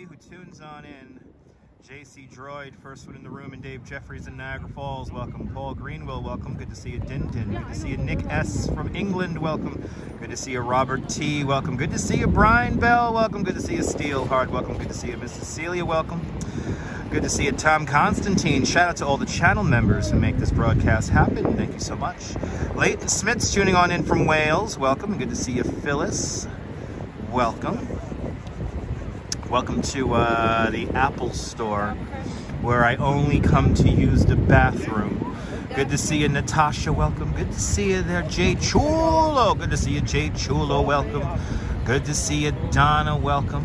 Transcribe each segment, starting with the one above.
who tunes on in. JC Droid, first one in the room, and Dave Jeffries in Niagara Falls, welcome. Paul Greenwell, welcome. Good to see you, Dinton. Good to see you, Nick S. from England, welcome. Good to see you, Robert T. Welcome. Good to see you, Brian Bell, welcome. Good to see you, Steelheart, welcome. Good to see you, Mrs. Celia, welcome. Good to see you, Tom Constantine. Shout out to all the channel members who make this broadcast happen. Thank you so much. Leighton Smith's tuning on in from Wales, welcome. And good to see you, Phyllis, welcome. Welcome to the Apple Store, where I only come to use the bathroom. Good to see you, Natasha, welcome. Good to see you there, Jay Chulo. Good to see you, Jay Chulo, welcome. Good to see you, Donna, welcome.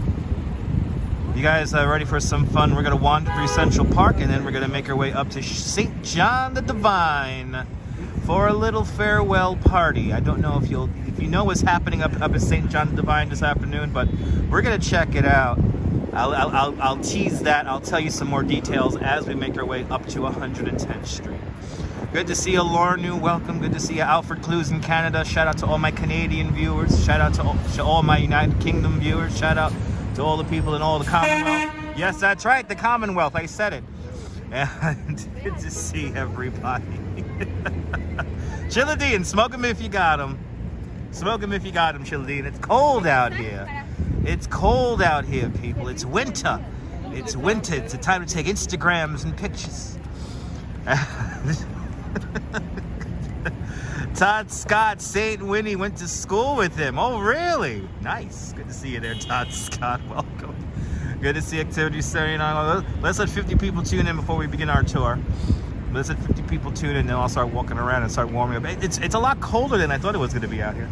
You guys are ready for some fun? We're going to wander through Central Park, and then we're going to make our way up to St. John the Divine for a little farewell party. I don't know if you know what's happening up at St. John the Divine this afternoon, but we're going to check it out. I'll tease that. I'll tell you some more details as we make our way up to 110th Street. Good to see you, Lornu. Welcome. Good to see you, Alfred Clues in Canada. Shout out to all my Canadian viewers. Shout out to all my United Kingdom viewers. Shout out to all the people in all the Commonwealth. Yes, that's right, the Commonwealth. I said it. And good to see everybody. Chilladine, smoke them if you got them. Smoke them if you got them, Chilladine. It's cold out here. It's cold out here, people. It's winter. It's winter. It's a time to take Instagrams and pictures. Todd Scott, St. Winnie went to school with him. Oh, really? Nice. Good to see you there, Todd Scott. Welcome. Good to see activity starting on. Let's let 50 people tune in before we begin our tour. Let's let 50 people tune in, and then I'll start walking around and start warming up. It's a lot colder than I thought it was going to be out here.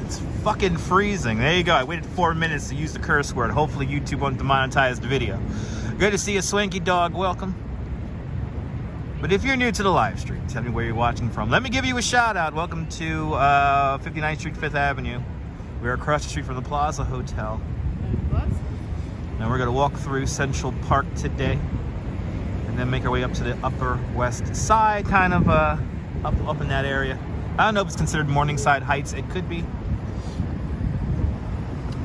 It's fucking freezing. There you go. I waited 4 minutes to use the curse word. Hopefully YouTube won't demonetize the video. Good to see you, Swanky Dog. Welcome. But if you're new to the live stream, tell me where you're watching from. Let me give you a shout out. Welcome to 59th Street, 5th Avenue. We're across the street from the Plaza Hotel. And we're going to walk through Central Park today, and then make our way up to the Upper West Side, kind of up in that area. I don't know if it's considered Morningside Heights. It could be.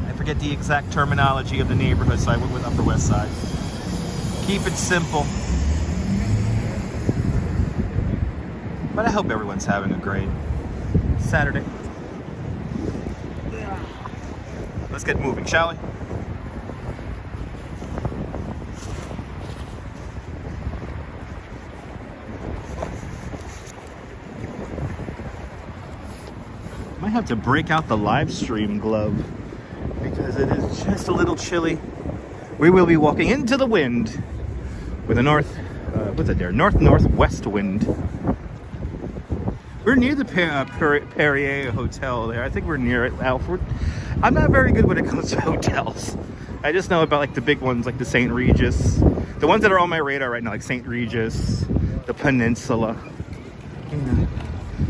I forget the exact terminology of the neighborhood, so I went with Upper West Side. Keep it simple. But I hope everyone's having a great Saturday. Let's get moving, shall we? Might have to break out the live stream glove because it is just a little chilly. We will be walking into the wind with a north-northwest wind. We're near the Perrier Hotel there. I think we're near it, Alfred. I'm not very good when it comes to hotels. I just know about like the big ones, like the St. Regis. The ones that are on my radar right now, like St. Regis, the Peninsula. You know,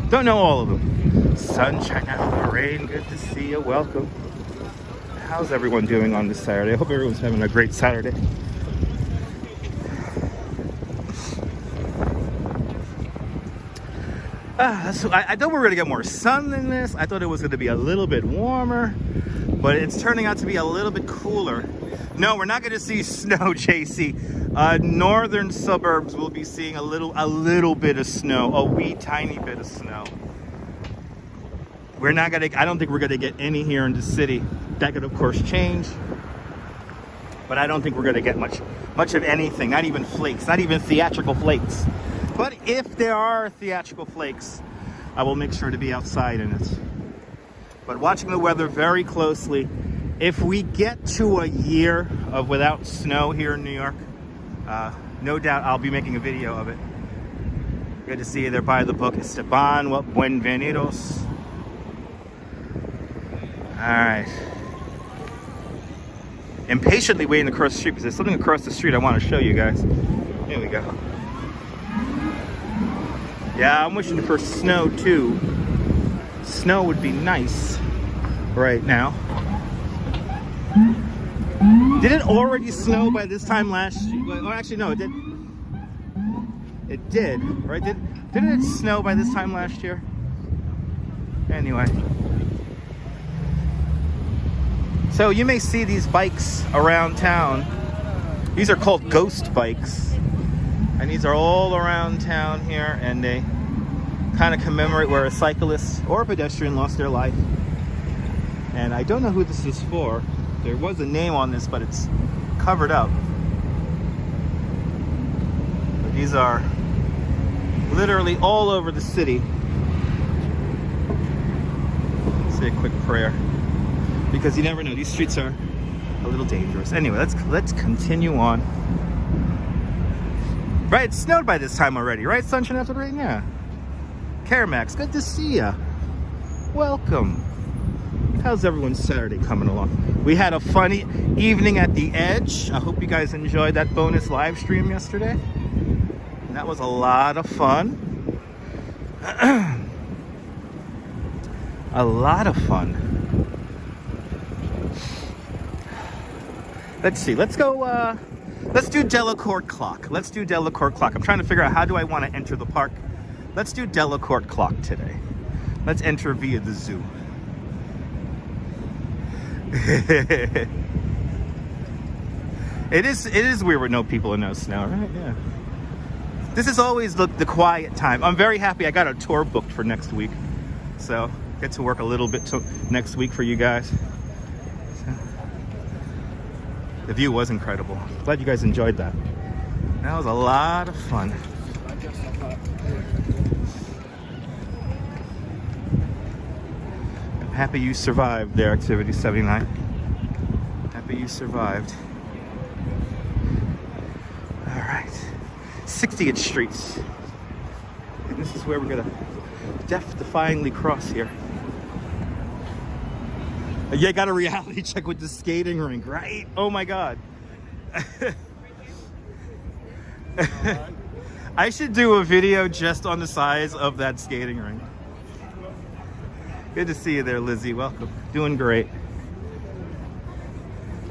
don't know all of them. Sunshine out of the rain. Good to see you. Welcome. How's everyone doing on this Saturday? I hope everyone's having a great Saturday. So I thought we were going to get more sun than this. I thought it was going to be a little bit warmer, but it's turning out to be a little bit cooler. No, we're not going to see snow, JC. Northern suburbs will be seeing a little bit of snow, a wee tiny bit of snow. We're not going to, I don't think we're going to get any here in the city. That could of course change, but I don't think we're going to get much of anything, not even flakes, not even theatrical flakes. But if there are theatrical flakes, I will make sure to be outside in it. But watching the weather very closely, if we get to a year of without snow here in New York, no doubt I'll be making a video of it. Good to see you there by the book. Esteban, well, buenvenidos. All right. Impatiently waiting across the street because there's something across the street I want to show you guys. Here we go. Yeah, I'm wishing for snow too. Snow would be nice right now. Did it already snow by this time last year? Well, actually, no, it did. It did, right? Didn't it snow by this time last year? Anyway. So you may see these bikes around town. These are called ghost bikes. And these are all around town here, and they kind of commemorate where a cyclist or a pedestrian lost their life. And I don't know who this is for. There was a name on this, but it's covered up. But these are literally all over the city. Say a quick prayer, because you never know, these streets are a little dangerous. Anyway, let's continue on. Right, it snowed by this time already, right? Sunshine after the rain, yeah. Caramax, good to see ya. Welcome. How's everyone's Saturday coming along? We had a funny evening at the Edge. I hope you guys enjoyed that bonus live stream yesterday. That was a lot of fun. A lot of fun. Let's see. Let's go. Let's do Delacorte Clock. Let's do Delacorte Clock. I'm trying to figure out how do I want to enter the park. Let's do Delacorte Clock today. Let's enter via the zoo. It is weird with no people and no snow, right? Yeah. This is always the quiet time. I'm very happy I got a tour booked for next week. So get to work a little bit next week for you guys. So, the view was incredible. Glad you guys enjoyed that. That was a lot of fun. I'm happy you survived there, Activity 79. Happy you survived. All right. 60th Street. And this is where we're gonna death-defyingly cross here. Yeah, got a reality check with the skating rink, right? Oh my God. I should do a video just on the size of that skating rink. Good to see you there, Lizzie. Welcome. Doing great.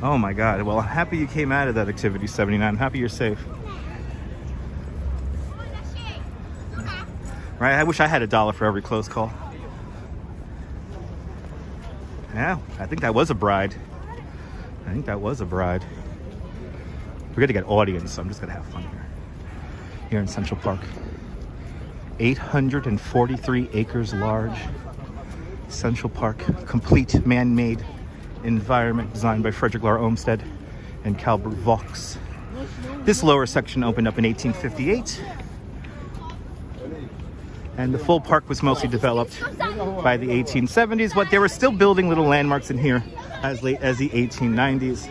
Oh my God. Well, I'm happy you came out of that Activity 79. I'm happy you're safe. Right? I wish I had $1 for every close call. Yeah, I think that was a bride. I think that was a bride. We're gonna get audience, so I'm just gonna have fun here in Central Park. 843 acres large. Central Park, complete man-made environment designed by Frederick Lahr Olmsted and Calbert Vaux. This lower section opened up in 1858. And the full park was mostly developed by the 1870s, but they were still building little landmarks in here as late as the 1890s.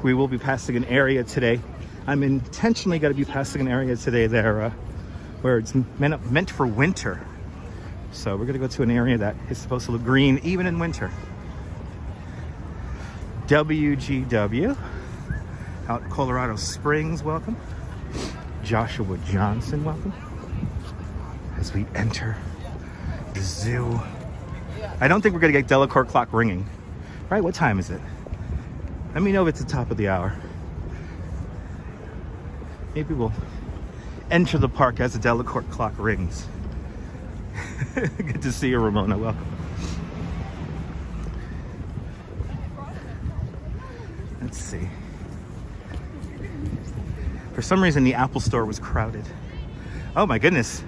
We will be passing an area today. I'm intentionally going to be passing an area today there where it's meant for winter. So we're going to go to an area that is supposed to look green even in winter. WGW out in Colorado Springs, welcome. Joshua Johnson, welcome. As we enter the zoo. I don't think we're gonna get Delacorte Clock ringing. Right, what time is it? Let me know if it's the top of the hour. Maybe we'll enter the park as the Delacorte Clock rings. Good to see you, Ramona, welcome. Let's see. For some reason, the Apple store was crowded. Oh my goodness.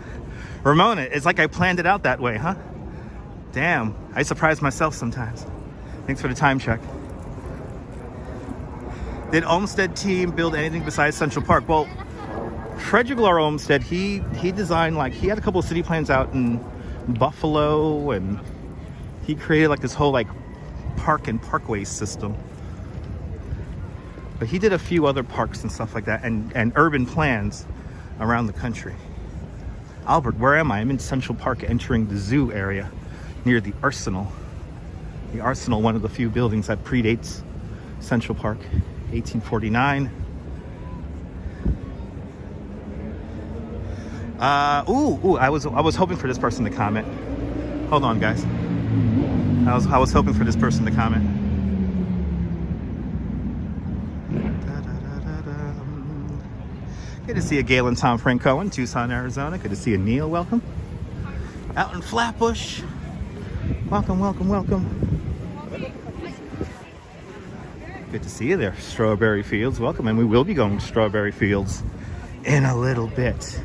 Ramona, it's like I planned it out that way, huh? Damn, I surprise myself sometimes. Thanks for the time check. Did Olmsted team build anything besides Central Park? Well, Frederick Lahr Olmsted, he designed, like, he had a couple of city plans out in Buffalo, and he created like this whole like park and parkway system. But he did a few other parks and stuff like that, and urban plans around the country. Albert, where am I? I'm in Central Park entering the zoo area near the Arsenal. The Arsenal, one of the few buildings that predates Central Park, 1849. I was hoping for this person to comment. Hold on, guys. I was hoping for this person to comment. Good to see you, Galen Tom Frank Cohen, Tucson, Arizona. Good to see you, Neil. Welcome. Out in Flatbush. Welcome, welcome, welcome. Good to see you there, Strawberry Fields. Welcome, and we will be going to Strawberry Fields in a little bit.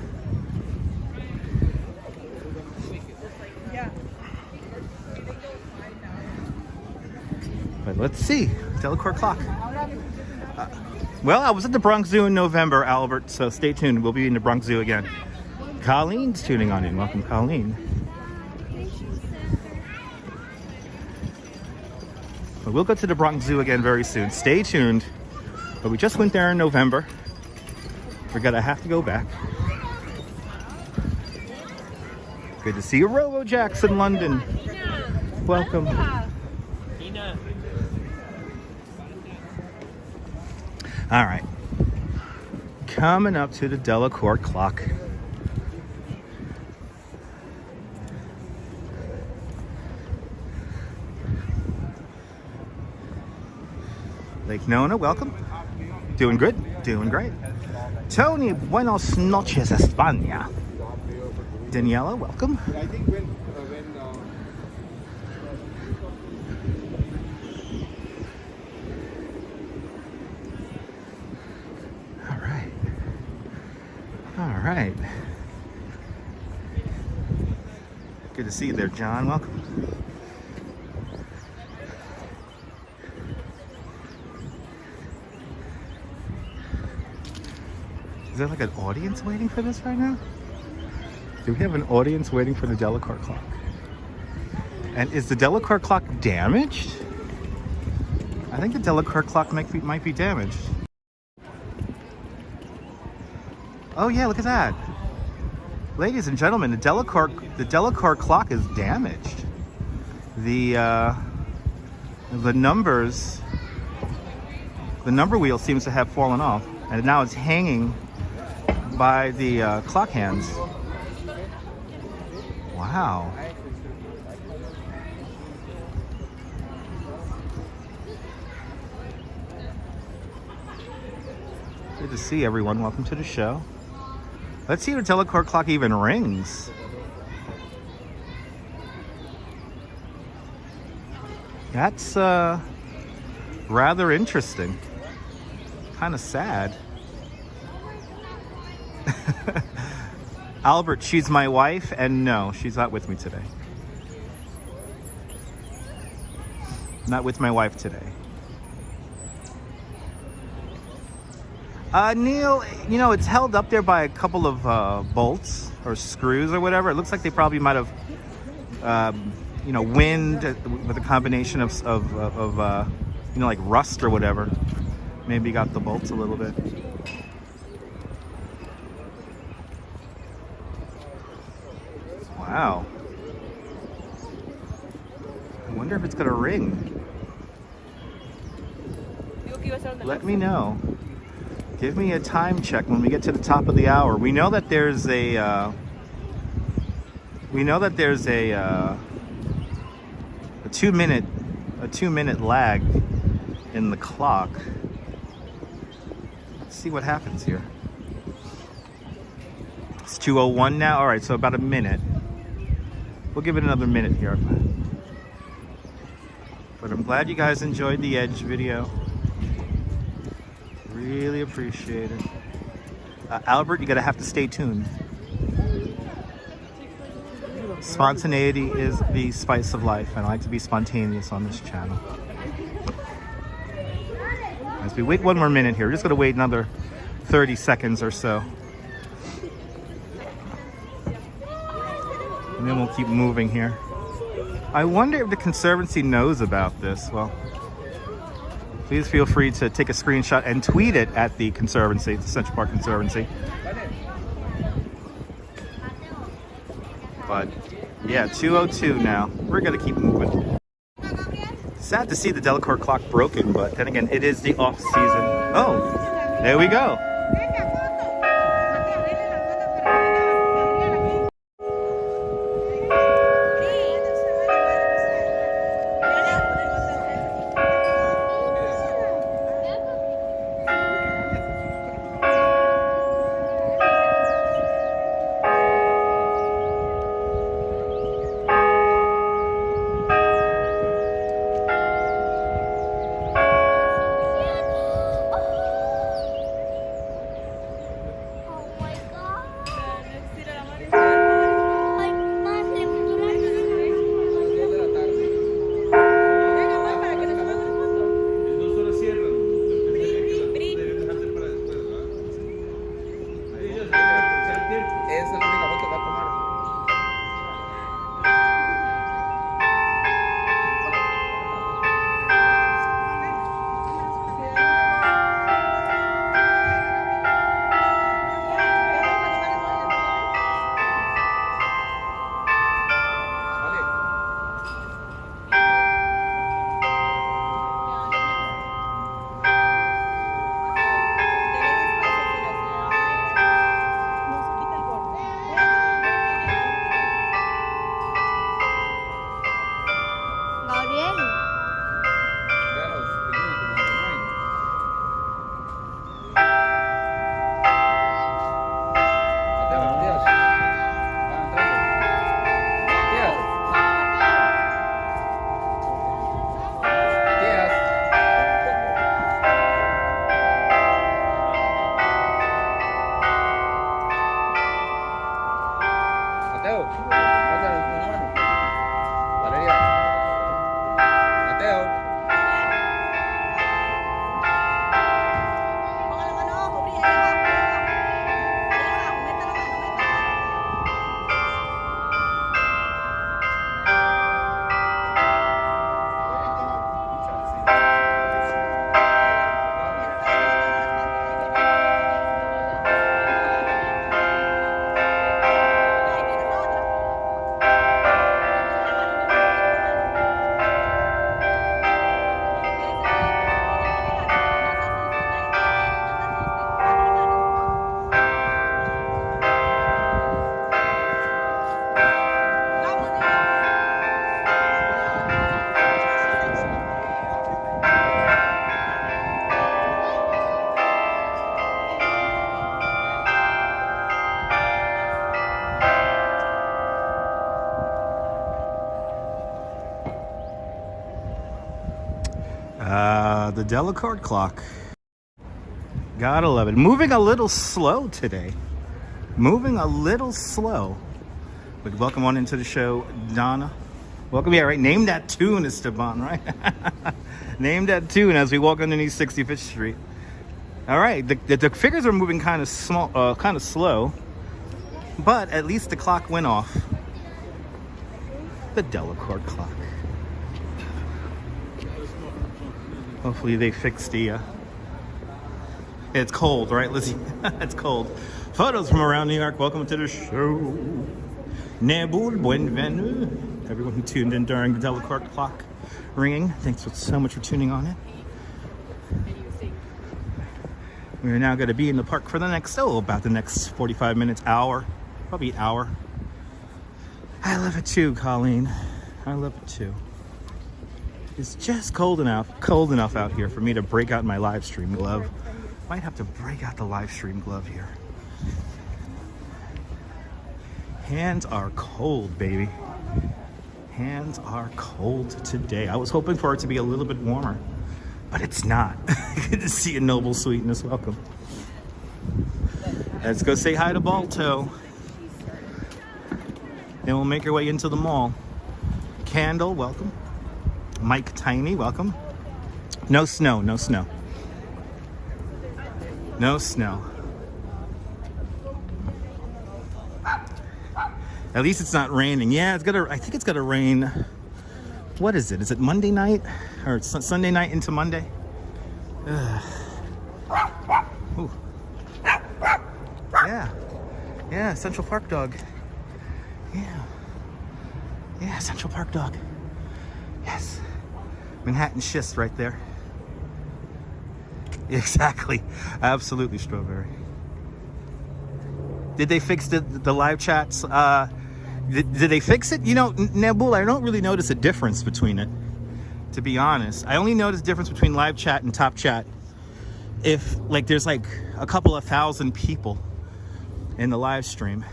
But let's see, Delacorte Clock. Well, I was at the Bronx Zoo in November, Albert, so stay tuned. We'll be in the Bronx Zoo again. Colleen's tuning on in. Welcome, Colleen. But we'll go to the Bronx Zoo again very soon. Stay tuned. But we just went there in November. We're gonna have to go back. Good to see you, Robo Jackson, London. Welcome. All right. Coming up to the Delacorte Clock. Lake Nona, welcome. Doing good, doing great. Tony, buenos noches, España. Daniela, welcome. All right. All right. Good to see you there, John. Welcome. Is there like an audience waiting for this right now? Do we have an audience waiting for the Delacorte Clock? And is the Delacorte Clock damaged? I think the Delacorte Clock might be damaged. Oh yeah, look at that. Ladies and gentlemen, the Delacorte Clock is damaged. The numbers, the number wheel seems to have fallen off, and now it's hanging by the clock hands. Wow. Good to see everyone. Welcome to the show. Let's see if the Delacorte Clock even rings. That's rather interesting. Kind of sad. Albert, she's my wife, and no, she's not with me today. Not with my wife today. Neil, you know, it's held up there by a couple of bolts or screws or whatever. It looks like they probably might have, you know, wind with a combination of you know, like rust or whatever. Maybe got the bolts a little bit. Wow. I wonder if it's gonna ring. Let me know. Give me a time check when we get to the top of the hour. We know that there's a a 2-minute lag in the clock. Let's see what happens here. It's 2:01 now. All right, so about a minute. We'll give it another minute here. But I'm glad you guys enjoyed the Edge video. Really appreciate it. Albert, you're gonna have to stay tuned. Spontaneity is the spice of life, and I like to be spontaneous on this channel. As we wait one more minute here, we're just gonna wait another 30 seconds or so. And then we'll keep moving here. I wonder if the Conservancy knows about this. Well, please feel free to take a screenshot and tweet it at the Conservancy, the Central Park Conservancy. But yeah, 2:02 now. We're gonna keep moving. Sad to see the Delacorte Clock broken, but then again, it is the off season. Oh, there we go. The Delacorte Clock. Gotta love it. Moving a little slow today. Moving a little slow. But welcome on into the show, Donna. Welcome, yeah, right? Name that tune, Esteban, right? Name that tune as we walk underneath 65th Street. All right, the figures are moving kind of small, kind of slow, but at least the clock went off. The Delacorte Clock. Hopefully they fixed the. It's cold, right, Lizzie? It's cold. Photos from around New York. Welcome to the show. Nebul Buenvenu. Everyone who tuned in during the Delacorte Clock ringing, thanks so much for tuning on in. We're now going to be in the park for the next, about the next 45 minutes, hour, probably an hour. I love it too, Colleen. I love it too. It's just cold enough out here for me to break out my live stream glove. Might have to break out the live stream glove here. Hands are cold, baby. Hands are cold today. I was hoping for it to be a little bit warmer, but it's not. Good to see you, Noble Sweetness. Welcome. Let's go say hi to Balto. Then we'll make our way into the mall. Candle, welcome. Mike Tiny, welcome. No snow, no snow. No snow. At least it's not raining. Yeah, I think it's gonna rain. What is it? Is it Monday night? Or it's Sunday night into Monday? Ooh. Yeah, Central Park dog. Yeah, Central Park dog. Yes. Manhattan schist right there. Exactly. Absolutely, Strawberry. Did they fix the live chats? Did they fix it? You know, Nabul, I don't really notice a difference between it, to be honest. I only notice a difference between live chat and top chat if, like, there's like a couple of thousand people in the live stream.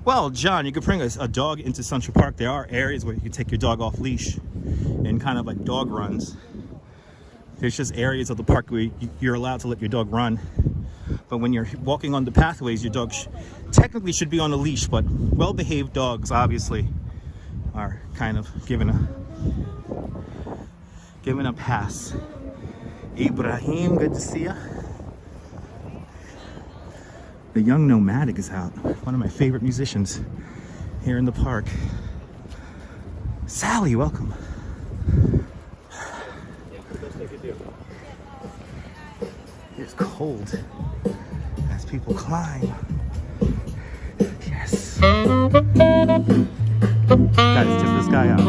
Well, John, you could bring a dog into Central Park. There are areas where you can take your dog off leash and kind of like dog runs. There's just areas of the park where you're allowed to let your dog run. But when you're walking on the pathways, your dog technically should be on a leash, but well-behaved dogs obviously are kind of given a pass. Ibrahim, good to see ya. The Young Nomadic is out. One of my favorite musicians here in the park. Sally, welcome. It's cold as people climb. Yes. Guys, tip this guy out.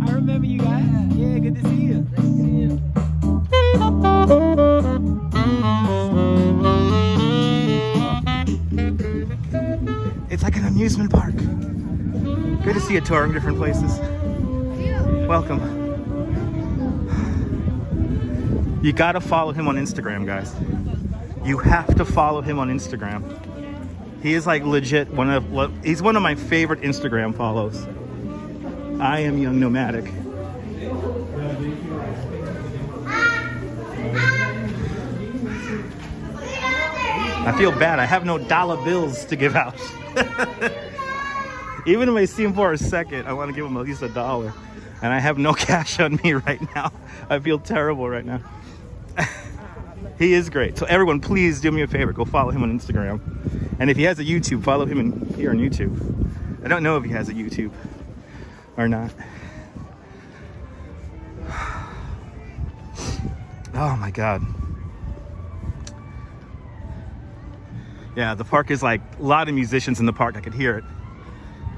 I remember you guys. Yeah, good to see you. Nice to see you. It's like an amusement park. Good to see you touring different places. Welcome. You gotta follow him on Instagram, guys. You have to follow him on Instagram. He is like legit he's one of my favorite Instagram follows. I am Young Nomadic. I feel bad. I have no dollar bills to give out. Even if I see him for a second, I want to give him at least $1. And I have no cash on me right now. I feel terrible right now. He is great. So everyone, please do me a favor. Go follow him on Instagram. And if he has a YouTube, follow him here on YouTube. I don't know if he has a YouTube or not. Oh my God. Yeah, the park is like a lot of musicians in the park. I could hear it.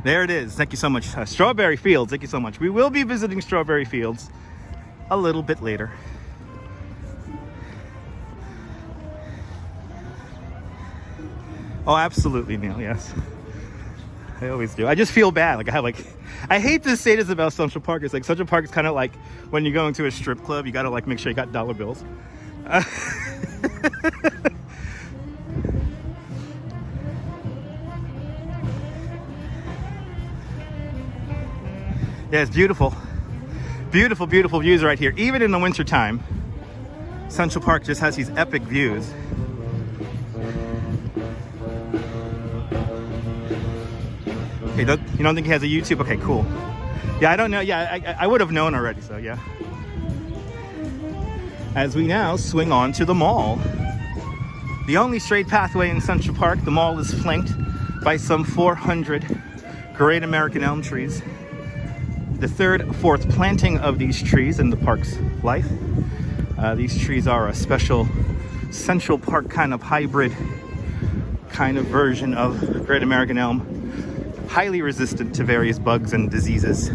There it is. Thank you so much. Strawberry Fields. Thank you so much. We will be visiting Strawberry Fields a little bit later. Oh, absolutely, Neil. Yes, I always do. I just feel bad. Like I hate to say this about Central Park. It's like Central Park is kind of like when you're going to a strip club. You got to like make sure you got dollar bills. Yeah, it's beautiful. Beautiful, beautiful views right here. Even in the winter time, Central Park just has these epic views. Okay, you don't think he has a YouTube? Okay, cool. Yeah, I don't know. Yeah, I would have known already, so yeah. As we now swing on to the mall. The only straight pathway in Central Park, the mall is flanked by some 400 great American elm trees. The third, fourth planting of these trees in the park's life. These trees are a special Central Park kind of hybrid kind of version of great American elm, highly resistant to various bugs and diseases.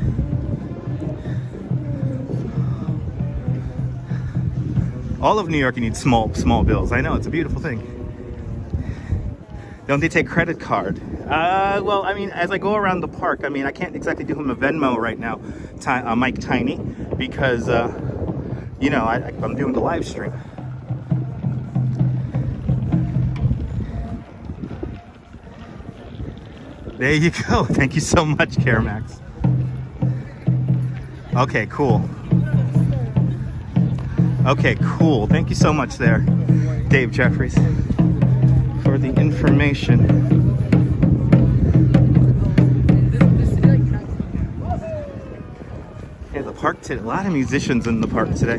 All of New York, you need small bills. I know, it's a beautiful thing. Don't they take credit card? Well, I mean, as I go around the park, I mean, I can't exactly do him a Venmo right now, Mike Tiny, because, you know, I'm doing the live stream. There you go. Thank you so much, Caramax. Okay, cool. Okay, cool. Thank you so much there, Dave Jeffries, for the information. Yeah, the park today. A lot of musicians in the park today.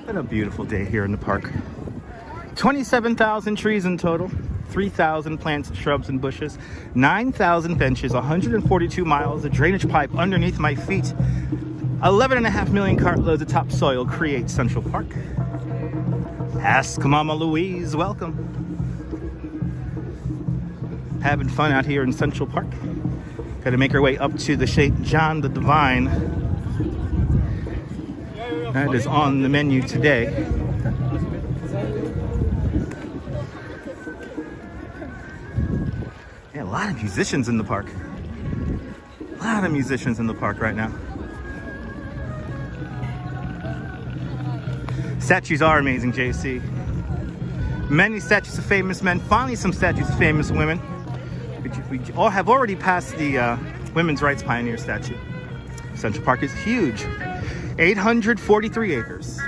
What a beautiful day here in the park. 27,000 trees in total. 3,000 plants, shrubs, and bushes, 9,000 benches, 142 miles of drainage pipe underneath my feet, 11.5 million cartloads of topsoil create Central Park. Ask Mama Louise, welcome. Having fun out here in Central Park. Got to make our way up to the St. John the Divine. That is on the menu today. A lot of musicians in the park. A lot of musicians in the park right now. Statues are amazing, JC. Many statues of famous men, finally some statues of famous women. We all have already passed the women's rights pioneer statue. Central Park is huge. 843 acres.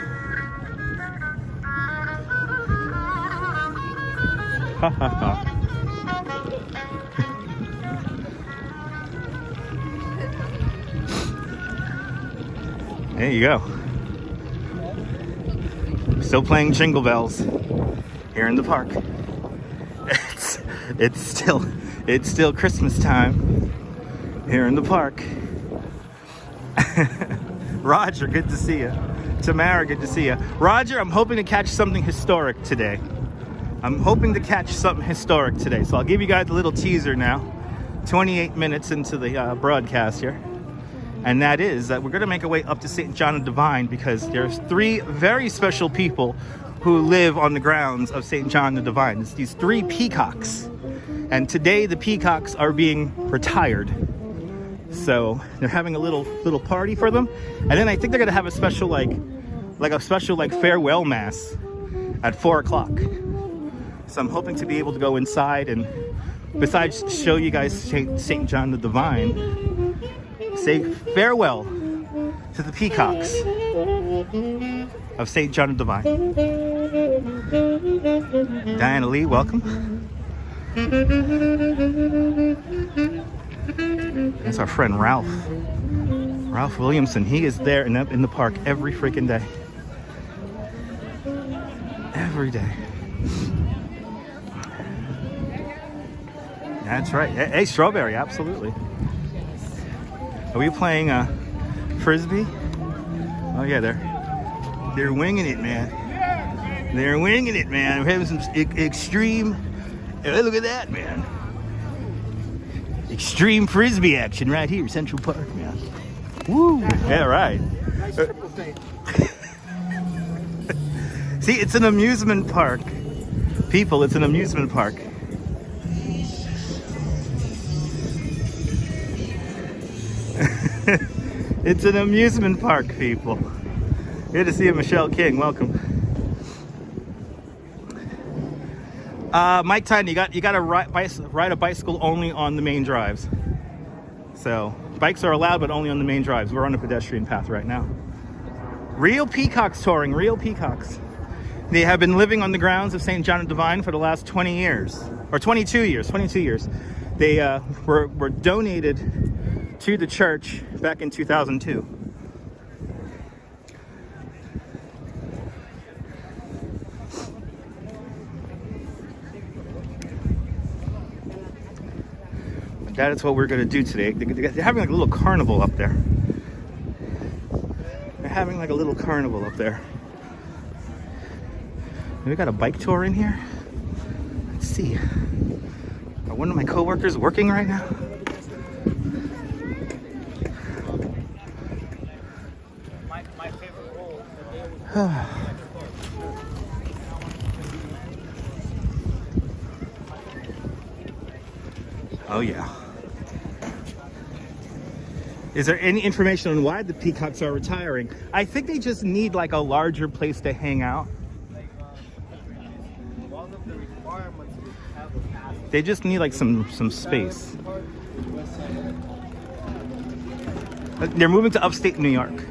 Ha ha ha. There you go. Still playing Jingle Bells here in the park. It's still Christmas time here in the park. Roger, good to see you. Tamara, good to see you. Roger, I'm hoping to catch something historic today. So I'll give you guys a little teaser now. 28 minutes into the broadcast here. And that is that we're going to make our way up to St. John the Divine because there's 3 very special people who live on the grounds of St. John the Divine. It's these 3 peacocks. And today the peacocks are being retired. So they're having a little party for them. And then I think they're going to have a special like farewell mass at 4 o'clock. So I'm hoping to be able to go inside and besides show you guys St. John the Divine, say farewell to the peacocks of St. John the Divine. Diana Lee, welcome. That's our friend Ralph. Ralph Williamson. He is there in the park every freaking day. Every day. That's right. Hey, Strawberry, absolutely. Are we playing Frisbee? Oh yeah, they're winging it, man. They're winging it, man. We're having some extreme. Hey, look at that, man. Extreme Frisbee action right here, Central Park, man. Woo! Yeah, right. nice triple thing. See, it's an amusement park. People, it's an amusement park. It's an amusement park, people. Good to see you, Michelle King. Welcome. Mike Tyne, you got to ride a bicycle only on the main drives. So bikes are allowed, but only on the main drives. We're on a pedestrian path right now. Real peacocks touring, real peacocks. They have been living on the grounds of St. John of Divine for the last 20 years, or 22 years. They were donated to the church back in 2002. That is what we're going to do today. They're having like a little carnival up there. They're having like a little carnival up there. We got a bike tour in here. Let's see. Are one of my coworkers working right now? My favorite role. Oh yeah. Is there any information on why the peacocks are retiring? I think they just need like a larger place to hang out. One of the requirements is to have a pass. They just need like some space. They're moving to upstate New York.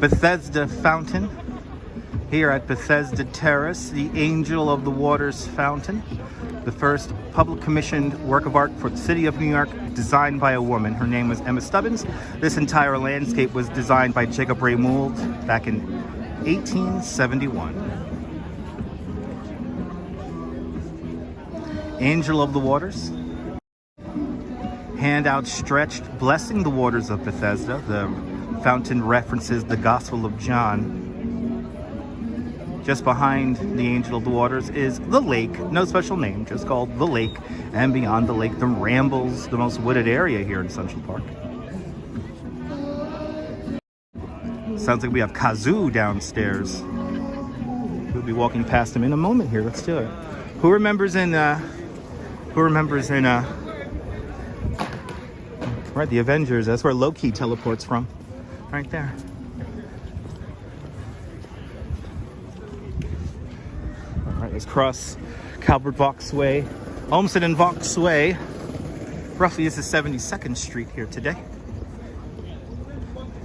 Bethesda Fountain. Here at Bethesda Terrace, the Angel of the Waters Fountain, the first public commissioned work of art for the city of New York, designed by a woman. Her name was Emma Stubbins. This entire landscape was designed by Jacob Ray Mould back in 1871. Angel of the Waters. Hand outstretched, blessing the waters of Bethesda. The fountain references the Gospel of John. Just behind the Angel of the Waters is the lake, no special name, just called the lake. And beyond the lake, the Rambles, the most wooded area here in Central Park. Sounds like we have Kazoo downstairs. We'll be walking past him in a moment here. Let's do it. Who remembers in right, the Avengers? That's where Loki teleports from. Right there. All right, let's cross Calvert Vaux Way, Olmsted and Vaux Way. Roughly, this is 72nd Street here today.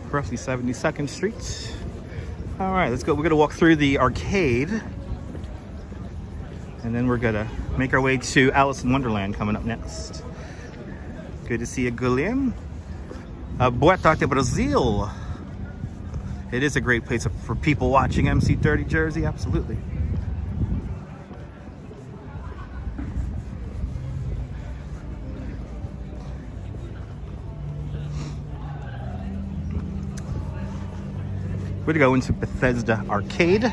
Roughly 72nd Street. All right, let's go. We're gonna walk through the arcade, and then we're gonna make our way to Alice in Wonderland coming up next. Good to see you, Guilherme. Boa tarde, Brazil. It is a great place for people watching MC30 Jersey, absolutely. We're gonna go into Bethesda Arcade.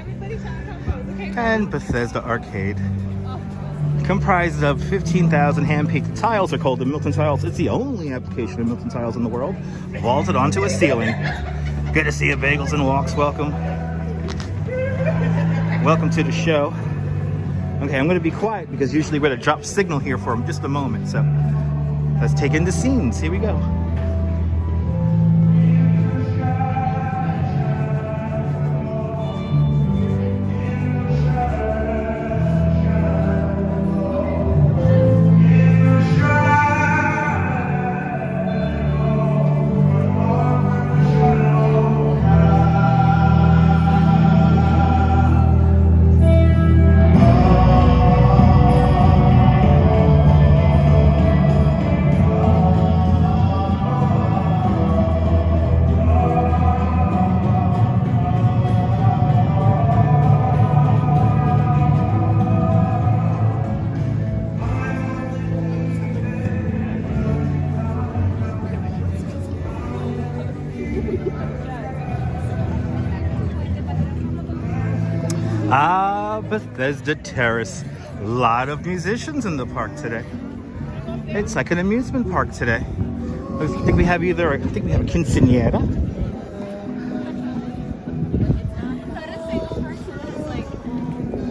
And Bethesda Arcade, comprised of 15,000 hand-painted tiles, are called the Milton tiles. It's the only application of Milton tiles in the world, vaulted onto a ceiling. Good to see you, Bagels and Walks. Welcome. Welcome to the show. Okay, I'm going to be quiet because usually we're going to drop signal here for just a moment. So let's take in the scenes. Here we go. Bethesda Terrace. A lot of musicians in the park today. It's like an amusement park today. I think we have a quinceañera.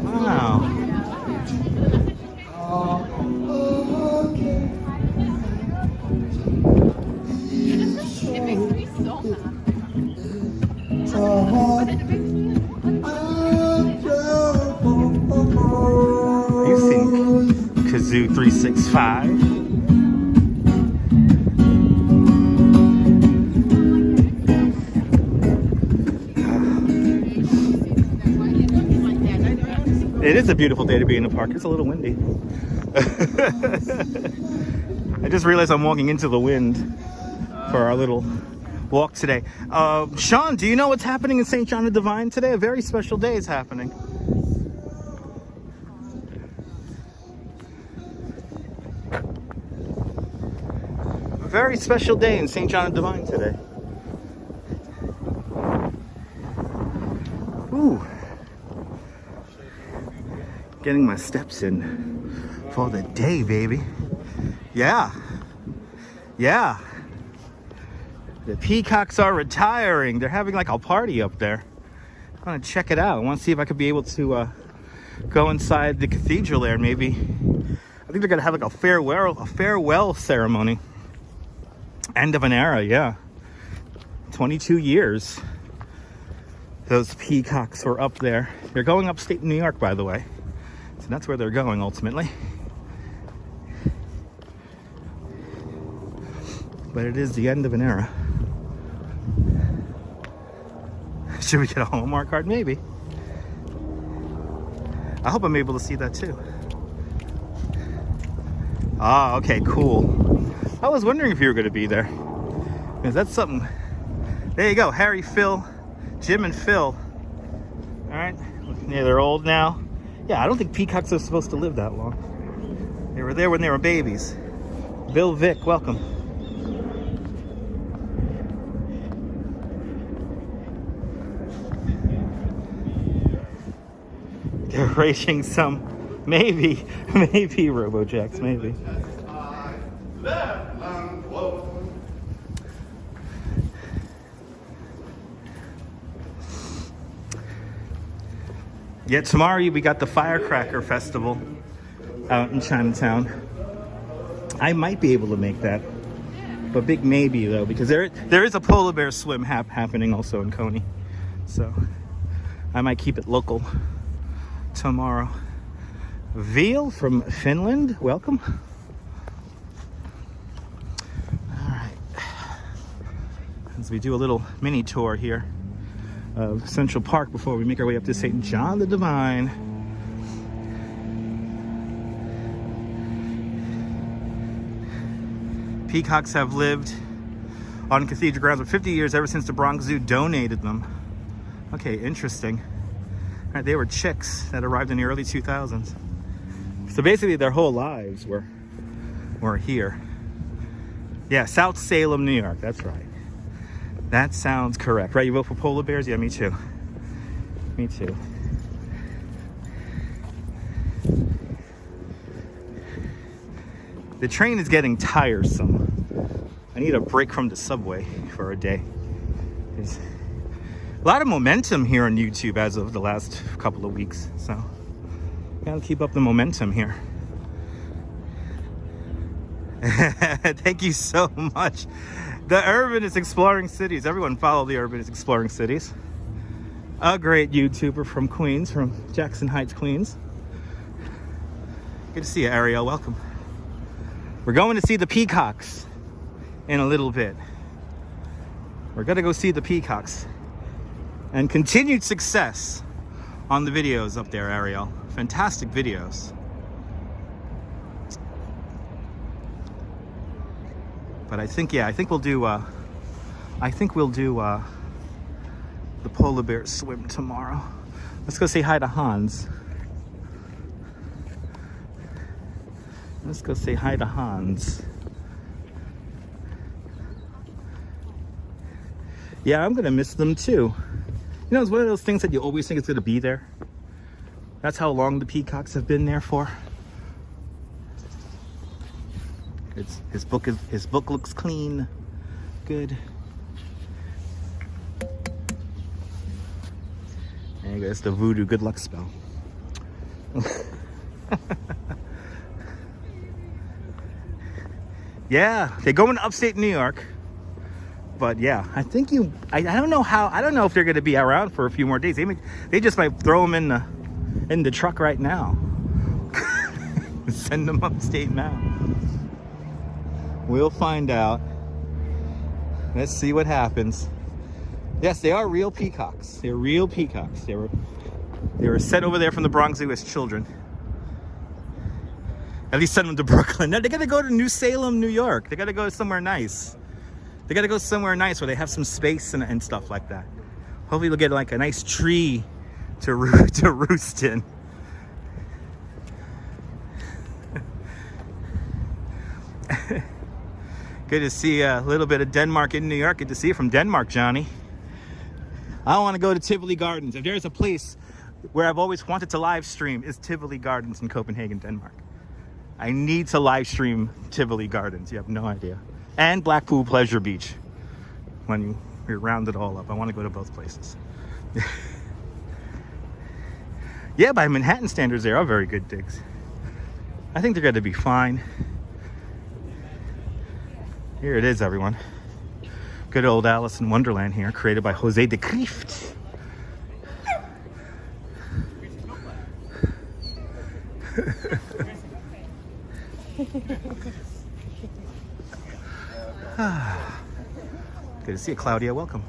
Wow. It makes me so mad. You sing Kazoo 365. It is a beautiful day to be in the park. It's a little windy. I just realized I'm walking into the wind for our little walk today. Sean, do you know what's happening in St. John the Divine today? A very special day is happening. A very special day in St. John the Divine today. Ooh. Getting my steps in for the day, baby. Yeah. Yeah. The Peacocks are retiring. They're having like a party up there. I want to check it out. I want to see if I could be able to go inside the cathedral there. Maybe. I think they're going to have like a farewell ceremony. End of an era, yeah. 22 years. Those Peacocks were up there. They're going upstate New York, by the way. So that's where they're going ultimately. But it is the end of an era. Should we get a Hallmark card? Maybe. I hope I'm able to see that too. Ah, okay, cool. I was wondering if you were going to be there. Because that's something. There you go, Harry, Phil, Jim and Phil. Alright, yeah, they're old now. Yeah, I don't think peacocks are supposed to live that long. They were there when they were babies. Bill, Vic, welcome. They're racing some, maybe Robojacks, maybe. Yeah, tomorrow we got the Firecracker Festival out in Chinatown. I might be able to make that, but big maybe though, because there is a polar bear swim happening also in Coney, so I might keep it local tomorrow. Veal from Finland, welcome. All right, as we do a little mini tour here of Central Park before we make our way up to St. John the Divine. Peacocks have lived on Cathedral grounds for 50 years, ever since the Bronx Zoo donated them. Okay, interesting. All right, they were chicks that arrived in the early 2000s. So basically their whole lives were here. Yeah, South Salem, New York, that's right. That sounds correct. Right, you vote for polar bears? Yeah, me too. Me too. The train is getting tiresome. I need a break from the subway for a day. There's a lot of momentum here on YouTube as of the last couple of weeks, so gotta keep up the momentum here. Thank you so much. The Urban is Exploring Cities. Everyone follow the Urban is Exploring Cities. A great YouTuber from Queens, from Jackson Heights, Queens. Good to see you, Ariel. Welcome. We're going to see the Peacocks in a little bit. We're going to go see the Peacocks. And continued success on the videos up there, Ariel. Fantastic videos. But I think we'll do the polar bear swim tomorrow. Let's go say hi to Hans. Let's go say hi to Hans. Yeah, I'm gonna miss them too. You know, it's one of those things that you always think it's gonna be there. That's how long the peacocks have been there for. His book looks clean. Good. There you go. That's the voodoo good luck spell. Yeah, they go into upstate New York. But yeah, I think I don't know if they're going to be around for a few more days. They just might throw them in the truck right now. Send them upstate now. We'll find out. Let's see what happens. Yes, they are real peacocks. They're real peacocks. They were sent over there from the Bronx Zoo as children. At least send them to Brooklyn. No, they got to go to New Salem, New York. They got to go somewhere nice. They got to go somewhere nice where they have some space and stuff like that. Hopefully they'll get like a nice tree to roost in. Good to see a little bit of Denmark in New York. Good to see you from Denmark, Johnny. I want to go to Tivoli Gardens. If there's a place where I've always wanted to live stream, is Tivoli Gardens in Copenhagen, Denmark. I need to live stream Tivoli Gardens. You have no idea. And Blackpool Pleasure Beach. When we round it all up, I want to go to both places. Yeah, by Manhattan standards, they are very good digs. I think they're going to be fine. Here it is, everyone. Good old Alice in Wonderland here, created by Jose de Kreeft. Good to see you, Claudia. Welcome.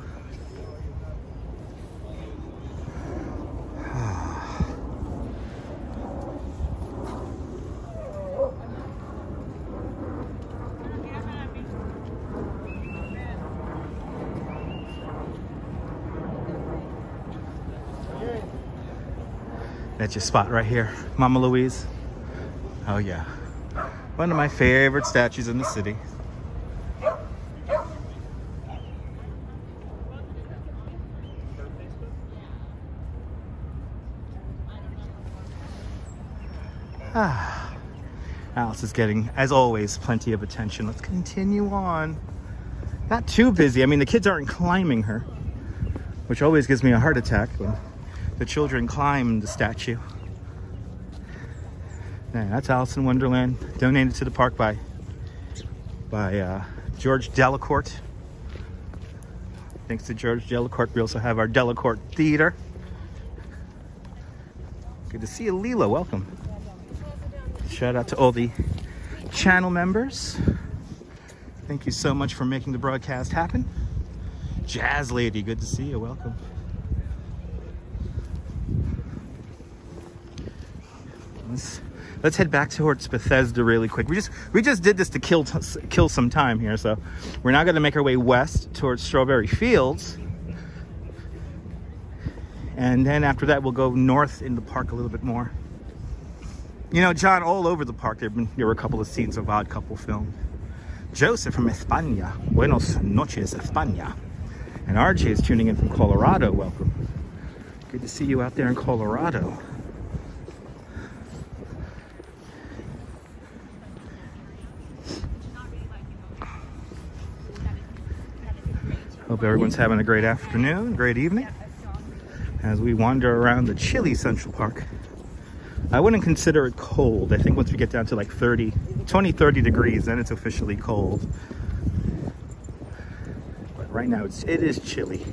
That's your spot right here, Mama Louise. Oh yeah, one of my favorite statues in the city. Alice is getting, as always, plenty of attention. Let's continue on. Not too busy. I mean, the kids aren't climbing her, which always gives me a heart attack when the children climb the statue. Yeah, that's Alice in Wonderland, donated to the park by George Delacorte. Thanks to George Delacorte, we also have our Delacorte Theater. Good to see you, Leela. Welcome. Shout out to all the channel members. Thank you so much for making the broadcast happen. Jazz Lady, good to see you. Welcome. Let's head back towards Bethesda really quick. We just did this to kill some time here, so we're now going to make our way west towards Strawberry Fields, and then after that we'll go north in the park a little bit more. You know, John, all over the park there were a couple of scenes of Odd Couple filmed. Joseph from España. Buenos noches, España. And RJ is tuning in from Colorado. Welcome. Good to see you out there in Colorado. Hope everyone's having a great afternoon, great evening, as we wander around the chilly Central Park. I wouldn't consider it cold. I think once we get down to like 30 degrees, then it's officially cold. But right now it is chilly.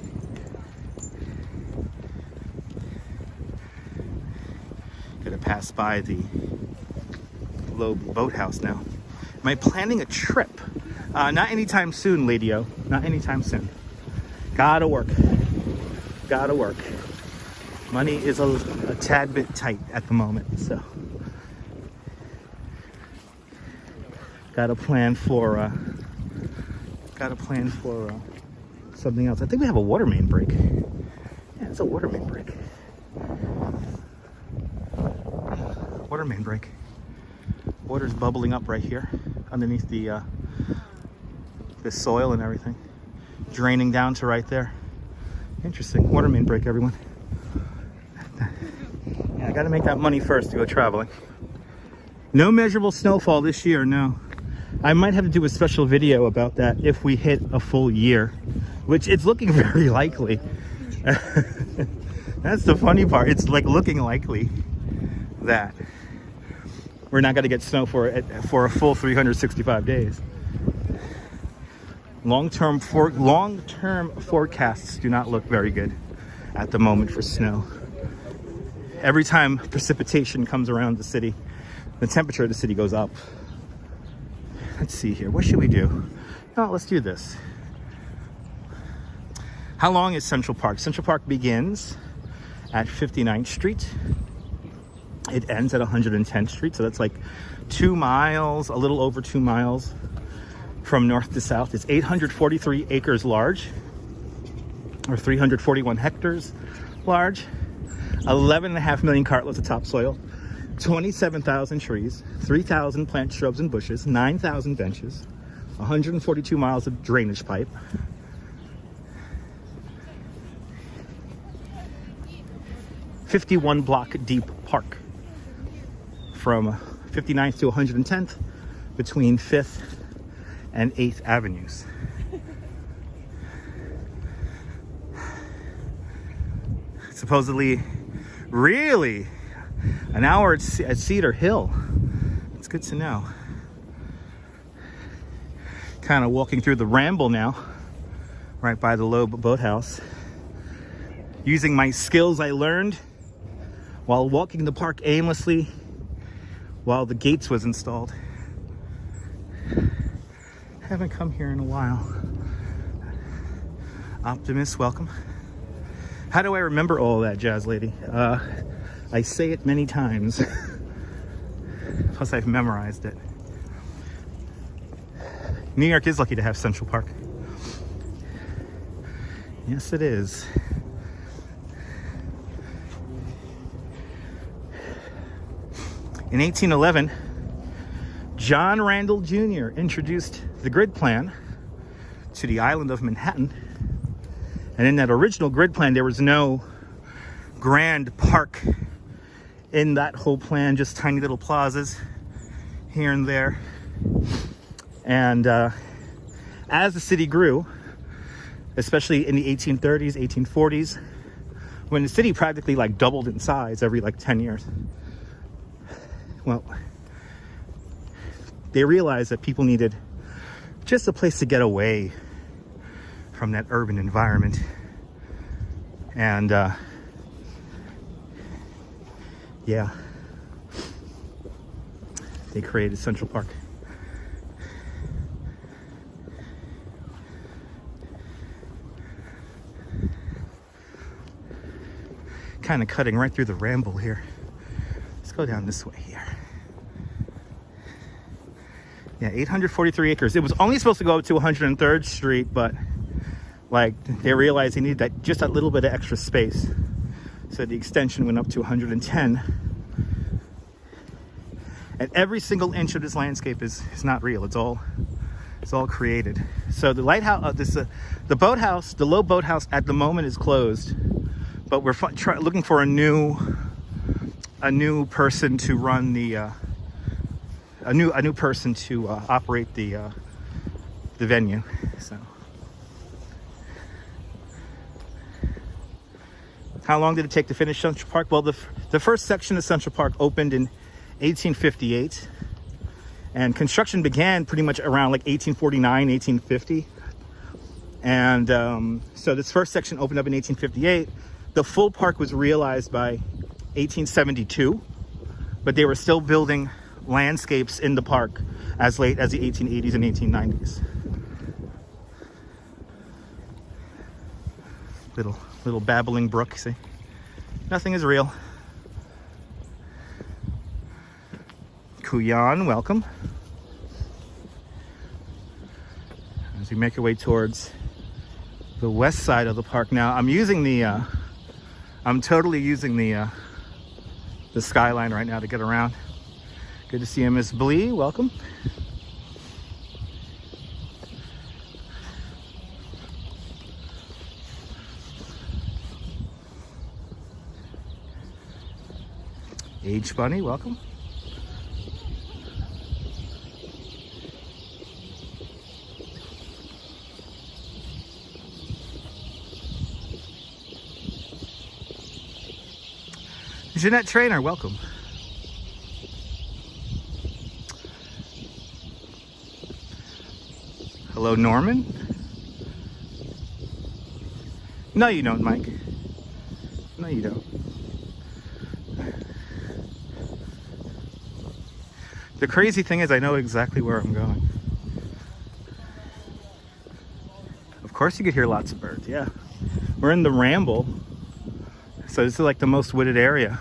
Gonna pass by the Globe Boathouse now. Am I planning a trip? Not anytime soon, Lady-O. Not anytime soon. Gotta work. Gotta work. Money is a tad bit tight at the moment, so gotta plan for something else. I think we have a water main break. Yeah, it's a water main break. Water main break. Water's bubbling up right here underneath the soil and everything, draining down to right there. Interesting. Water main break, everyone. Yeah, I gotta make that money first to go traveling. No measurable snowfall this year, no. I might have to do a special video about that if we hit a full year, which it's looking very likely. That's the funny part. It's like looking likely that we're not going to get snow for a full 365 days. Long-term forecasts do not look very good at the moment for snow. Every time precipitation comes around the city, the temperature of the city goes up. Let's see here. What should we do? No, let's do this. How long is Central Park? Central Park begins at 59th Street. It ends at 110th Street. So that's like 2 miles, a little over 2 miles from north to south. It's 843 acres large, or 341 hectares large. 11.5 million cartloads of topsoil. 27,000 trees, 3,000 plant shrubs and bushes, 9,000 benches, 142 miles of drainage pipe, 51 block deep park from 59th to 110th between 5th and 8th Avenues. Supposedly, really, an hour at Cedar Hill. It's good to know. Kind of walking through the Ramble now, right by the Loeb Boathouse. Using my skills I learned while walking the park aimlessly while the gates was installed. Haven't come here in a while. Optimus, welcome. How do I remember all that, Jazz Lady? I say it many times. Plus I've memorized it. New York is lucky to have Central Park. Yes, it is. In 1811, John Randall Jr. introduced the grid plan to the island of Manhattan. And in that original grid plan, there was no grand park in that whole plan, just tiny little plazas here and there. And as the city grew, especially in the 1830s, 1840s, when the city practically like doubled in size every like 10 years, well, they realized that people needed just a place to get away from that urban environment. And yeah, they created Central Park. Kind of cutting right through the Ramble here. Let's go down this way here. Yeah, 843 acres. It was only supposed to go up to 103rd Street, but like they realized they needed just that little bit of extra space. So the extension went up to 110. And every single inch of this landscape is not real. It's all created. So the lighthouse, the boathouse, the Loeb Boathouse at the moment is closed, but we're looking for a new person to run the a new person to operate the venue. So how long did it take to finish Central Park? Well, the first section of Central Park opened in 1858, and construction began pretty much around like 1849, 1850. And so this first section opened up in 1858. The full park was realized by 1872, but they were still building landscapes in the park as late as the 1880s and 1890s. Little babbling brook, see? Nothing is real. Kuyan, welcome. As we make our way towards the west side of the park now, I'm totally using the skyline right now to get around. Good to see you, Miss Blee. Welcome. H Bunny, welcome. Jeanette Trainer, welcome. Hello, Norman. No, you don't, Mike. No, you don't. The crazy thing is I know exactly where I'm going. Of course you could hear lots of birds, yeah. We're in the Ramble. So this is like the most wooded area.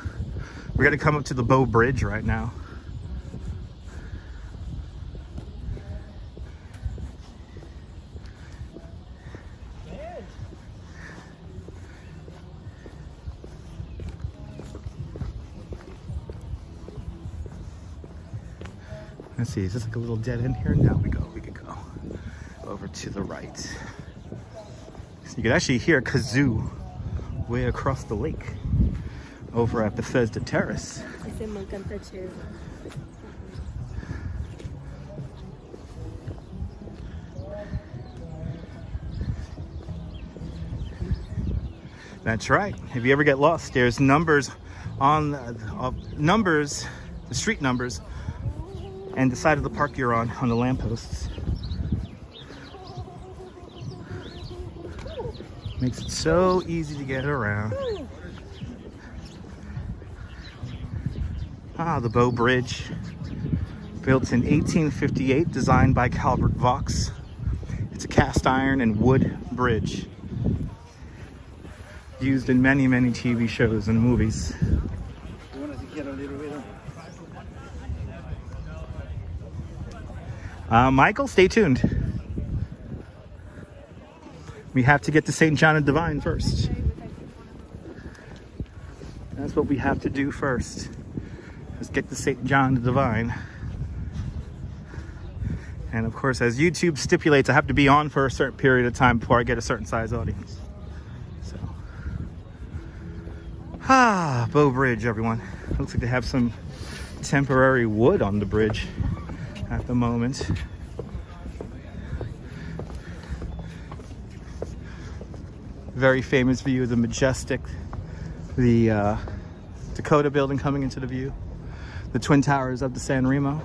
We're gonna come up to the Bow Bridge right now. Let's see, is this like a little dead end here? No, we could go over to the right. So you could actually hear kazoo way across the lake over at Bethesda Terrace. That's right. If you ever get lost, there's numbers on the street numbers, and the side of the park you're on the lampposts. Makes it so easy to get around. The Bow Bridge, built in 1858, designed by Calvert Vaux. It's a cast iron and wood bridge, used in many, many TV shows and movies. Michael, stay tuned. We have to get to St. John of Divine first. That's what we have to do first. Let's get to St. John of Divine. And of course, as YouTube stipulates, I have to be on for a certain period of time before I get a certain size audience. So, Bow Bridge, everyone. Looks like they have some temporary wood on the bridge at the moment. Very famous view of the Majestic, the Dakota building coming into the view, the Twin Towers of the San Remo.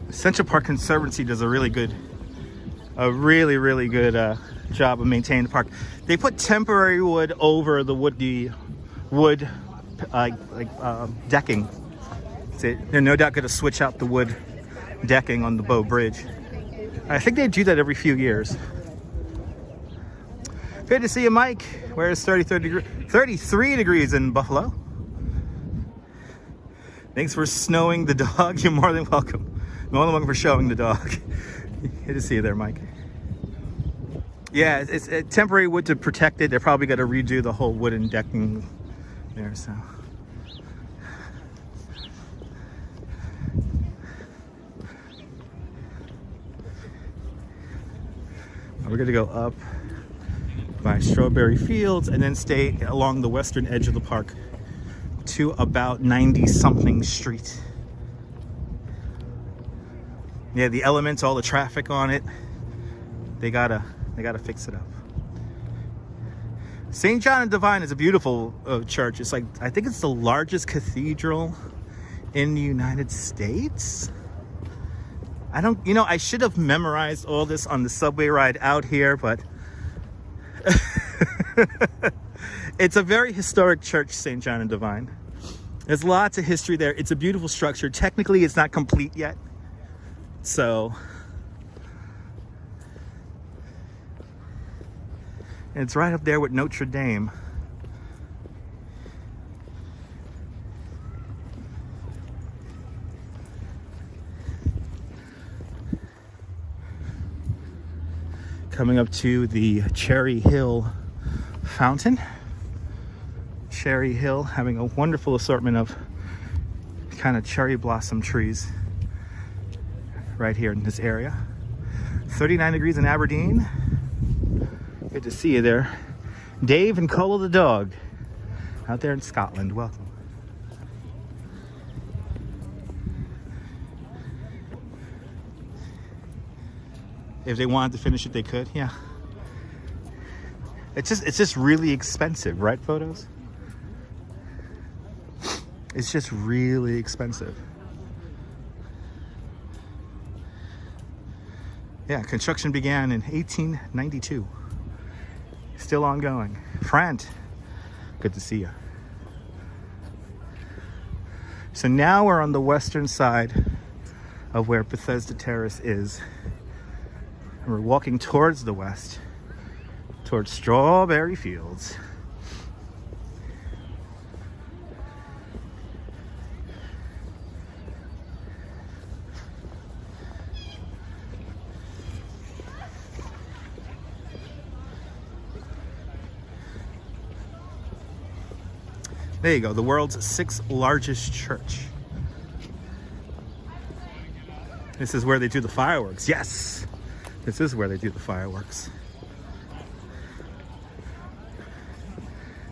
Central Park Conservancy does a really good job of maintaining the park. They put temporary wood over the wood decking. So they're no doubt going to switch out the wood decking on the Bow Bridge. I think they do that every few years. Good to see you, Mike. Where's 33 degrees in Buffalo? Thanks for snowing the dog. You're more than welcome. More than welcome for showing the dog. Good to see you there, Mike. Yeah, it's temporary wood to protect it. They're probably going to redo the whole wooden decking there, so. We're going to go up by Strawberry Fields and then stay along the western edge of the park to about 90-something Street. Yeah, the elements, all the traffic on it, they gotta fix it up. St. John of Divine is a beautiful church. It's like, I think it's the largest cathedral in the United States. I should have memorized all this on the subway ride out here, but it's a very historic church, St. John of Divine. There's lots of history there. It's a beautiful structure. Technically, it's not complete yet. So, it's right up there with Notre Dame. Coming up to the Cherry Hill Fountain. Cherry Hill, having a wonderful assortment of kind of cherry blossom trees right here in this area. 39 degrees in Aberdeen. Good to see you there. Dave and Cola the dog out there in Scotland. Welcome. If they wanted to finish it, they could. Yeah. It's just really expensive, right, photos? It's just really expensive. Yeah, construction began in 1892. Still ongoing. Frant, good to see you. So now we're on the western side of where Bethesda Terrace is. And we're walking towards the west, towards Strawberry Fields. There you go, the world's 6th largest church. This is where they do the fireworks. Yes, this is where they do the fireworks.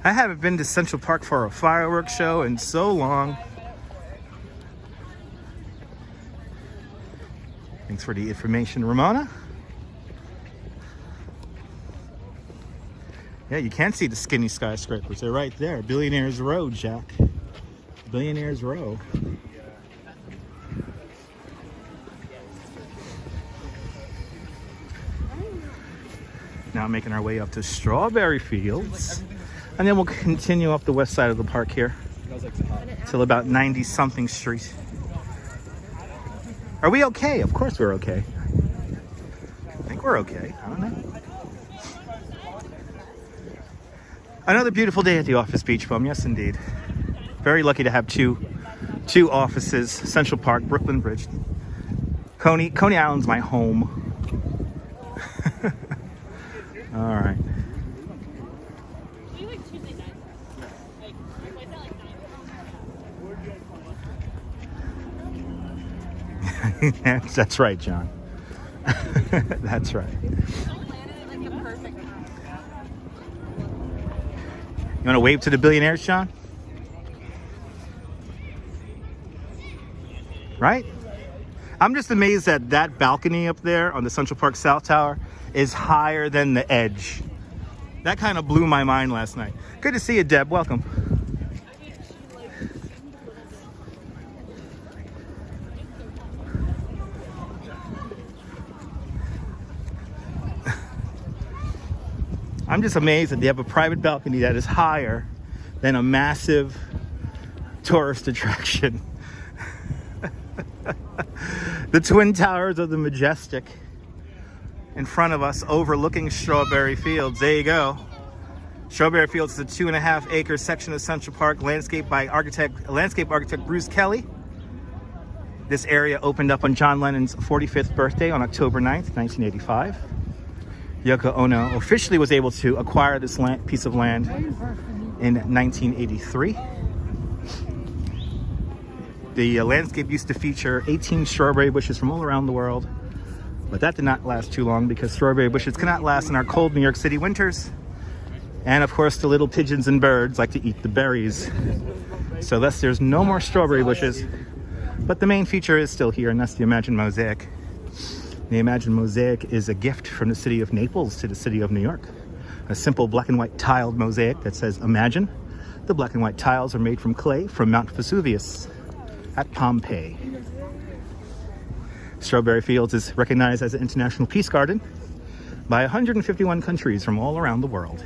I haven't been to Central Park for a fireworks show in so long. Thanks for the information, Ramona. Yeah, you can see the skinny skyscrapers. They're right there. Billionaires Row, Jack. Billionaires Row. Now making our way up to Strawberry Fields. And then we'll continue up the west side of the park here till about 90-something Street. Are we okay? Of course we're okay. I think we're okay. I don't know. Another beautiful day at the Office Beach Bum. Yes, indeed. Very lucky to have two offices. Central Park, Brooklyn Bridge. Coney Island's my home. All right. That's right, John. That's right. You want to wave to the billionaires, John? Right? I'm just amazed that that balcony up there on the Central Park South Tower is higher than the edge. That kind of blew my mind last night. Good to see you, Deb. Welcome. I'm just amazed that they have a private balcony that is higher than a massive tourist attraction. The Twin Towers of the Majestic in front of us overlooking Strawberry Fields. There you go. Strawberry Fields is a 2.5-acre section of Central Park, landscape architect Bruce Kelly. This area opened up on John Lennon's 45th birthday on October 9th, 1985. Yoko Ono officially was able to acquire this piece of land in 1983. The landscape used to feature 18 strawberry bushes from all around the world, but that did not last too long because strawberry bushes cannot last in our cold New York City winters. And of course, the little pigeons and birds like to eat the berries. So thus, there's no more strawberry bushes, but the main feature is still here, and that's the Imagine Mosaic. The Imagine Mosaic is a gift from the city of Naples to the city of New York. A simple black and white tiled mosaic that says Imagine. The black and white tiles are made from clay from Mount Vesuvius at Pompeii. Strawberry Fields is recognized as an international peace garden by 151 countries from all around the world.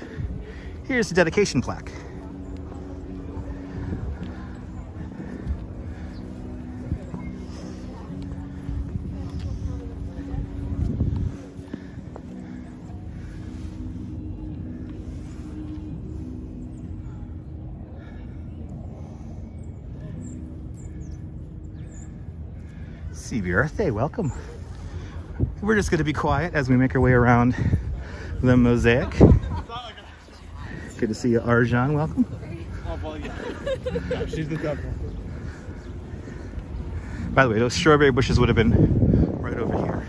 Here's the dedication plaque. CB Birthday, welcome. We're just going to be quiet as we make our way around the mosaic. Good to see you, Arjan. Welcome. Well, yeah. No, she's the tough one. By the way, those strawberry bushes would have been right over here.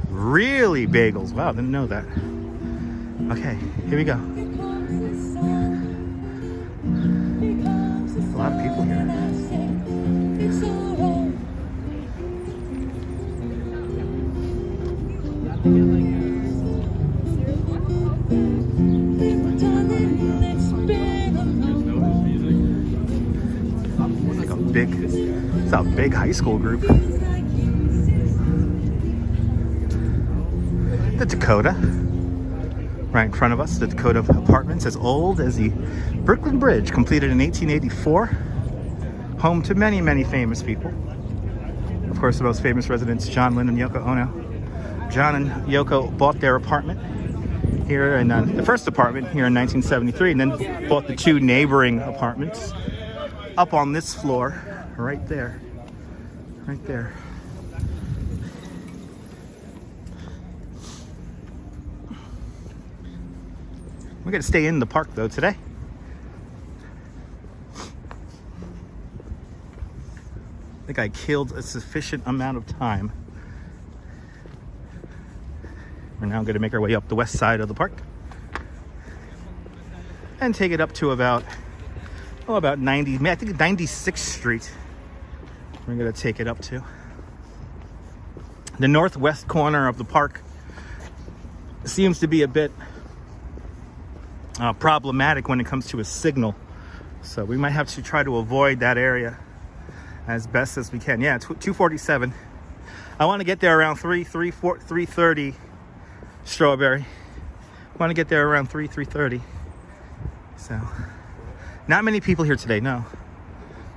Really bagels. Wow, didn't know that. Okay, here we go. A lot of people here. It's a big high school group. The Dakota, right in front of us, the Dakota Apartments, as old as the Brooklyn Bridge, completed in 1884, home to many, many famous people. Of course, the most famous residents, John Lennon and Yoko Ono. John and Yoko bought their apartment here, and the first apartment here in 1973, and then bought the two neighboring apartments up on this floor, right there, right there. We're gonna stay in the park though today. I think I killed a sufficient amount of time. We're now gonna make our way up the west side of the park and take it up to about 90, I think 96th Street. We're gonna take it up to. The northwest corner of the park seems to be a bit problematic when it comes to a signal, so we might have to try to avoid that area as best as we can. Yeah, 247. I want to get there around 3:30 Strawberry. I want to get there around 3:30. So not many people here today. No,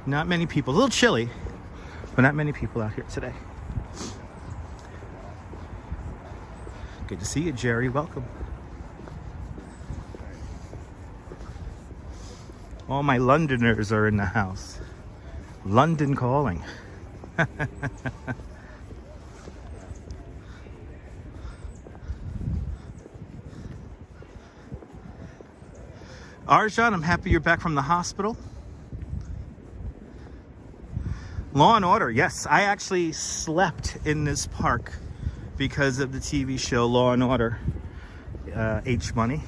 not many people. A little chilly, but not many people out here today. Good to see you, Jerry. Welcome. All my Londoners are in the house. London calling. Arjan, I'm happy you're back from the hospital. Law and Order, yes. I actually slept in this park because of the TV show Law and Order, H-Money.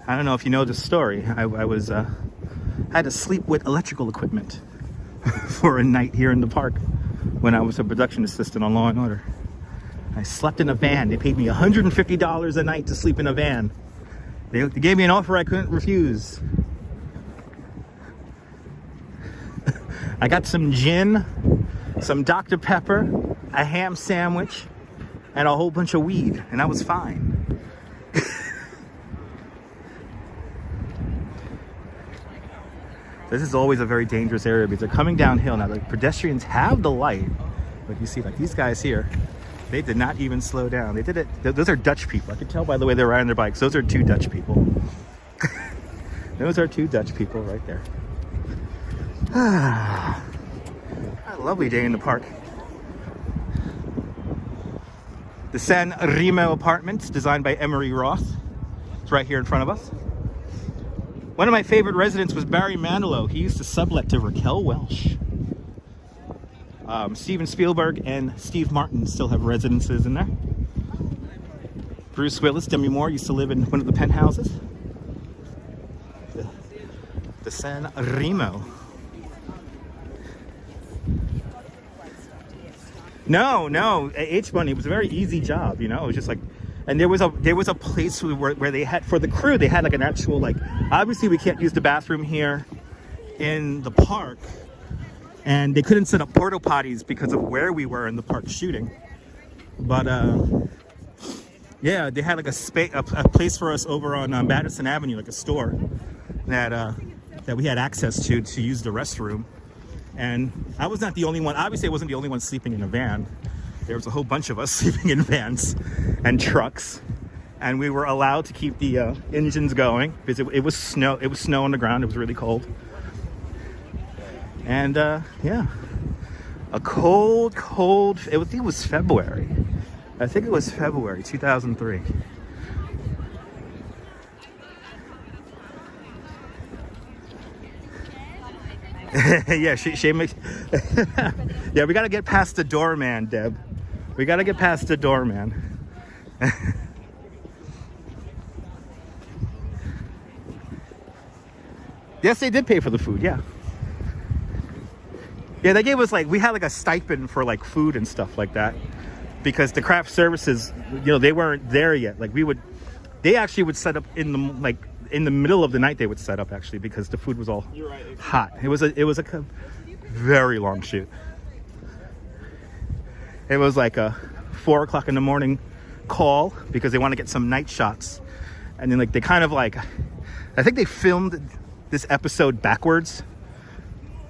I don't know if you know the story. I had to sleep with electrical equipment for a night here in the park when I was a production assistant on Law and Order. I slept in a van. They paid me $150 a night to sleep in a van. They gave me an offer I couldn't refuse. I got some gin, some Dr. Pepper, a ham sandwich, and a whole bunch of weed, and I was fine. This is always a very dangerous area because they're coming downhill now. The pedestrians have the light, but you see, like these guys here, they did not even slow down. They did it. Those are Dutch people. I can tell by the way they're riding their bikes. Those are two Dutch people. Those are two Dutch people right there. A lovely day in the park. The San Remo Apartments, designed by Emery Roth. It's right here in front of us. One of my favorite residents was Barry Manilow. He used to sublet to Raquel Welch. Steven Spielberg and Steve Martin still have residences in there. Bruce Willis, Demi Moore used to live in one of the penthouses. The San Remo. No, H-Money was a very easy job, you know. It was just like, and there was a place where they had, for the crew, they had like an actual, like, obviously we can't use the bathroom here in the park, and they couldn't set up porta potties because of where we were in the park shooting. But yeah, they had like a place for us over on Madison Avenue, like a store that we had access to use the restroom. And I was not the only one. Obviously, I wasn't the only one sleeping in a van. There was a whole bunch of us sleeping in vans and trucks, and we were allowed to keep the engines going because it was snow. It was snow on the ground. It was really cold. And yeah, A cold, I think it was February. I think it was February 2003. Yeah, she makes. Yeah, we gotta get past the doorman, Deb. We gotta get past the doorman. Yes, they did pay for the food. Yeah. Yeah, they gave us we had a stipend for food and stuff like that, because the craft services, they weren't there yet. They actually would set up in the middle of the night. They would set up actually because the food was all hot. It was a very long shoot. It was a 4 o'clock in the morning call because they want to get some night shots, and then they kind of I think they filmed this episode backwards.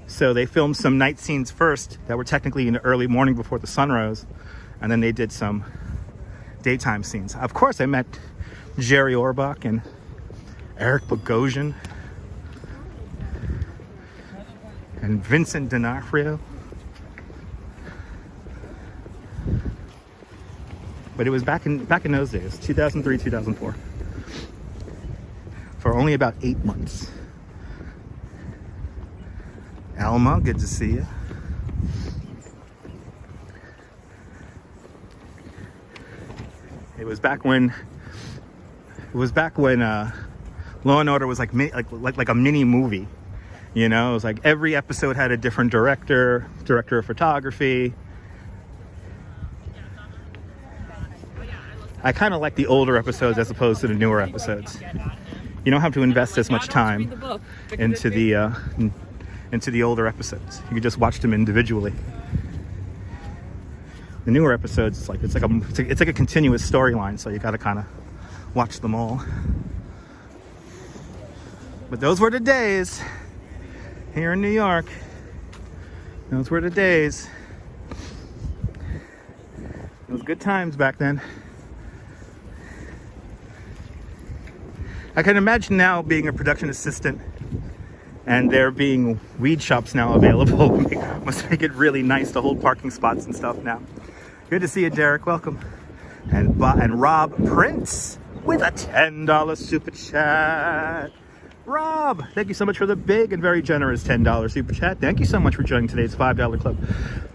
So they filmed some night scenes first that were technically in the early morning before the sun rose, and then they did some daytime scenes. Of course, I met Jerry Orbach and Eric Bogosian and Vincent D'Onofrio. But it was back in those days, 2003, 2004, for only about 8 months. Alma, good to see you. It was back when Law and Order was like a mini movie. It was every episode had a different director of photography. I kind of like the older episodes as opposed to the newer episodes. You don't have to invest as much time into the older episodes. You can just watch them individually. The newer episodes, it's like a continuous storyline, so you got to kind of watch them all. But those were the days here in New York. Those were the days. It was good times back then. I can imagine now being a production assistant and there being weed shops now available. Must make it really nice to hold parking spots and stuff now. Good to see you, Derek. Welcome. And Rob Prince with a $10 super chat. Rob, thank you so much for the big and very generous $10 super chat. Thank you so much for joining today's $5 club.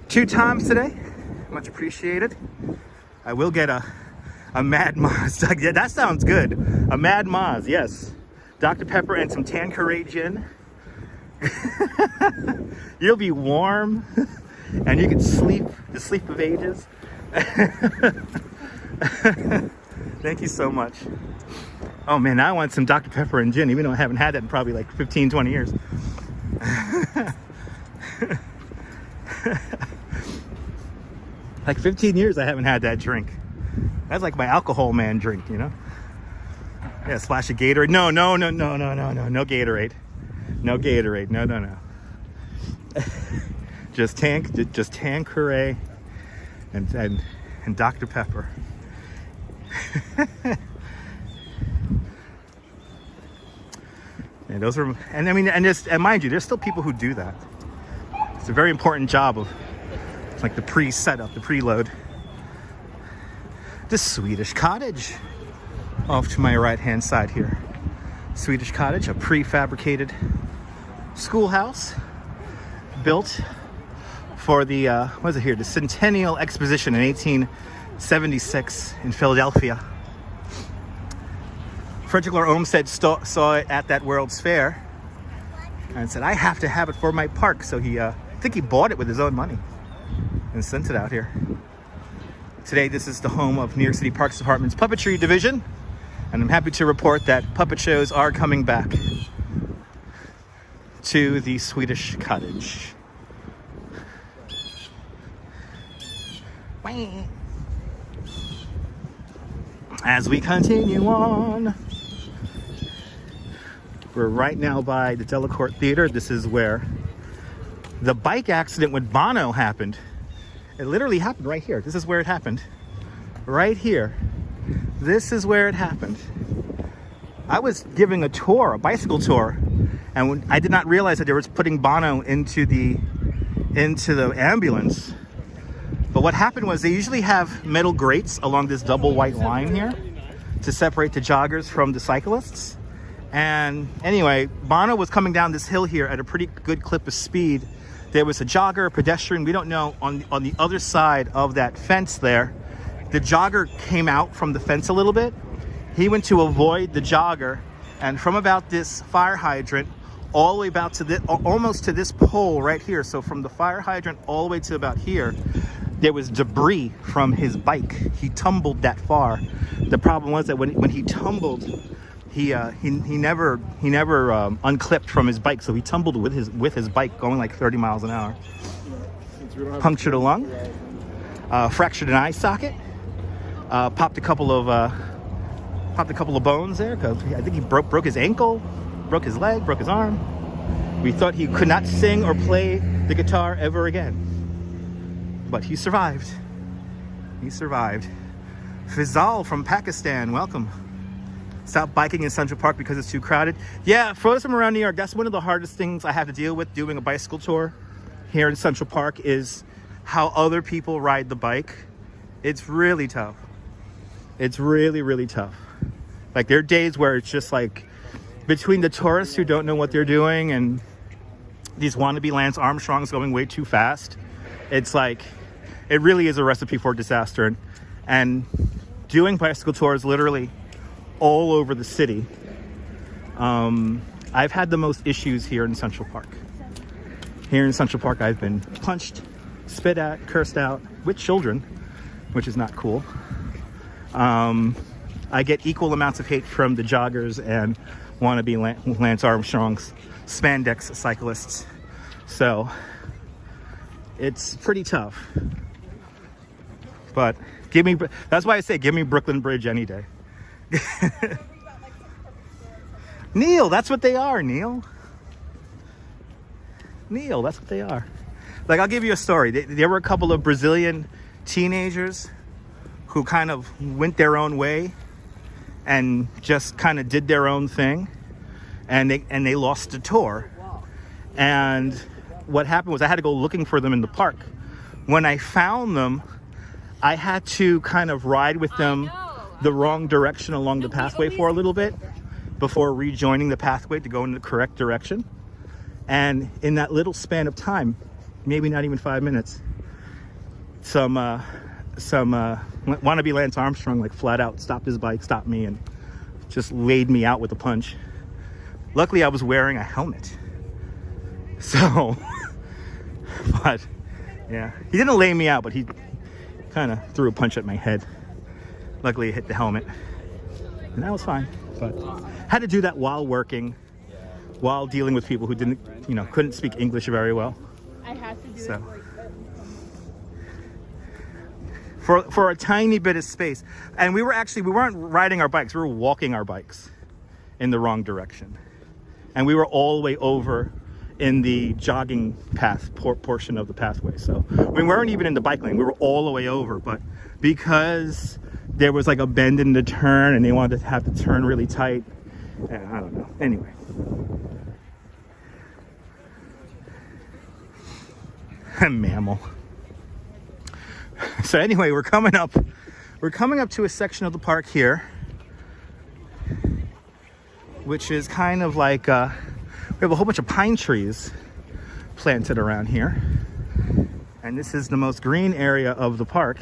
2 times today. Much appreciated. I will get a Mad Maz. Yeah, that sounds good. A Mad Maz, yes. Dr. Pepper and some Tanqueray gin. You'll be warm and you can sleep the sleep of ages. Thank you so much. Oh man, now I want some Dr. Pepper and gin, even though I haven't had that in probably 15, 20 years. Like 15 years I haven't had that drink. That's like my alcohol man drink, Yeah, a splash of Gatorade. No Gatorade. No Gatorade. No. just Tanqueray and Dr. Pepper. And those are, and I mean, and mind you, there's still people who do that. It's a very important job of the pre-setup, the preload. The Swedish Cottage off to my right hand side here. Swedish Cottage, a prefabricated schoolhouse built for the what is it here, the Centennial Exposition in 1876 in Philadelphia. Frederick Law Olmsted saw it at that World's Fair and said, I have to have it for my park. So he I think he bought it with his own money and sent it out here. Today, this is the home of New York City Parks Department's puppetry division, and I'm happy to report that puppet shows are coming back to the Swedish Cottage. As we continue on, we're right now by the Delacorte Theater. This is where the bike accident with Bono happened. It literally happened right here. This is where it happened. Right here. This is where it happened. I was giving a tour, a bicycle tour, and I did not realize that they were putting Bono into the into the ambulance. But what happened was they usually have metal grates along this double white line here to separate the joggers from the cyclists. And anyway, Bono was coming down this hill here at a pretty good clip of speed. There was a jogger, a pedestrian, we don't know, on the other side of that fence there. The jogger came out from the fence a little bit. He went to avoid the jogger, and from about this fire hydrant all the way about to this, almost to this pole right here. So from the fire hydrant all the way to about here, there was debris from his bike. He tumbled that far. The problem was that when he tumbled, he never unclipped from his bike, so he tumbled with his bike going like 30 miles an hour. Punctured a lung, fractured an eye socket, popped a couple of bones there, because I think he broke his ankle, broke his leg, broke his arm. We thought he could not sing or play the guitar ever again, but he survived. He survived. Fizal from Pakistan, welcome. Stop biking in Central Park because it's too crowded. Yeah, for those from around New York, that's one of the hardest things I have to deal with doing a bicycle tour here in Central Park, is how other people ride the bike. It's really tough. It's really, really tough. Like, there are days where it's just like, between the tourists who don't know what they're doing and these wannabe Lance Armstrongs going way too fast, it's like, it really is a recipe for disaster. And doing bicycle tours literally all over the city, I've had the most issues here in Central Park. Here in Central Park, I've been punched, spit at, cursed out with children, which is not cool. I get equal amounts of hate from the joggers and wannabe Lance Armstrong's spandex cyclists. So it's pretty tough. But that's why I say give me Brooklyn Bridge any day. Neil, that's what they are, Neil. Neil, that's what they are. Like, I'll give you a story. There were a couple of Brazilian teenagers who kind of went their own way and just kind of did their own thing, and they lost a tour. And what happened was I had to go looking for them in the park. When I found them, I had to kind of ride with them the wrong direction along the pathway for a little bit before rejoining the pathway to go in the correct direction. And in that little span of time, maybe not even 5 minutes, some wannabe Lance Armstrong, like, flat out stopped his bike, stopped me, and just laid me out with a punch. Luckily, I was wearing a helmet. So, but yeah, he didn't lay me out, but he kind of threw a punch at my head. Luckily, it hit the helmet, and that was fine. But had to do that while working, while dealing with people who couldn't speak English very well. I had to do So, it like for a tiny bit of space. And we weren't riding our bikes, we were walking our bikes in the wrong direction. And we were all the way over in the jogging path portion of the pathway. So we weren't even in the bike lane, we were all the way over. But because there was like a bend in the turn and they wanted to have to turn really tight, I don't know. Anyway. A mammal. So anyway, we're coming up to a section of the park here, which is kind of like we have a whole bunch of pine trees planted around here, and this is the most green area of the park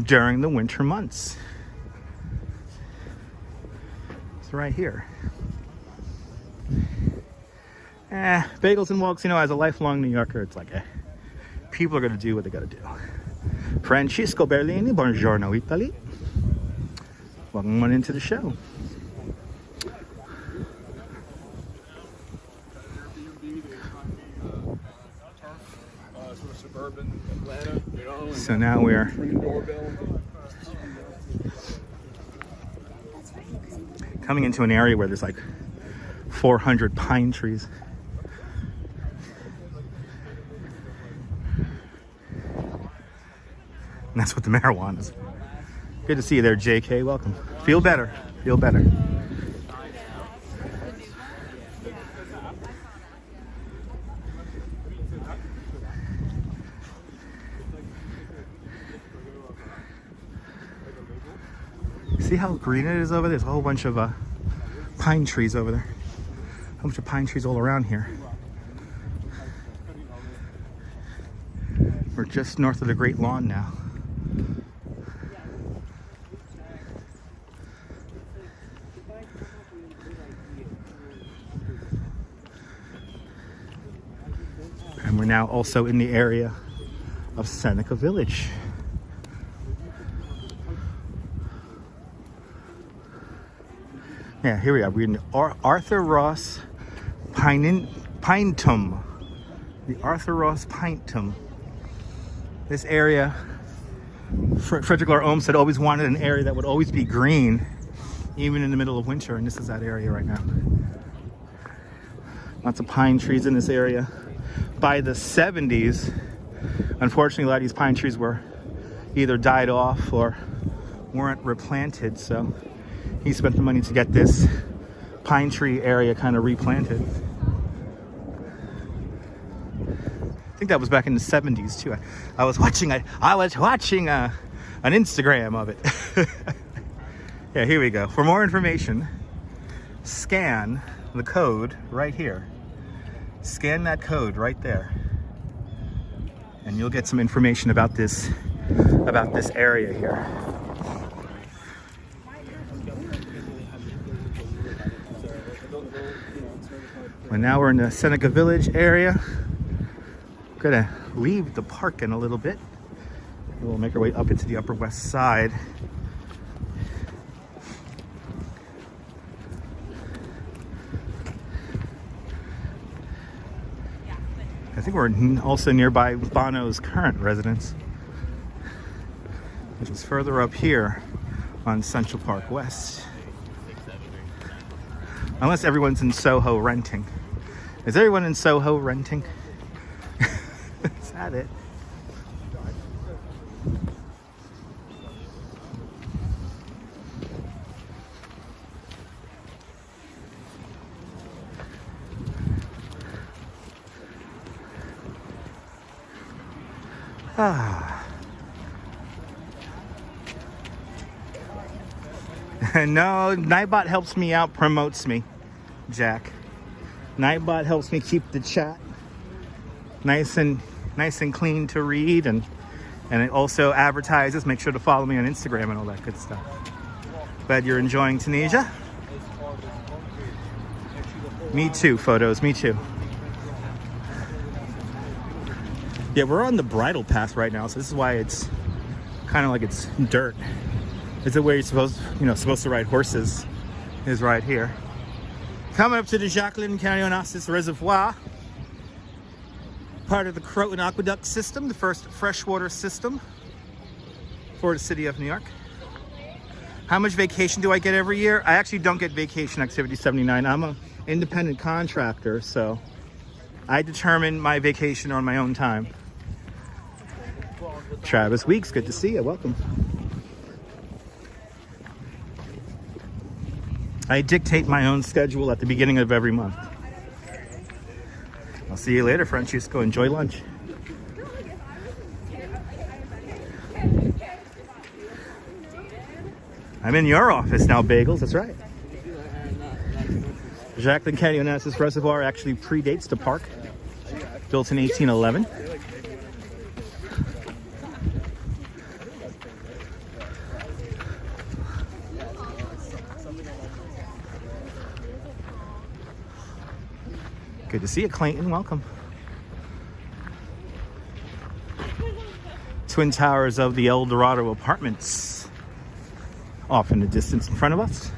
during the winter months. It's right here. Bagels and walks, as a lifelong New Yorker, it's like people are going to do what they got to do. Francisco Berlini, buongiorno Italy. Welcome on into the show. So now we're coming into an area where there's like 400 pine trees. And that's what the marijuana is. Good to see you there, JK. Welcome. Feel better. Feel better. See how green it is over there? There's a whole bunch of pine trees over there. A bunch of pine trees all around here. We're just north of the Great Lawn now. And we're now also in the area of Seneca Village. Yeah, here we are. We're in the Arthur Ross Pinetum. The Arthur Ross Pinetum. This area, Frederick Lahr Olmsted had always wanted an area that would always be green, even in the middle of winter, and this is that area right now. Lots of pine trees in this area. By the 70s, unfortunately, a lot of these pine trees were either died off or weren't replanted, so he spent the money to get this pine tree area kind of replanted. I think that was back in the 70s too. I was watching an Instagram of it. Yeah, here we go. For more information, scan the code right here. Scan that code right there, and you'll get some information about this area here. And now we're in the Seneca Village area. Gonna leave the park in a little bit. We'll make our way up into the Upper West Side. I think we're also nearby Bono's current residence, which is further up here on Central Park West. Unless everyone's in Soho renting. Is everyone in Soho renting? Is that it? No, Nightbot helps me out, promotes me, Jack. Nightbot helps me keep the chat nice and clean to read, and it also advertises. Make sure to follow me on Instagram and all that good stuff. Glad you're enjoying Tunisia. Me too, photos, me too. Yeah, we're on the bridle path right now, so this is why it's kind of like it's dirt. Is it where you're supposed to ride horses? Is right here. Coming up to the Jacqueline County Onassis Reservoir, part of the Croton Aqueduct system, the first freshwater system for the city of New York. How much vacation do I get every year? I actually don't get vacation activity 79. I'm an independent contractor, so I determine my vacation on my own time. Travis Weeks, good to see you. Welcome. I dictate my own schedule at the beginning of every month. I'll see you later, Francisco. Enjoy lunch. I'm in your office now, Bagels. That's right. Jacqueline County Onassis Reservoir actually predates the park. Built in 1811. Good to see you, Clayton. Welcome. Twin towers of the El Dorado Apartments off in the distance in front of us.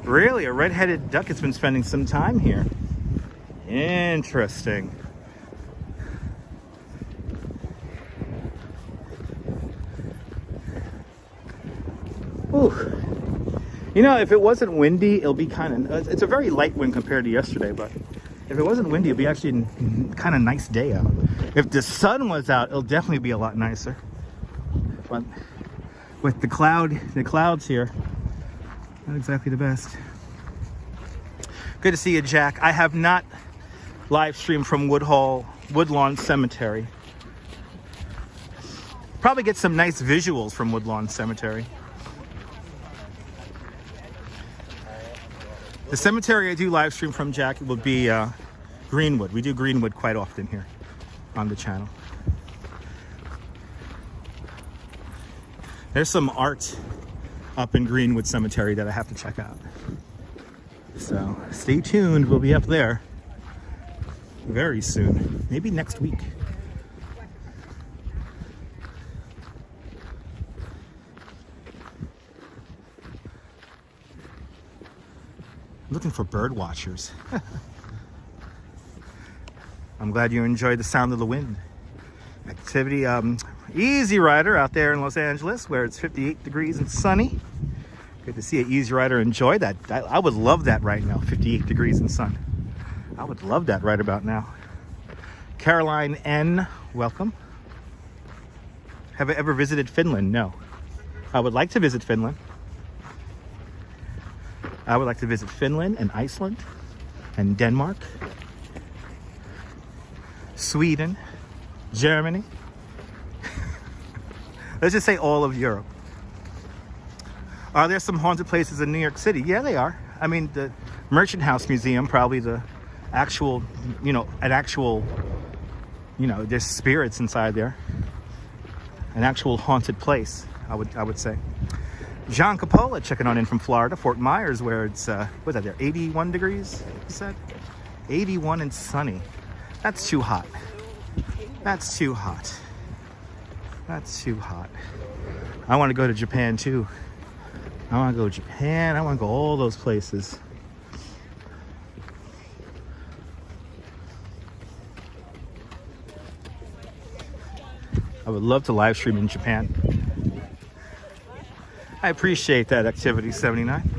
Really, a red-headed duck has been spending some time here. Interesting. Ooh. You know, if it wasn't windy, it'll be kind of... It's a very light wind compared to yesterday, but if it wasn't windy, it'd be actually a kind of nice day out. If the sun was out, it'll definitely be a lot nicer. But with the clouds here, not exactly the best. Good to see you, Jack. I have not live streamed from Woodlawn Cemetery. Probably get some nice visuals from Woodlawn Cemetery. The cemetery I do live stream from, Jack, will be Greenwood. We do Greenwood quite often here on the channel. There's some art up in Greenwood Cemetery that I have to check out. So stay tuned, we'll be up there very soon, maybe next week. I'm looking for bird watchers. I'm glad you enjoyed the sound of the wind. Activity, Easy Rider out there in Los Angeles where it's 58 degrees and sunny. Good to see an Easy Rider enjoy that. I would love that right now, 58 degrees and sun. I would love that right about now. Caroline N, welcome. Have I ever visited Finland? No. I would like to visit Finland. I would like to visit Finland and Iceland and Denmark, Sweden, Germany. Let's just say all of Europe. Are there some haunted places in New York City? Yeah, they are. I mean, the Merchant House Museum, probably the actual, there's spirits inside there. An actual haunted place, I would say. John Capola checking on in from Florida, Fort Myers, where it's, what's that there, 81 degrees, you said? 81 and sunny. That's too hot. That's too hot. That's too hot. I want to go to Japan too. I want to go to Japan. I want to go all those places. I would love to live stream in Japan. I appreciate that, Activity 79.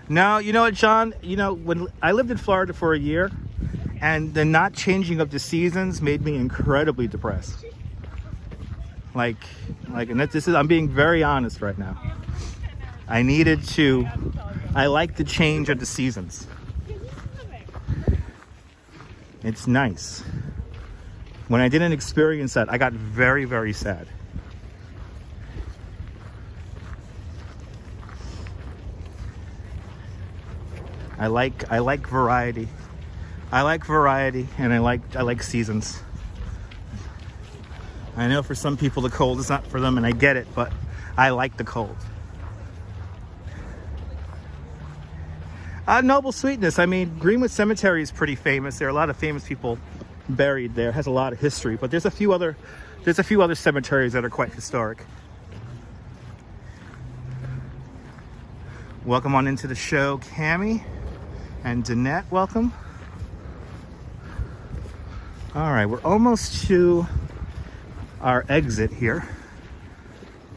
No, you know what, John? When I lived in Florida for a year, and the not changing of the seasons made me incredibly depressed. I'm being very honest right now. I like the change of the seasons. It's nice. When I didn't experience that, I got very, very sad. I like variety. I like variety, and I like seasons. I know for some people the cold is not for them, and I get it, but I like the cold. Noble Sweetness. I mean, Greenwood Cemetery is pretty famous. There are a lot of famous people buried there. It has a lot of history, but there's a few other cemeteries that are quite historic. Welcome on into the show, Cammie and Danette. Welcome. All right, we're almost to our exit here.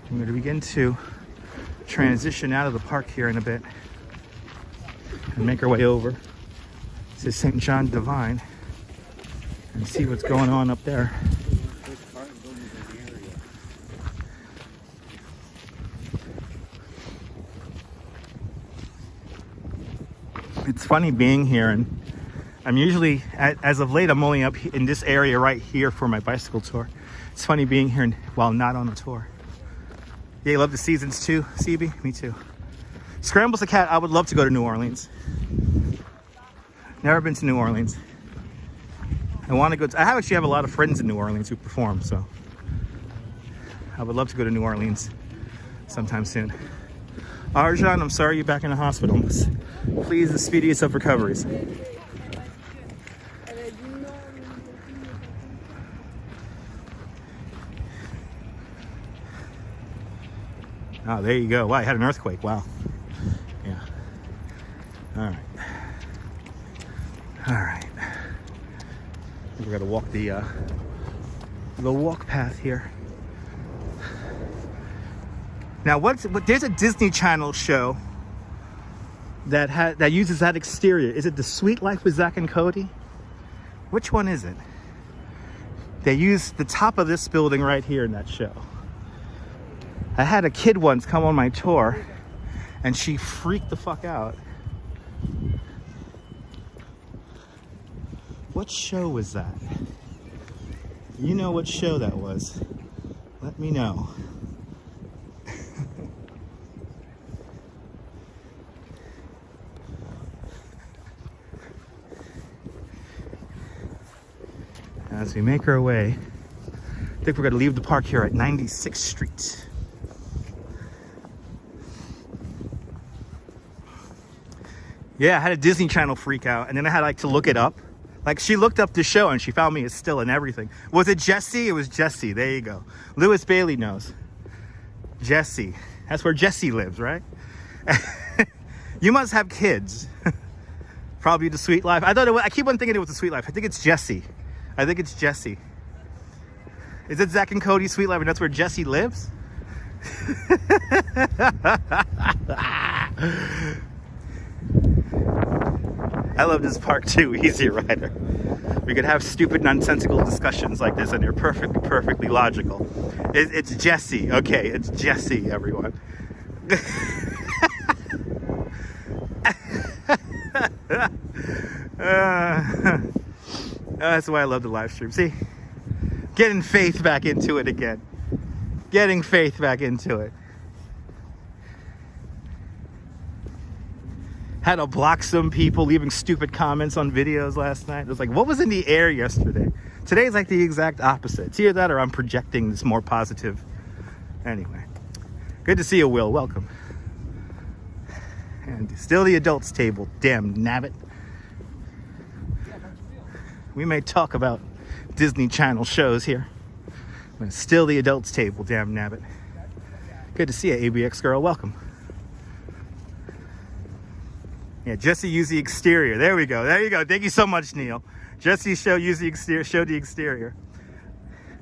I'm going to begin to transition out of the park here in a bit and make our way over to St. John Divine and see what's going on up there. It's funny being here, and I'm usually, as of late, I'm only up in this area right here for my bicycle tour. It's funny being here while not on a tour. Yeah, you love the seasons too, CB? Me too. Scrambles the Cat, I would love to go to New Orleans. Never been to New Orleans. I want to go I actually have a lot of friends in New Orleans who perform, so I would love to go to New Orleans sometime soon. Arjan, I'm sorry you're back in the hospital. Please, the speediest of recoveries. Oh, there you go. Wow, I had an earthquake. Wow. Yeah. All right. All right. We're gonna walk the walk path here. Now, there's a Disney Channel show that uses that exterior. Is it The Sweet Life with Zack and Cody? Which one is it? They use the top of this building right here in that show. I had a kid once come on my tour, and she freaked the fuck out. What show was that? You know what show that was. Let me know. As we make our way, I think we're going to leave the park here at 96th Street. Yeah, I had a Disney Channel freak out, and then I had like to look it up. Like, she looked up the show and she found me as still and everything. Was it Jesse? It was Jesse. There you go. Lewis Bailey knows. Jesse. That's where Jesse lives, right? You must have kids. Probably the Sweet Life. I thought it was, I keep on thinking it was the Sweet Life. I think it's Jesse. I think it's Jesse. Is it Zach and Cody's Sweet Life and that's where Jesse lives? I love this park too, Easy Rider. We could have stupid, nonsensical discussions like this and they're perfectly logical. It's Jesse. Okay, it's Jesse, everyone. That's why I love the live stream. See? Getting faith back into it again. Getting faith back into it. Had to block some people leaving stupid comments on videos last night. It was like, what was in the air yesterday? Today's like the exact opposite. It's either that or I'm projecting this more positive. Anyway, good to see you, Will. Welcome. And still the adults table. Damn nabbit. We may talk about Disney Channel shows here, but it's still the adults table. Damn nabbit. Good to see you, ABX girl. Welcome. Yeah, Jesse used the exterior. There we go. There you go. Thank you so much, Neil. Jesse showed the exterior.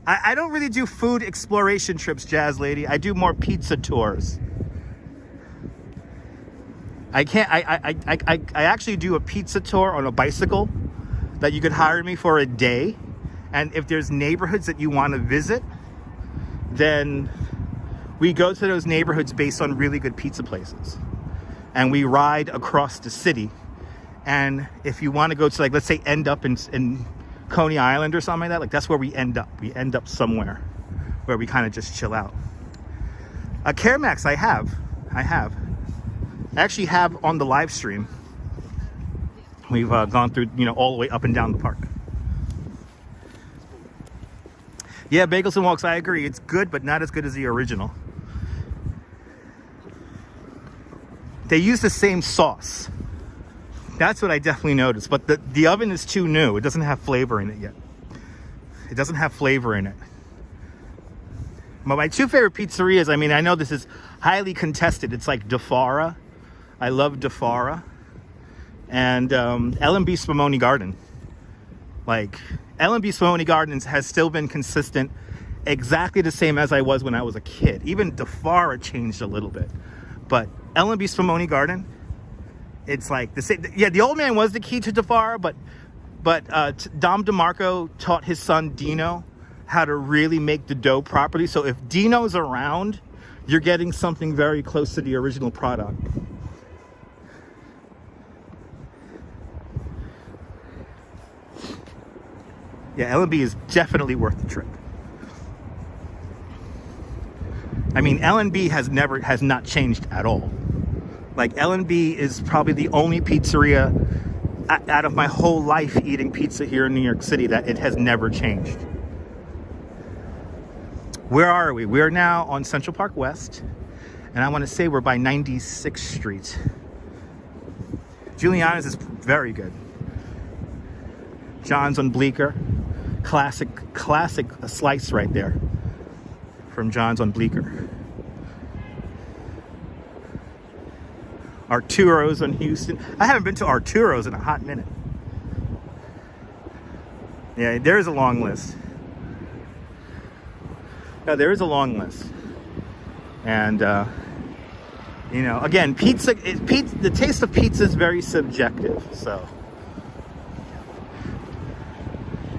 I don't really do food exploration trips, Jazz Lady. I do more pizza tours. I actually do a pizza tour on a bicycle that you could hire me for a day. And if there's neighborhoods that you want to visit, then we go to those neighborhoods based on really good pizza places. And we ride across the city. And if you want to go to, like, let's say end up in Coney Island or something like that, like that's where we end up. We end up somewhere where we kind of just chill out. CareMax, I have. I actually have on the live stream. We've gone through, you know, all the way up and down the park. Yeah, Bagels and Walks, I agree. It's good, but not as good as the original. They use the same sauce. That's what I definitely noticed. But the oven is too new. It doesn't have flavor in it yet. It doesn't have flavor in it. But my two favorite pizzerias, I mean, I know this is highly contested. It's like DeFara. I love DeFara. And L&B Spumoni Garden. Like, L&B Spumoni Gardens has still been consistent, exactly the same as I was when I was a kid. Even DeFara changed a little bit. But L&B Spumoni Garden, it's like the same. Yeah, the old man was the key to DeFara, but Dom DeMarco taught his son Dino how to really make the dough properly. So if Dino's around, you're getting something very close to the original product. Yeah, L&B is definitely worth the trip. I mean, L&B has not changed at all. Like, L&B is probably the only pizzeria out of my whole life eating pizza here in New York City that it has never changed. Where are we? We're now on Central Park West, and I want to say we're by 96th Street. Giuliana's is very good. John's on Bleecker. Classic slice right there from John's on Bleecker. Arturo's on Houston. I haven't been to Arturo's in a hot minute. Yeah, there is a long list. Yeah, there is a long list. And, you know, again, the taste of pizza is very subjective, so.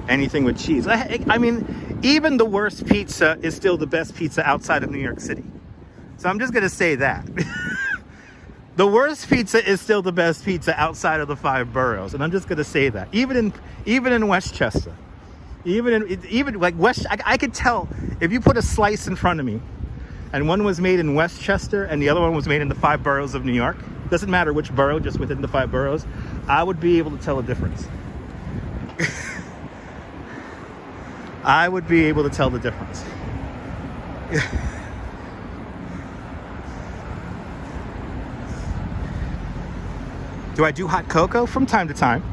Anything with cheese. I mean, even the worst pizza is still the best pizza outside of New York City. So I'm just going to say that. The worst pizza is still the best pizza outside of the 5 boroughs. And I'm just going to say that. Even in Westchester. Even like West, I could tell if you put a slice in front of me, and one was made in Westchester and the other one was made in the 5 boroughs of New York. Doesn't matter which borough, just within the 5 boroughs. I would be able to tell a difference. I would be able to tell the difference. Do I do hot cocoa? From time to time.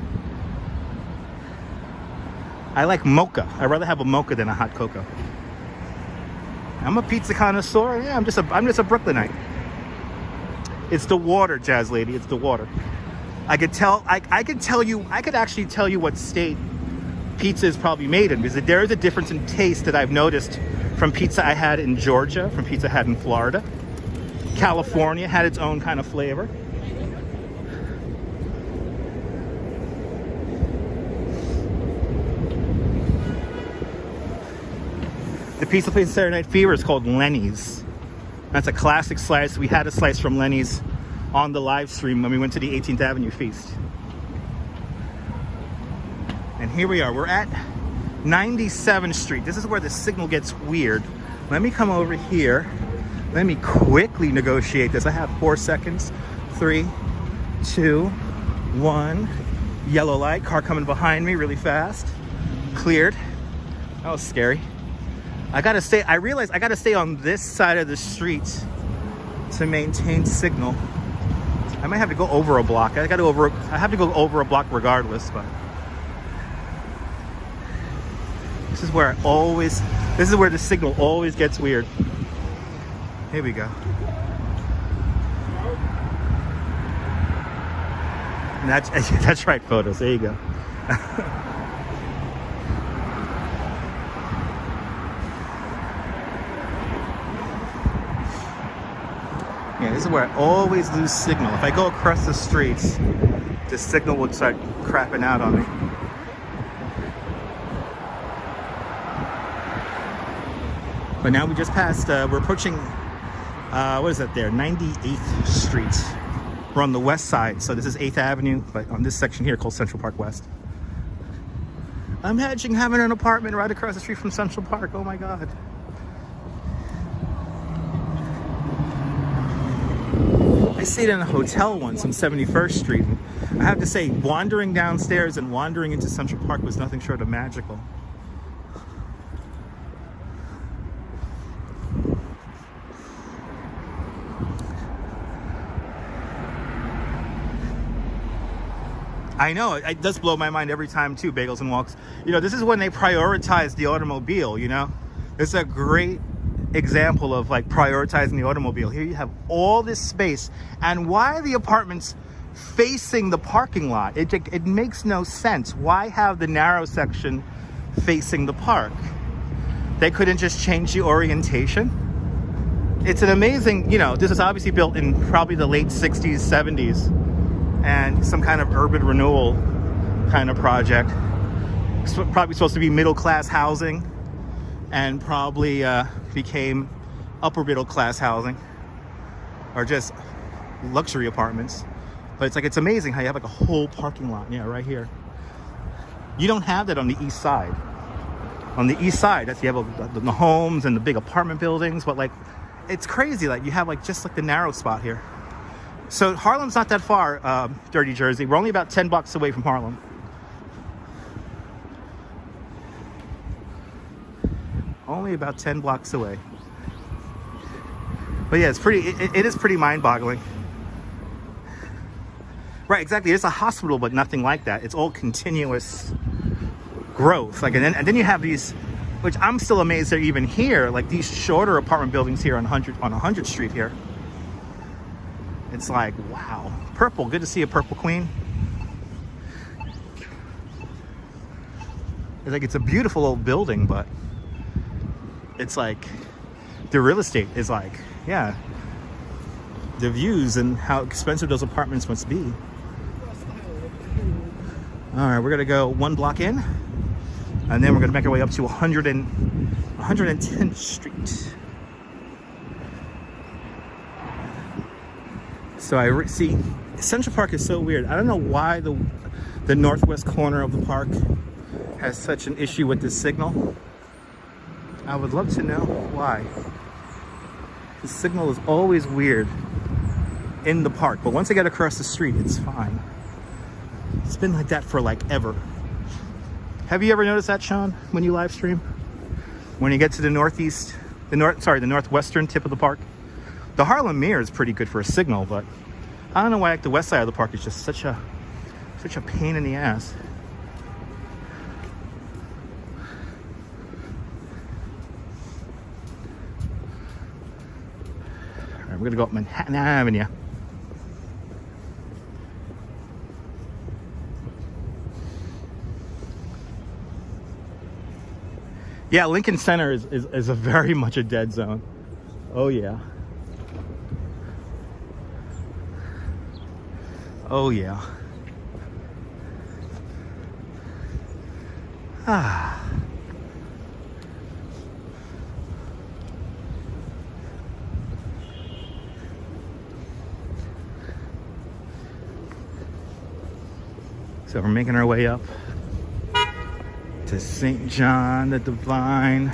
I like mocha. I'd rather have a mocha than a hot cocoa. I'm a pizza connoisseur. Yeah, I'm just a Brooklynite. It's the water, Jazz Lady. It's the water. I could actually tell you what state pizza is probably made in, because there is a difference in taste that I've noticed from pizza I had in Georgia, from pizza I had in Florida. California had its own kind of flavor. The pizza place in Saturday Night Fever is called Lenny's. That's a classic slice. We had a slice from Lenny's on the live stream when we went to the 18th Avenue Feast. And here we are. We're at 97th Street. This is where the signal gets weird. Let me come over here. Let me quickly negotiate this. I have 4 seconds. 3, 2, 1. Yellow light. Car coming behind me really fast. Cleared. That was scary. I realized I gotta stay on this side of the street to maintain signal. I might have to go over a block. I have to go over a block regardless, but this is where the signal always gets weird. Here we go. And that's right, photos. There you go. Yeah, this is where I always lose signal. If I go across the streets, the signal would start crapping out on me. But now we just passed, we're approaching, what is that there? 98th Street. We're on the west side, so this is 8th Avenue, but on this section here called Central Park West. Imagine having an apartment right across the street from Central Park. Oh my God. I stayed in a hotel once on 71st Street. I have to say, wandering downstairs and wandering into Central Park was nothing short of magical. I know, it does blow my mind every time too, Bagels and Walks. You know, this is when they prioritize the automobile, you know? It's a great example of like prioritizing the automobile. Here you have all this space, and why are the apartments facing the parking lot? It makes no sense. Why have the narrow section facing the park? They couldn't just change the orientation? It's an amazing, you know, this is obviously built in probably the late 60s, 70s, and some kind of urban renewal kind of project. It's probably supposed to be middle-class housing, and probably became upper middle class housing, or just luxury apartments. But it's amazing how you have like a whole parking lot, yeah, right here. You don't have that on the east side. On the east side, you have the homes and the big apartment buildings, but like it's crazy. Like you have like just like the narrow spot here. So Harlem's not that far, Dirty Jersey. We're only about 10 blocks away from Harlem. Only about 10 blocks away. But yeah, it is pretty mind-boggling. Right, exactly. It's a hospital, but nothing like that. It's all continuous growth. Like, and then you have these, which I'm still amazed they're even here, like these shorter apartment buildings here on 100th Street here. It's like, wow. Purple, good to see a purple queen. It's like, it's a beautiful old building, but it's like the real estate is like, yeah, the views and how expensive those apartments must be. All right, we're gonna go 1 block in, and then we're gonna make our way up to 110th Street. So I see Central Park is so weird. I don't know why the northwest corner of the park has such an issue with this signal. I would love to know why. The signal is always weird in the park, but once I get across the street, it's fine. It's been like that for like ever. Have you ever noticed that, Sean, when you live stream? When you get to the the northwestern tip of the park? The Harlem Mirror is pretty good for a signal, but I don't know why like the west side of the park is just such a pain in the ass. All right, we're gonna go up Manhattan Avenue. Yeah, Lincoln Center is a very much a dead zone. Oh yeah. Oh yeah. Ah. So we're making our way up to St. John the Divine.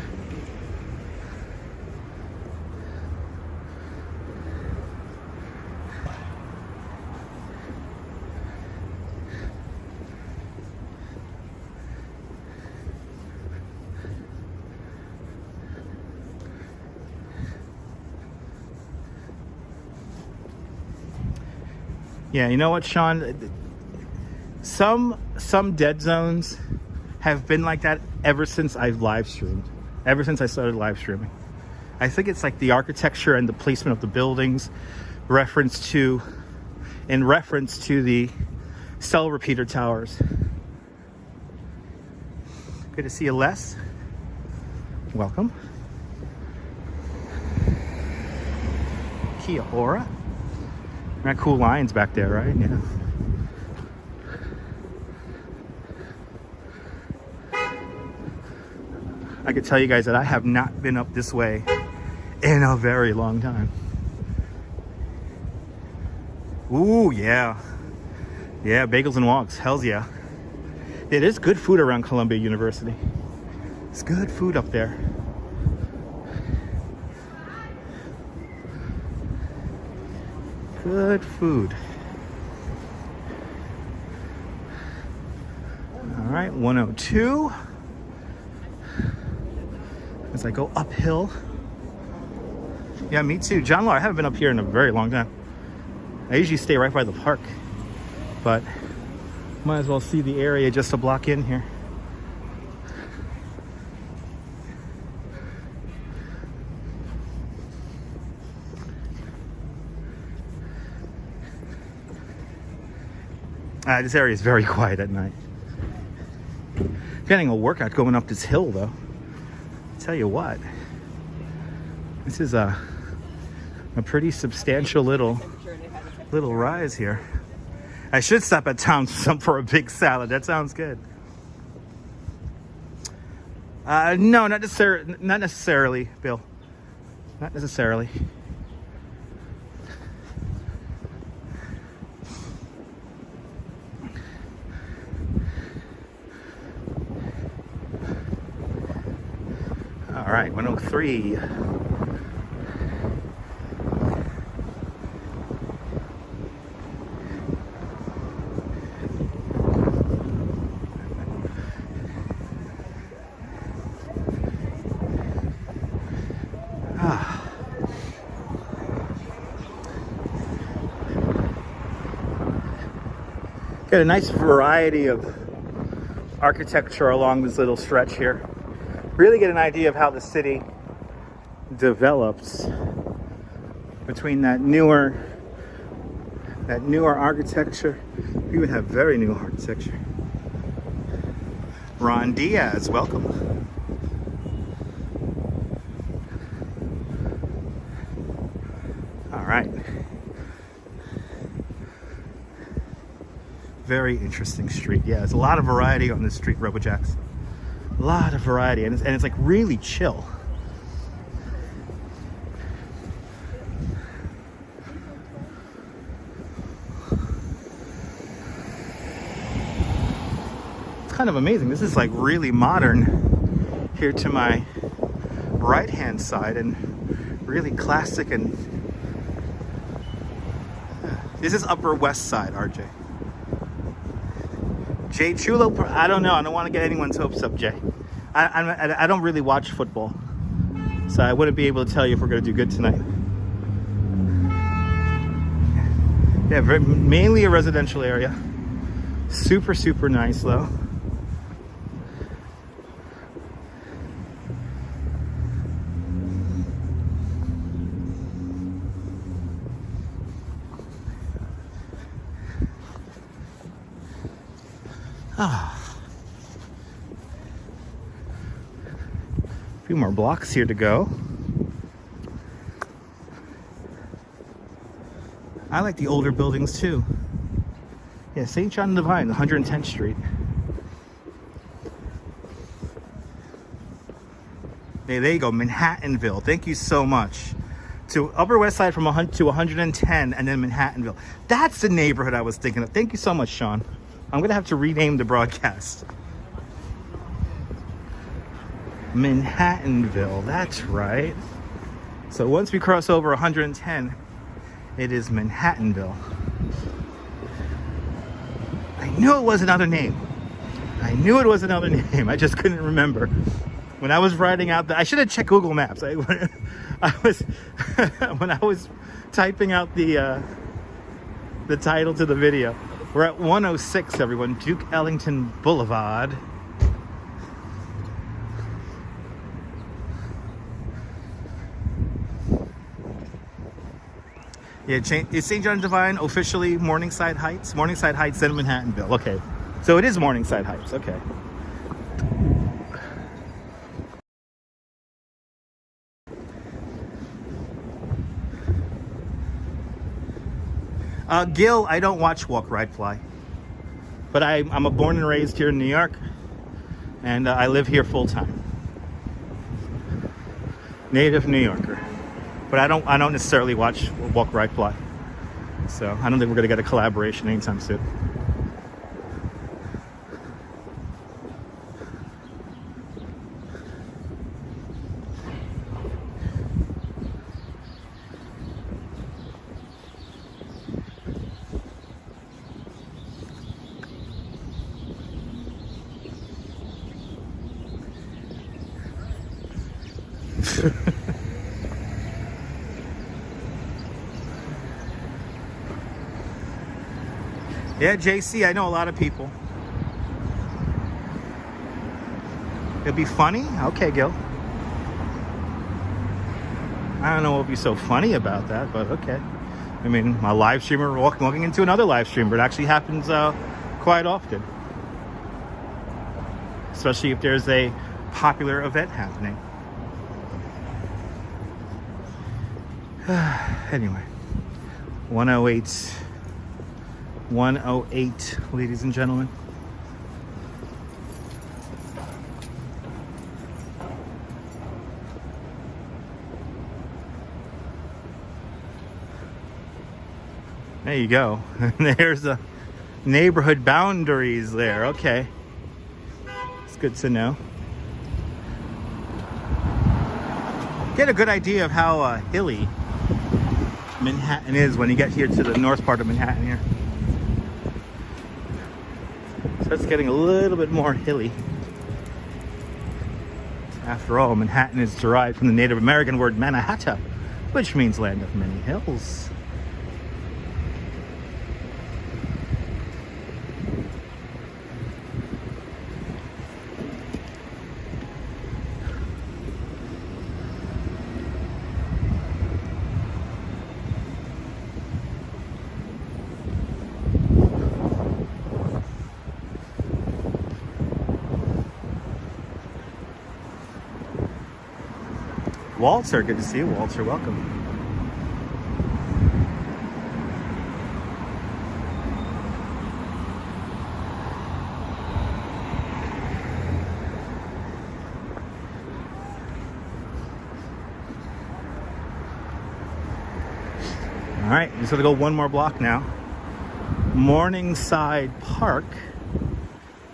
Yeah, you know what, Sean? Some dead zones have been like that ever since I've live streamed. Ever since I started live streaming. I think it's like the architecture and the placement of the buildings, in reference to the cell repeater towers. Good to see you, Les. Welcome. Kia ora. Got cool lines back there, right? Yeah. I could tell you guys that I have not been up this way in a very long time. Ooh, yeah. Yeah, bagels and walks. Hells yeah. It is good food around Columbia University. It's good food up there. Good food. All right, 102. As I go uphill. Yeah, me too. John Law, I haven't been up here in a very long time. I usually stay right by the park, but might as well see the area just a block in here. This area is very quiet at night. Getting a workout going up this hill, though. Tell you what, this is a pretty substantial little rise here. I should stop at Tom's for a big salad. That sounds good. No, not necessarily, Bill. Not necessarily. All right, 103. Got a nice variety of architecture along this little stretch here. Really get an idea of how the city develops between that newer architecture. We would have very new architecture. Ron Diaz, welcome. All right. Very interesting street. Yeah, there's a lot of variety on this street, RoboJax. A lot of variety, and it's like really chill. It's kind kind of amazing. This is like really modern here to my right hand side and really classic. And this is Upper West Side, RJ. Jay Chulo, I don't know. I don't want to get anyone's hopes up, Jay. I don't really watch football, so I wouldn't be able to tell you if we're going to do good tonight. Yeah, mainly a residential area. Super, super nice though. A few more blocks here to go. I like the older buildings too. Yeah, St. John the Divine, 110th Street. Hey, there you go, Manhattanville. Thank you so much. To Upper West Side from 100 to 110 and then Manhattanville. That's the neighborhood I was thinking of. Thank you so much, Sean. I'm gonna have to rename the broadcast. Manhattanville, that's right. So once we cross over 110, it is Manhattanville. I knew it was another name. I knew it was another name. I just couldn't remember. When I was writing out I should have checked Google Maps. When I was typing out the title to the video. We're at 106, everyone. Duke Ellington Boulevard. Yeah, is St. John Divine officially Morningside Heights? Morningside Heights, then Manhattanville. Okay. So it is Morningside Heights. Okay. Gil, I don't watch Walk, Ride, Fly. But I'm a born and raised here in New York. And I live here full time. Native New Yorker. But I don't necessarily watch Walk, Ride, Fly. So I don't think we're going to get a collaboration anytime soon. Yeah, JC, I know a lot of people. It'd be funny? Okay, Gil. I don't know what would be so funny about that, but okay. I mean, my live streamer walking into another live streamer. It actually happens quite often. Especially if there's a popular event happening. Anyway, 108, ladies and gentlemen. There you go. There's the neighborhood boundaries there. Okay. It's good to know. Get a good idea of how hilly Manhattan is when you get here to the north part of Manhattan here. So it's getting a little bit more hilly. After all, Manhattan is derived from the Native American word Mannahatta, which means land of many hills. Walter, good to see you, Walter. Welcome. All right, just gonna go one more block now. Morningside Park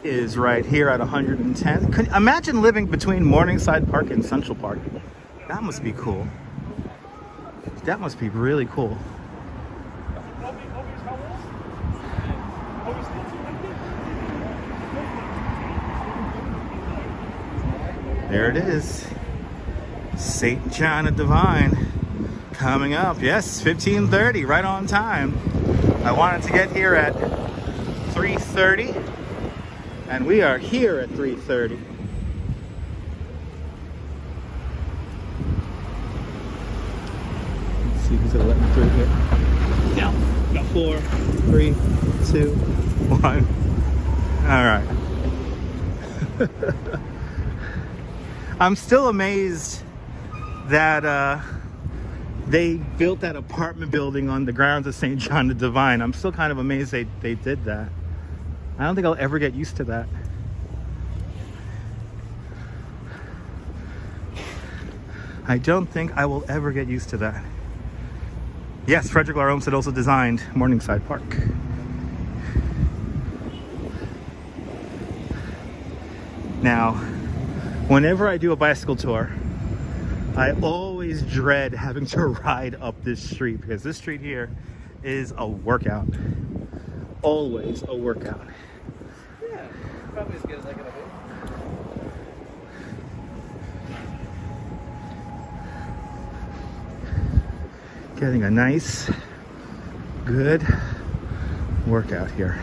is right here at 110. Imagine living between Morningside Park and Central Park. That must be cool. That must be really cool. There it is. St. John of Divine coming up. Yes, 15:30, right on time. I wanted to get here at 3:30, and we are here at 3:30. Let's see who's gonna let me through here. Yeah, got 4, 3, 2, 1. All right. I'm still amazed that they built that apartment building on the grounds of St. John the Divine. I'm still kind of amazed they did that. I don't think I'll ever get used to that. I don't think I will ever get used to that. Yes, Frederick Lahr Olmsted also designed Morningside Park. Now, whenever I do a bicycle tour, I always dread having to ride up this street because this street here is a workout. Always a workout. Yeah, probably as good as I can do. Getting a nice, good workout here.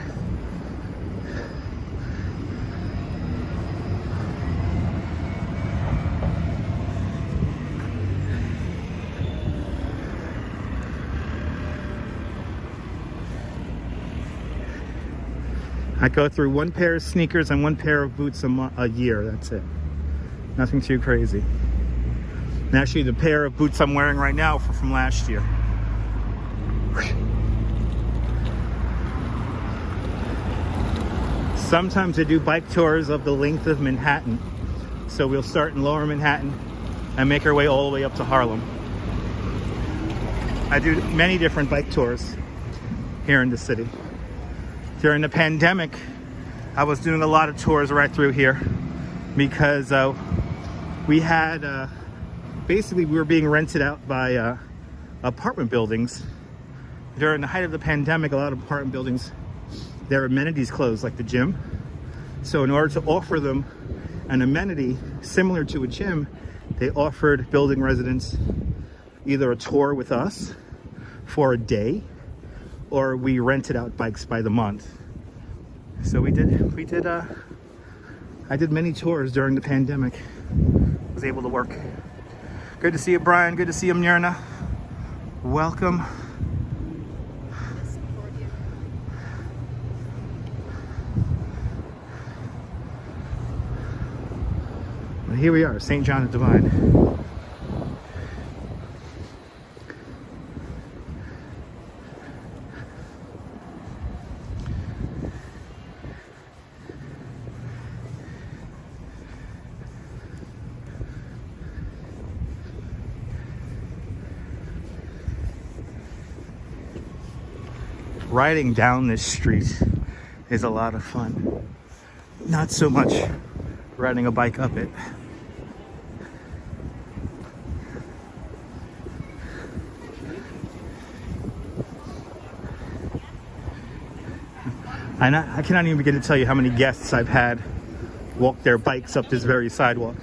I go through one pair of sneakers and one pair of boots a year. That's it. Nothing too crazy. And actually, the pair of boots I'm wearing right now are from last year. Sometimes I do bike tours of the length of Manhattan. So we'll start in Lower Manhattan and make our way all the way up to Harlem. I do many different bike tours here in the city. During the pandemic, I was doing a lot of tours right through here because we had, basically we were being rented out by apartment buildings. During the height of the pandemic, a lot of apartment buildings, their amenities closed, like the gym. So in order to offer them an amenity similar to a gym, they offered building residents either a tour with us for a day, or we rented out bikes by the month. So I did many tours during the pandemic. Was able to work. Good to see you, Brian. Good to see you, Myrna. Welcome. But here we are, St. John of Divine. Riding down this street is a lot of fun. Not so much riding a bike up it. I cannot even begin to tell you how many guests I've had walk their bikes up this very sidewalk.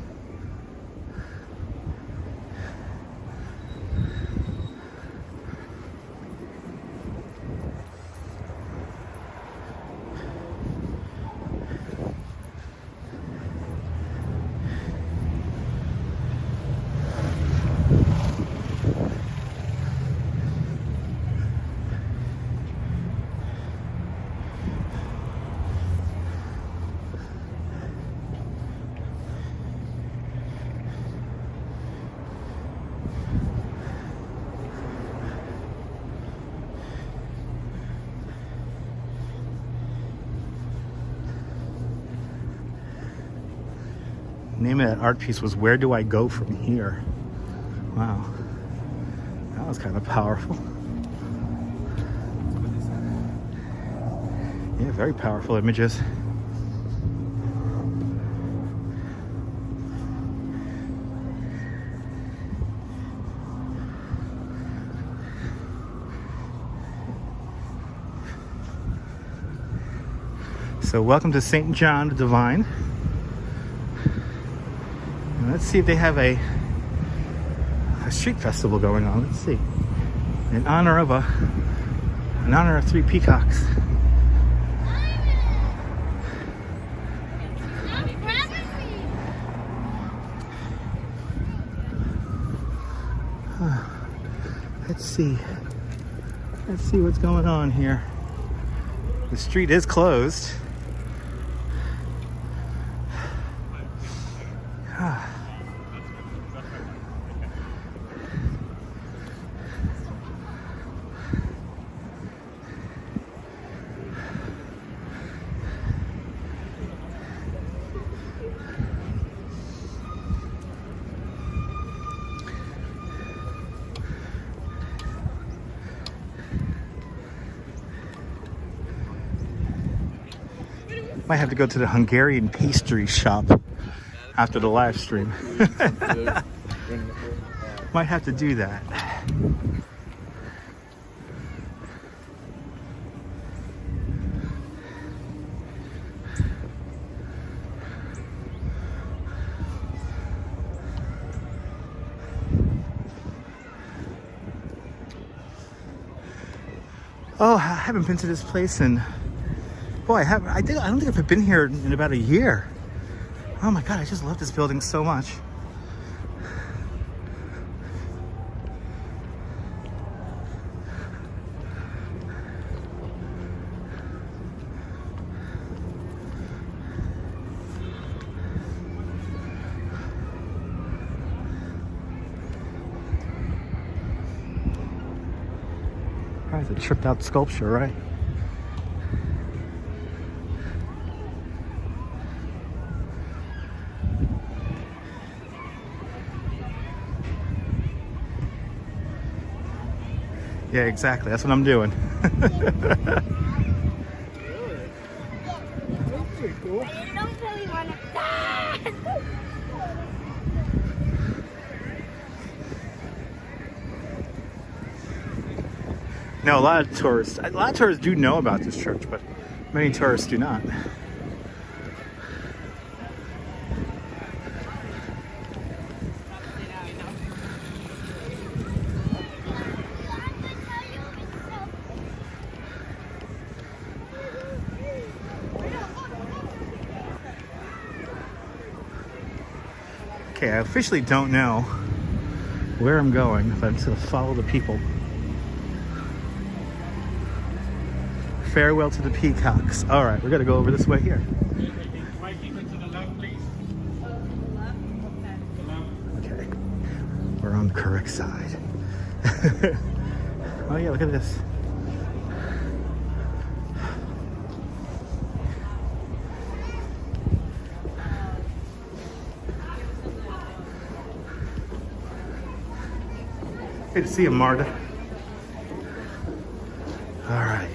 The name of that art piece was "Where Do I Go From Here?" Wow, that was kind of powerful. Yeah, very powerful images. So welcome to St. John the Divine. And let's see if they have a street festival going on. Let's see. In honor of 3 peacocks. Let's see what's going on here. The street is closed. Might have to go to the Hungarian pastry shop after the live stream. Might have to do that. Oh, I haven't been to this place in... Boy, I don't think I've been here in about a year. Oh my God, I just love this building so much. It's a tripped out sculpture, right? Yeah, exactly. That's what I'm doing. That's pretty cool. I don't really want to. No, a lot of tourists do know about this church, but many tourists do not. Okay, I officially don't know where I'm going, but I'm just gonna follow the people. Farewell to the peacocks. All right, we're gonna go over this way here. Okay, we're on the correct side. Oh yeah, look at this. Good to see you, Marta. All right.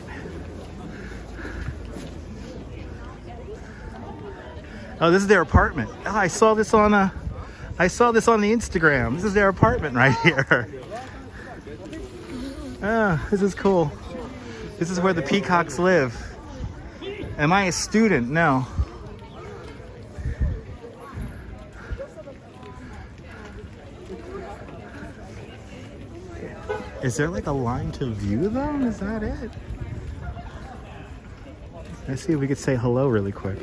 Oh, this is their apartment. Oh, I saw this on the Instagram. This is their apartment right here. Oh, this is cool. This is where the peacocks live. Am I a student? No. Is there like a line to view them? Is that it? Let's see if we could say hello really quick.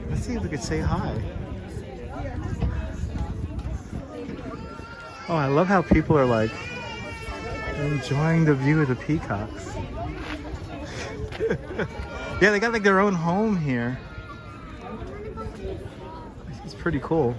Let's see if we could say hi. Oh, I love how people are like enjoying the view of the peacocks. Yeah, they got like their own home here. It's pretty cool.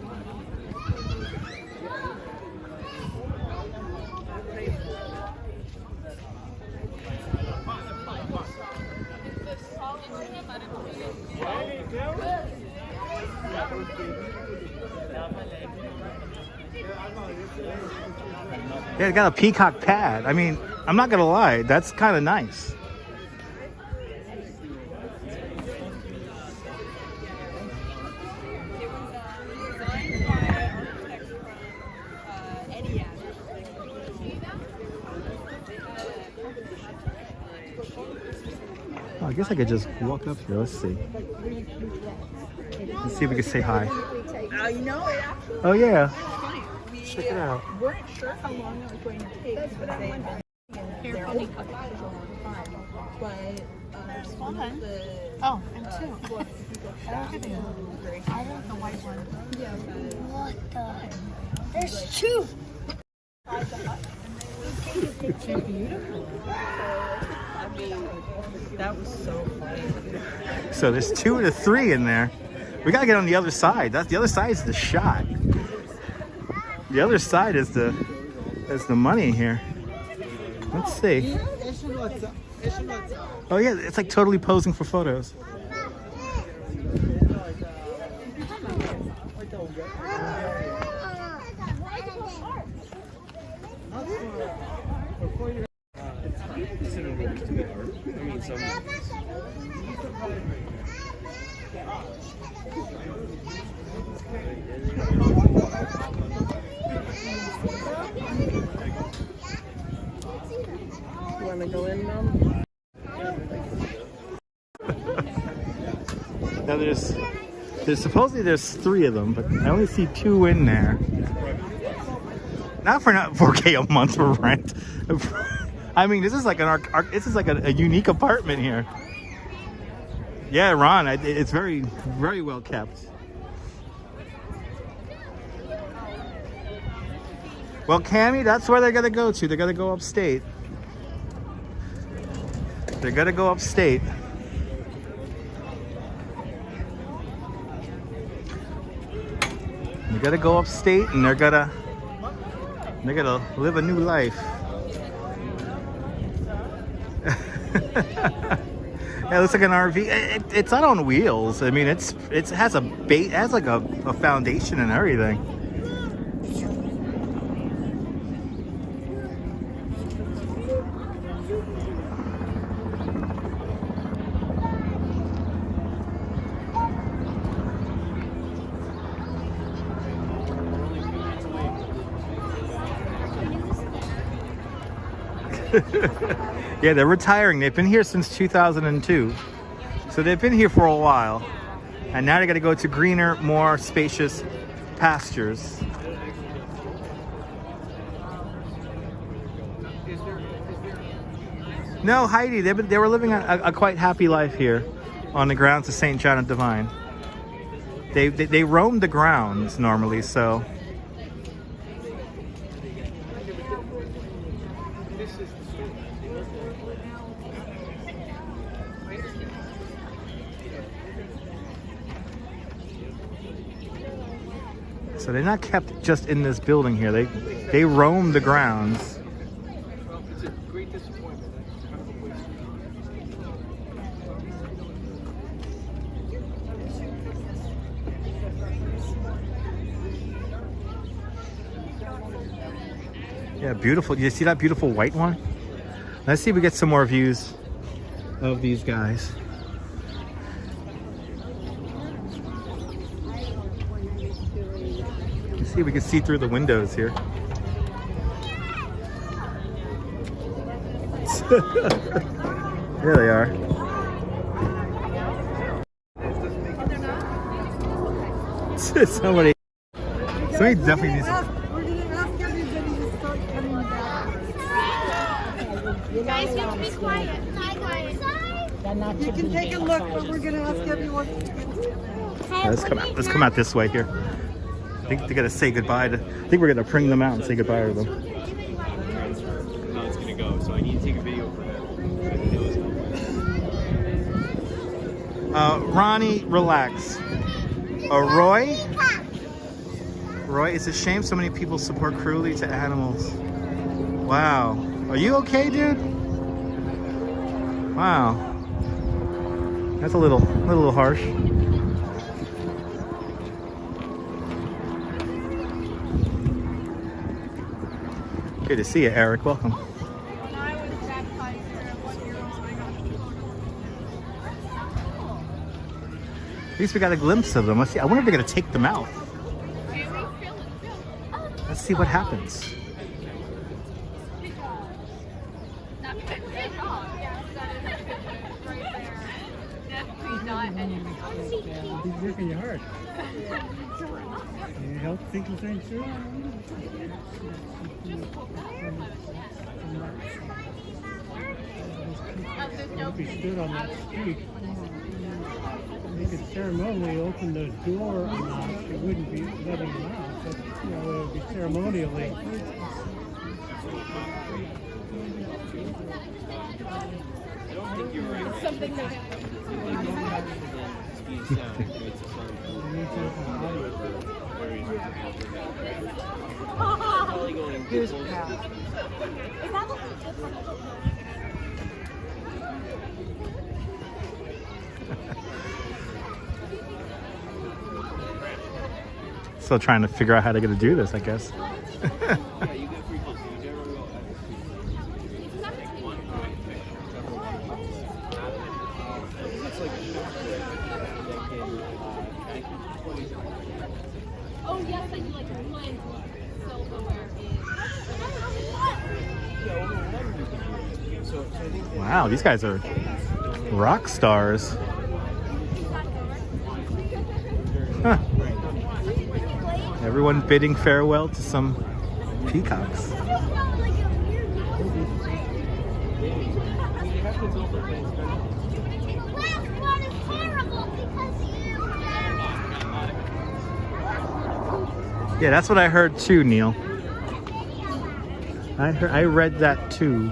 Yeah, it got a peacock pad. I mean, I'm not gonna lie, that's kind of nice. guess I could just walk up here. Let's see. Let's see if we can say hi. You know it. Oh yeah. We Check it out. weren't sure how long it was going to take. That's what I wondered. They're only but Oh, and two. I want the white one. Yeah. What the? There's two. that was so funny. So there's 2 and a 3 in there. We gotta get on the other side. The other side is the shot. The other side is the money here. Let's see. Oh yeah, it's like totally posing for photos. You want to go in, Mom? Now there's supposedly there's 3 of them, but I only see 2 in there. Not 4K a month for rent. I mean, this is like a unique apartment here. Yeah, Ron, it's very, very well kept. Well, Cammy, that's where they're gonna go to. They're gonna go upstate. They're gonna go upstate. They gotta go upstate, and they're gonna live a new life. Yeah, it looks like an RV. It's not on wheels. I mean, it has like a foundation and everything. Yeah, they're retiring. They've been here since 2002. So they've been here for a while. And now they got to go to greener, more spacious pastures. No, Heidi, they were living a quite happy life here on the grounds of St. John of Divine. They roamed the grounds normally, so... So they're not kept just in this building here. They roam the grounds. It's a great disappointment. Yeah, beautiful. You see that beautiful white one? Let's see if we get some more views of these guys. Let's see if we can see through the windows here. There they are. Somebody definitely needs to... You guys have to be quiet. You can take a look, but we're going to ask everyone. Let's come out this way here. I think they gotta say goodbye to... I think we're gonna bring them out and say goodbye to them. No, it's gonna go, so I need to take a video for that. Ronnie, relax. Roy? Roy, it's a shame so many people support cruelty to animals. Wow. Are you okay, dude? Wow. That's a little harsh. Good to see you, Eric. Welcome. At least we got a glimpse of them. Let's see. I wonder if they're gonna take them out. Let's see what happens. He's working you hard. Can you help think the thing through? If he stood on that street, he could ceremonially open the door or not. It wouldn't be letting him out, but you know, it would be ceremonially. Something that here's Pat. Still trying to figure out how to do this, I guess. Oh yes, I do like one. So aware. Wow, these guys are rock stars. Huh. Everyone bidding farewell to some peacocks. Yeah, that's what I heard too, Neil. I read that too.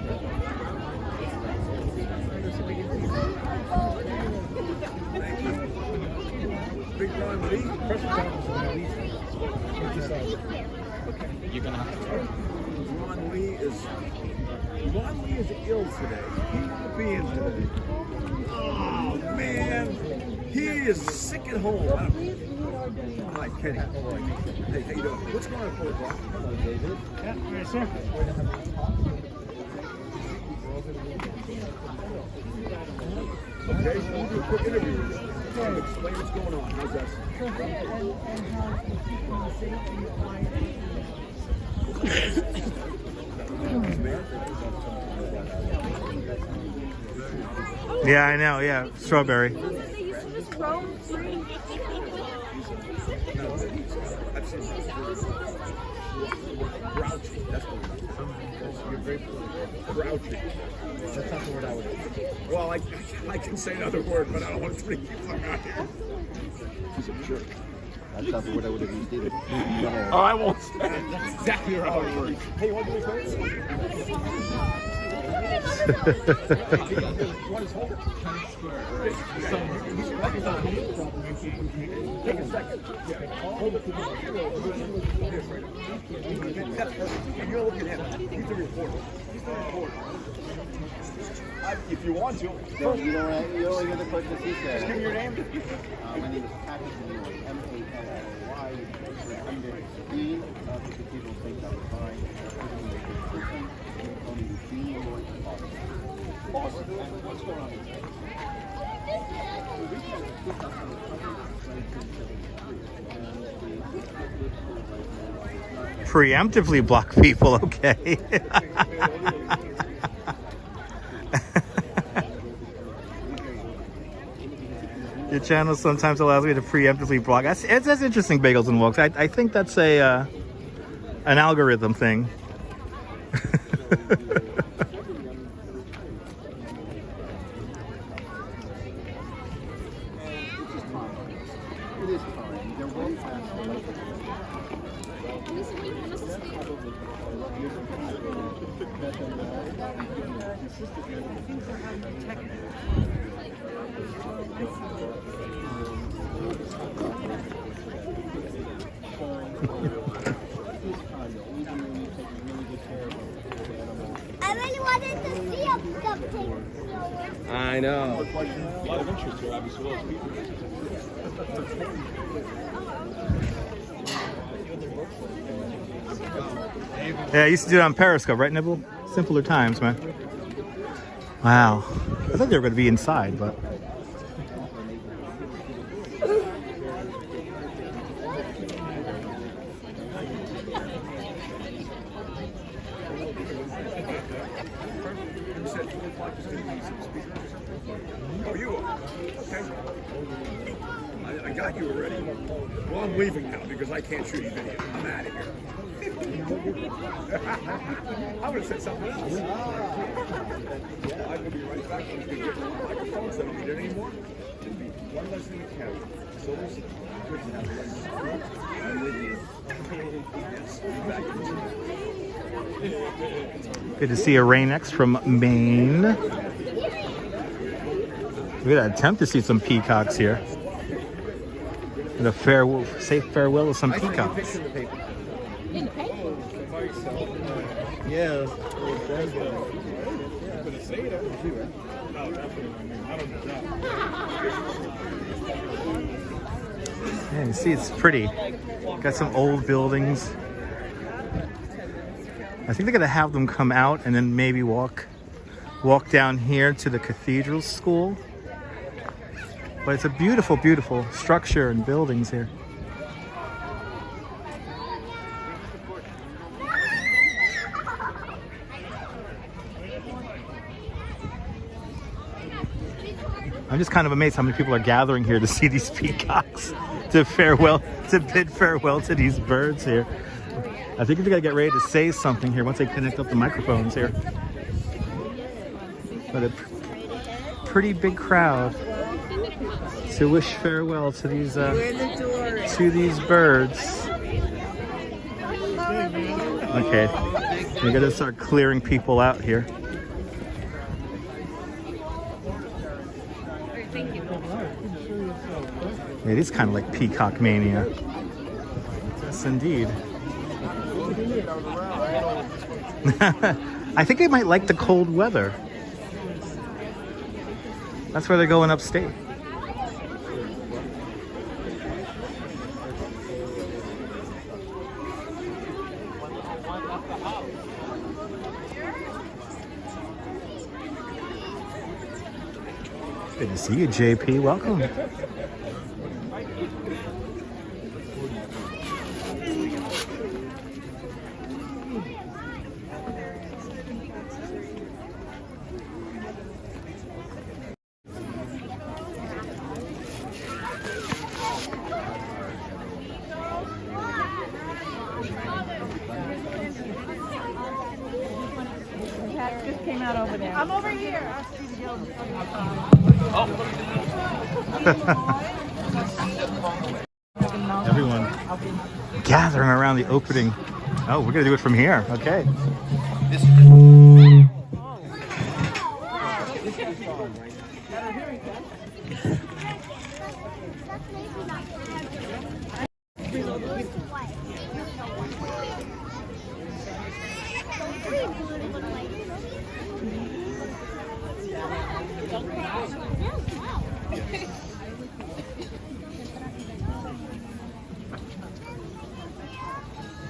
You're gonna have to. Ron Lee is ill today. He won't be in today. Oh man, he is sick at home. Hi, Kenny. Hey, how you doing? What's going on, 4 o'clock? Hello, David. Yeah, right, sir. Okay, so we'll do a quick interview with you. Explain what's going on. How's that? Yeah, I know. Yeah, strawberry. I've seen grouchy. That's what you're very grouchy. That's not the word I would use. Well, I can say another word, but I don't want to bring people around here. He's a jerk. That's not the word I would have used either. Oh, I won't say it. That's exactly how it works. Hey, you want to do this? Take a second. Hold it. That's perfect. You're looking at him. He's the reporter. If you want to. You only get the questions he said. Just give me your name. My name is Patrick Malley, M-A-L-L-Y. Under Dean of the Cathedral St. Fine. Awesome. What's going on? Preemptively block people, okay. Your channel sometimes allows me to preemptively block. That's interesting, Bagels and Walks. I think that's an algorithm thing. I really wanted to see something. I know. A lot of interest here, obviously. Yeah, I used to do it on Periscope, right, Nibble? Simpler times, man. Wow. I thought they were going to be inside, but... Oh, you are? Okay. got you already. Well, I'm leaving now because I can't shoot you video. I'm out of here. I would have said something else. I could be right back. I'm going to get microphones. They don't need it anymore. It'll be one less thing to carry. So it's good to have less. I'm with you. Good to see a Rain-X from Maine. We're gonna attempt to see some peacocks here. And a safe farewell to some peacocks. In the paper? Yeah. Yeah, you see, it's pretty. Got some old buildings. I think they're gonna have them come out and then maybe walk down here to the Cathedral school. But it's a beautiful, beautiful structure and buildings here. I'm just kind of amazed how many people are gathering here to see these peacocks, to bid farewell to these birds here. I think they're gonna get ready to say something here once they connect up the microphones here. But a pretty big crowd to wish farewell to these birds. Okay, we gotta start clearing people out here. It is kind of like peacock mania. Yes, indeed. I think they might like the cold weather. That's where they're going upstate. Good to see you, JP. Welcome. Just came out over there. I'm over here. Everyone gathering around the opening. Oh, we're gonna do it from here. Okay.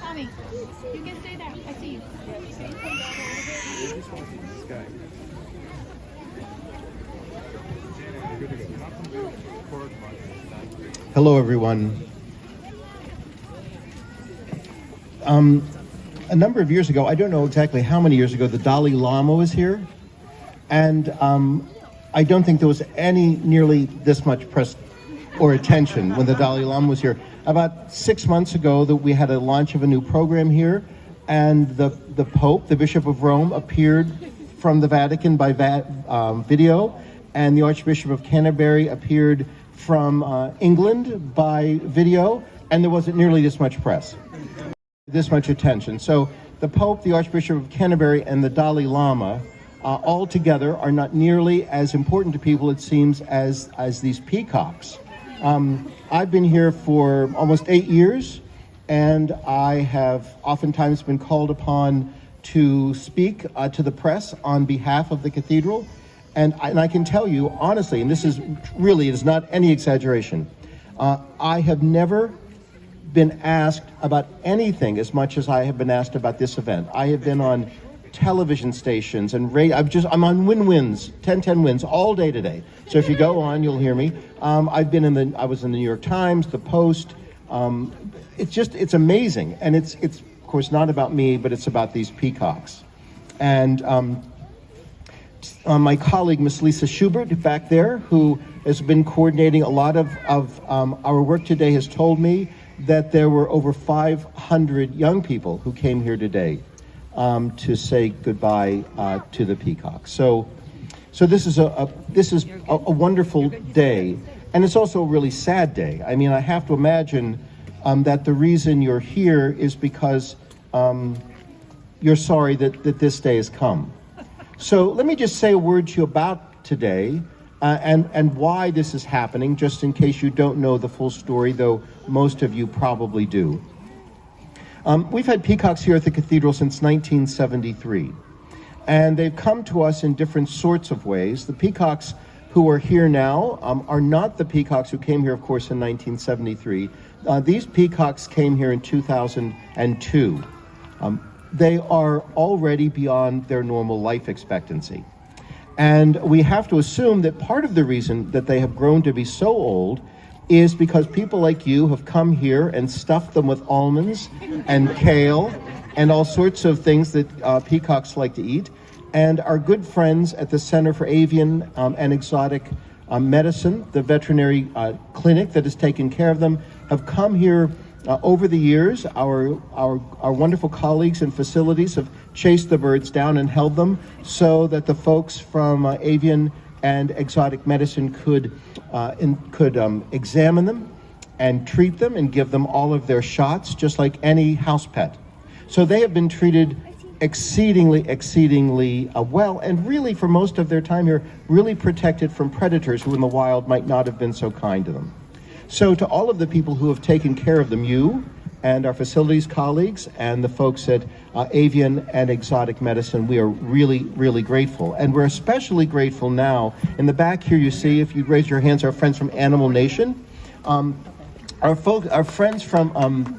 Tommy, you can stay there. I see you. Hello, everyone. A number of years ago, I don't know exactly how many years ago, the Dalai Lama was here. And I don't think there was nearly this much press or attention when the Dalai Lama was here. About 6 months ago, we had a launch of a new program here, and the Pope, the Bishop of Rome, appeared from the Vatican by video, and the Archbishop of Canterbury appeared from England by video, and there wasn't nearly this much press, this much attention. So the Pope, the Archbishop of Canterbury, and the Dalai Lama all together are not nearly as important to people, it seems, as these peacocks. I've been here for almost 8 years, and I have oftentimes been called upon to speak to the press on behalf of the Cathedral. And I can tell you honestly, and this is really, it is not any exaggeration, I have never been asked about anything as much as I have been asked about this event. I have been on television stations and radio. I'm on win-wins, 10-10 wins all day today. So if you go on, you'll hear me. I was in the New York Times, the Post. It's amazing. And it's of course not about me, but it's about these peacocks. And my colleague, Miss Lisa Schubert, back there, who has been coordinating a lot of our work today, has told me that there were over 500 young people who came here today to say goodbye to the Peacock. So this is a wonderful day, and it's also a really sad day. I mean, I have to imagine that the reason you're here is because you're sorry that this day has come. So let me just say a word to you about today and why this is happening, just in case you don't know the full story, though most of you probably do. We've had peacocks here at the Cathedral since 1973, and they've come to us in different sorts of ways. The peacocks who are here now are not the peacocks who came here, of course, in 1973. These peacocks came here in 2002. They are already beyond their normal life expectancy. And we have to assume that part of the reason that they have grown to be so old is because people like you have come here and stuffed them with almonds and kale and all sorts of things that peacocks like to eat. And our good friends at the Center for Avian and Exotic Medicine, the veterinary clinic that has taken care of them, have come here over the years. Our wonderful colleagues and facilities have chased the birds down and held them so that the folks from Avian and Exotic Medicine could examine them and treat them and give them all of their shots, just like any house pet. So they have been treated exceedingly well, and really for most of their time here, really protected from predators who in the wild might not have been so kind to them. So to all of the people who have taken care of them, you and our facilities colleagues and the folks at Avian and Exotic Medicine, we are really grateful. And we're especially grateful now. In the back here you see, if you'd raise your hands, our friends from Animal Nation. Our friends from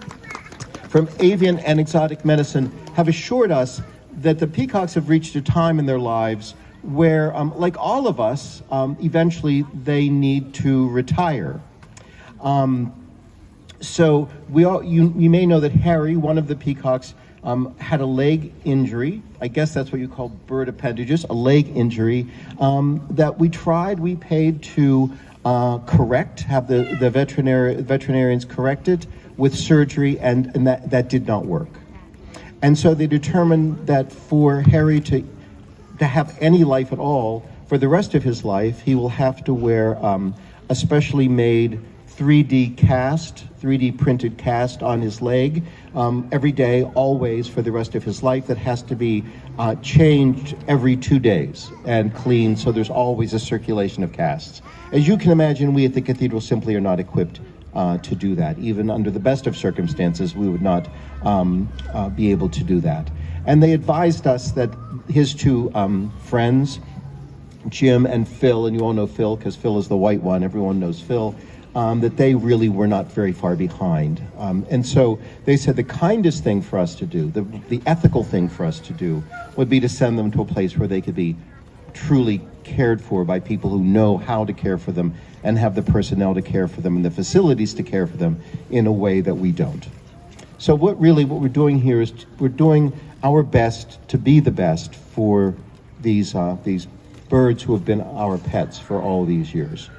Avian and Exotic Medicine have assured us that the peacocks have reached a time in their lives where, like all of us, eventually they need to retire. So you may know that Harry, one of the peacocks, had a leg injury. I guess that's what you call bird appendages, a leg injury, that we paid to correct, have the veterinarians correct it with surgery, and that did not work. And so they determined that for Harry to have any life at all, for the rest of his life, he will have to wear a specially made 3D printed cast on his leg every day, always, for the rest of his life, that has to be changed every 2 days and cleaned, so there's always a circulation of casts. As you can imagine, we at the Cathedral simply are not equipped to do that. Even under the best of circumstances, we would not be able to do that. And they advised us that his two friends, Jim and Phil, and you all know Phil because Phil is the white one, everyone knows Phil, that they really were not very far behind. And so they said the kindest thing for us to do, the ethical thing for us to do, would be to send them to a place where they could be truly cared for by people who know how to care for them and have the personnel to care for them and the facilities to care for them in a way that we don't. So what we're doing here is we're doing our best to be the best for these birds who have been our pets for all these years.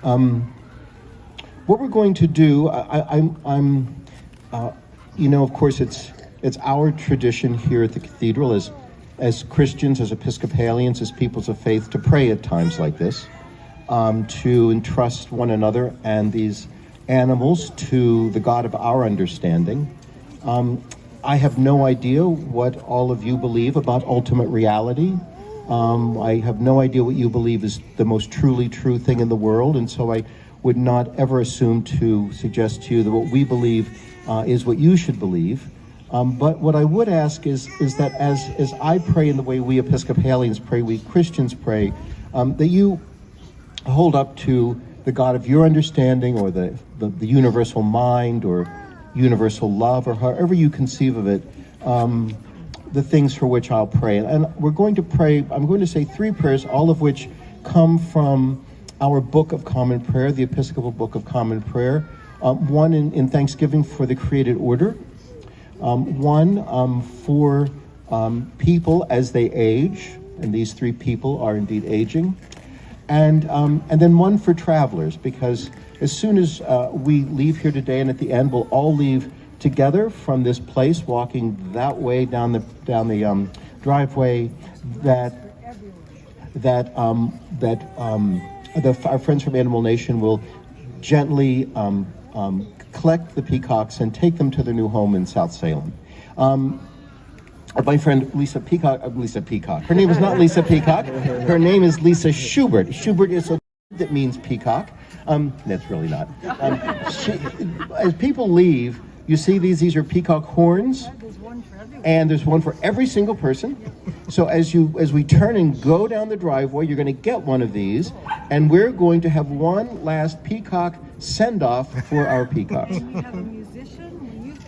What we're going to do, of course, it's our tradition here at the Cathedral as Christians, as Episcopalians, as peoples of faith, to pray at times like this, to entrust one another and these animals to the God of our understanding. I have no idea what all of you believe about ultimate reality. I have no idea what you believe is the most truly true thing in the world, and so I would not ever assume to suggest to you that what we believe is what you should believe. But what I would ask is that as I pray in the way we Episcopalians pray, we Christians pray, that you hold up to the God of your understanding, or the universal mind, or universal love, or however you conceive of it, the things for which I'll pray. And we're going to pray, I'm going to say 3 prayers, all of which come from our Book of Common Prayer, the Episcopal Book of Common Prayer. One in thanksgiving for the created order. One for people as they age, and these 3 people are indeed aging. And then one for travelers, because as soon as we leave here today, and at the end we'll all leave together from this place, walking that way down the driveway, our friends from Animal Nation will gently collect the peacocks and take them to their new home in South Salem. My friend Lisa Peacock. Her name is not Lisa Peacock. Her name is Lisa Schubert. Schubert is a that means peacock. That's really not. As people leave, you see these are peacock horns, and there's one for every single person. So as we turn and go down the driveway, you're going to get one of these, and we're going to have one last peacock send-off for our peacocks. And we have a musician.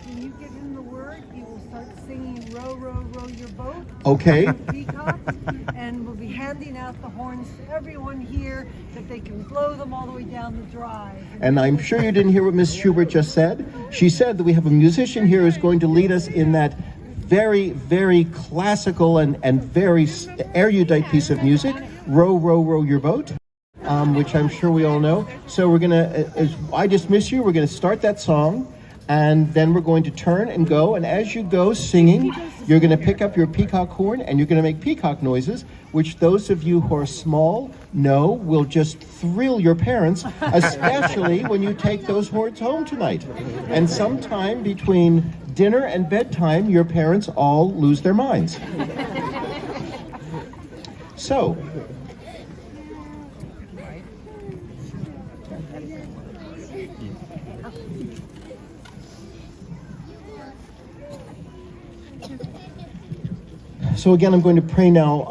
When you give him the word, he will start singing "Row, row, row your boat." Okay. Peacocks, and we'll be handing out the horns to everyone here that they can blow them all the way down the drive. And I'm sure you didn't hear what Miss Schubert just said. She said that we have a musician here who's going to lead us in that very, very classical and very erudite piece of music, "Row, row, row your boat," which I'm sure we all know. So we're gonna, as I dismiss you, we're gonna start that song, and then we're going to turn and go. And as you go singing, you're gonna pick up your peacock horn and you're gonna make peacock noises, which those of you who are small know will just thrill your parents, especially when you take those horns home tonight. And sometime between dinner and bedtime, your parents all lose their minds. So, again, I'm going to pray now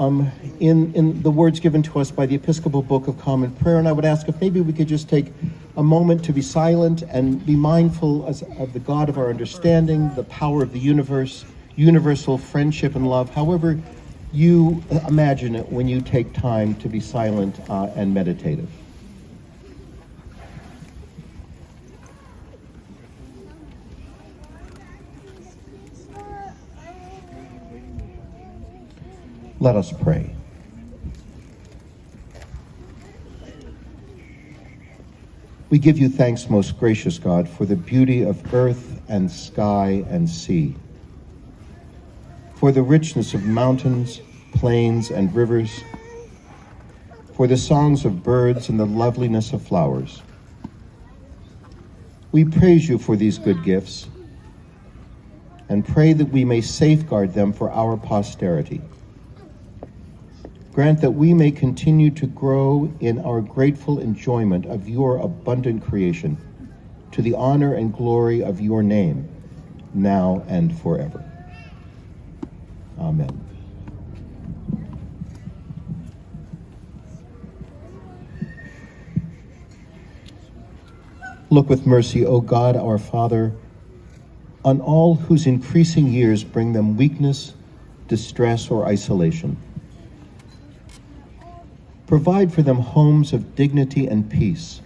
in the words given to us by the Episcopal Book of Common Prayer, and I would ask if maybe we could just take a moment to be silent and be mindful of the God of our understanding, the power of the universe, universal friendship and love, however you imagine it when you take time to be silent and meditative. Let us pray. We give you thanks, most gracious God, for the beauty of earth and sky and sea, for the richness of mountains, plains, and rivers, for the songs of birds and the loveliness of flowers. We praise you for these good gifts and pray that we may safeguard them for our posterity. Grant that we may continue to grow in our grateful enjoyment of your abundant creation, to the honor and glory of your name, now and forever. Amen. Look with mercy, O God, our Father, on all whose increasing years bring them weakness, distress, or isolation. Provide for them homes of dignity and peace.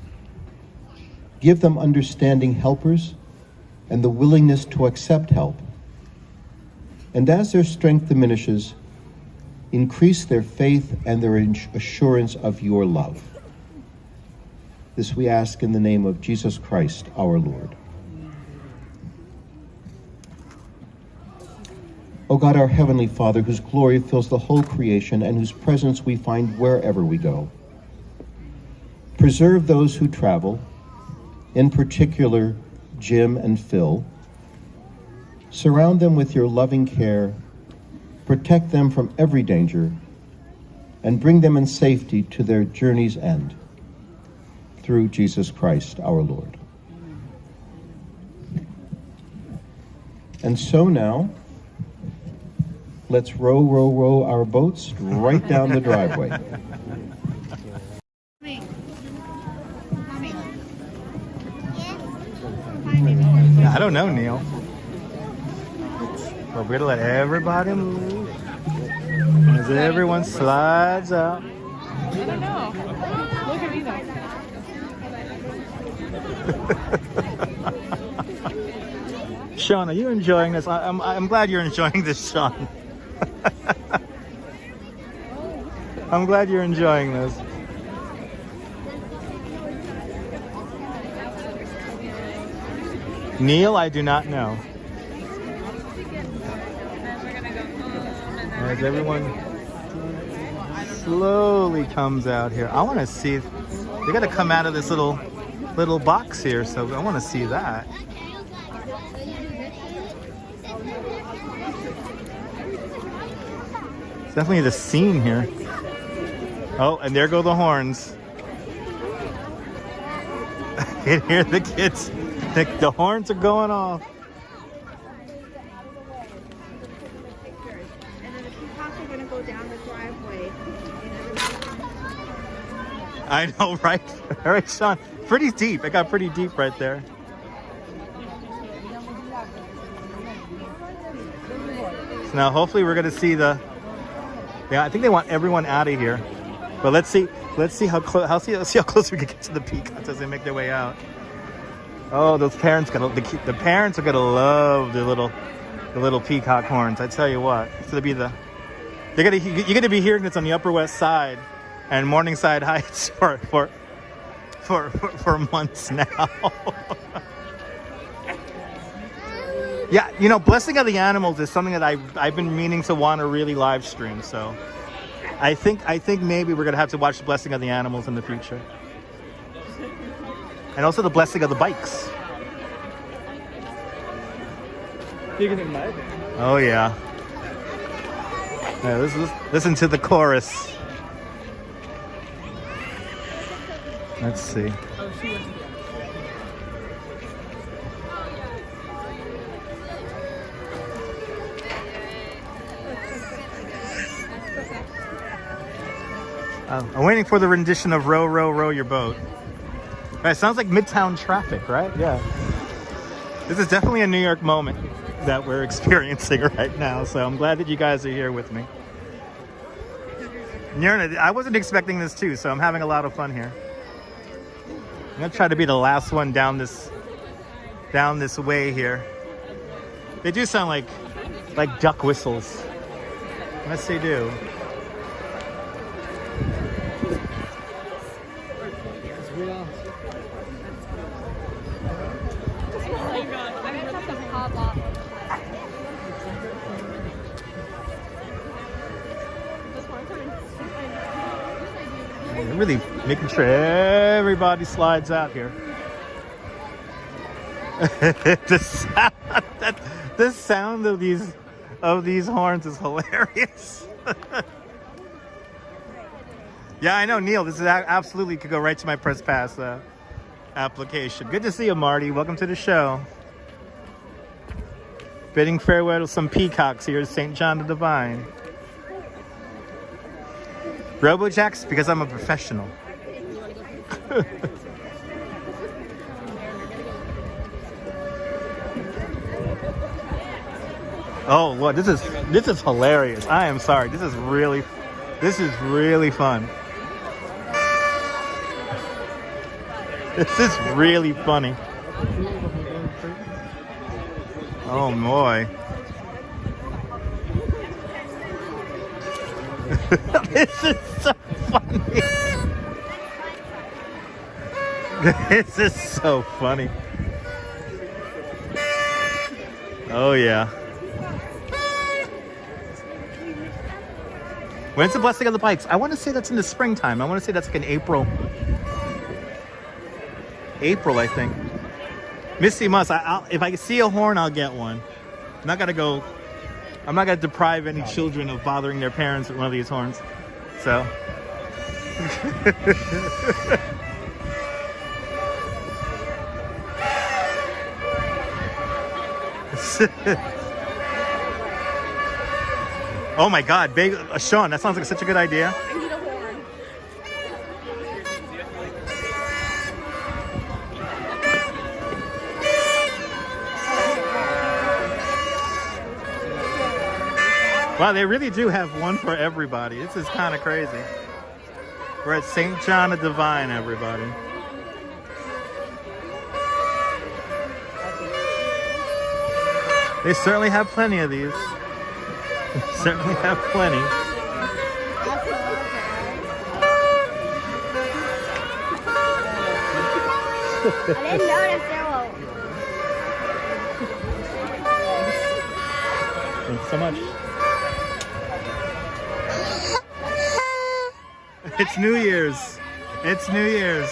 Give them understanding helpers and the willingness to accept help. And as their strength diminishes, increase their faith and their assurance of your love. This we ask in the name of Jesus Christ, our Lord. O God, our Heavenly Father, whose glory fills the whole creation and whose presence we find wherever we go, preserve those who travel, in particular Jim and Phil. Surround them with your loving care, protect them from every danger, and bring them in safety to their journey's end. Through Jesus Christ, our Lord. And so now, let's row, row, row our boats right down the driveway. I don't know, Neil. But we're gonna let everybody move as everyone slides out. I don't know. Look at me though. Sean, are you enjoying this? I'm glad you're enjoying this, Sean. I'm glad you're enjoying this. Neil, I do not know. As everyone slowly comes out here. I want to see if they got to come out of this little box here, so I want to see that. It's definitely the scene here. Oh, and there go the horns. You can hear the kids. The horns are going off. And then the peacocks are going to go down the driveway. I know, right? All right, Sean. Pretty deep. It got pretty deep right there. So now, hopefully, we're going to see the. Yeah, I think they want everyone out of here. But let's see how close. Let's see how close we can get to the peacocks as they make their way out. Oh, those parents the parents are gonna love the little peacock horns. I tell you what, it's gonna be you're gonna be hearing this on the Upper West Side and Morningside Heights for months now. Yeah, you know, Blessing of the Animals is something that I've been meaning to want to really live stream. So I think maybe we're gonna have to watch the Blessing of the Animals in the future. And also the blessing of the bikes. Oh yeah. Listen to the chorus. Let's see. I'm waiting for the rendition of Row, Row, Row Your Boat. Right, sounds like Midtown traffic, right? Yeah. This is definitely a New York moment that we're experiencing right now, so I'm glad that you guys are here with me. I wasn't expecting this too, so I'm having a lot of fun here. I'm gonna try to be the last one down this way here. They do sound like duck whistles. Yes, they do. They're really making sure everybody slides out here. The sound of these horns is hilarious. Yeah, I know, Neil. This is absolutely could go right to my press pass application. Good to see you, Marty. Welcome to the show. Bidding farewell to some peacocks here at St. John the Divine. Robojacks, because I'm a professional. Oh, well, this is hilarious. I am sorry. This is really fun. This is really funny. Oh boy. This is so funny. This is so funny. Oh yeah. When's the Blessing of the Bikes? I want to say that's in the springtime. I want to say that's like in April. April, I think. Misty Mus, if I see a horn, I'll get one. I'm not gonna deprive any children of bothering their parents with one of these horns. So. Oh my God, Sean, that sounds like such a good idea. I need a horn. Wow, they really do have one for everybody. This is kind of crazy. We're at St. John the Divine, everybody. They certainly have plenty of these. They certainly have plenty. didn't notice there were. Thanks so much. It's New Year's. It's New Year's.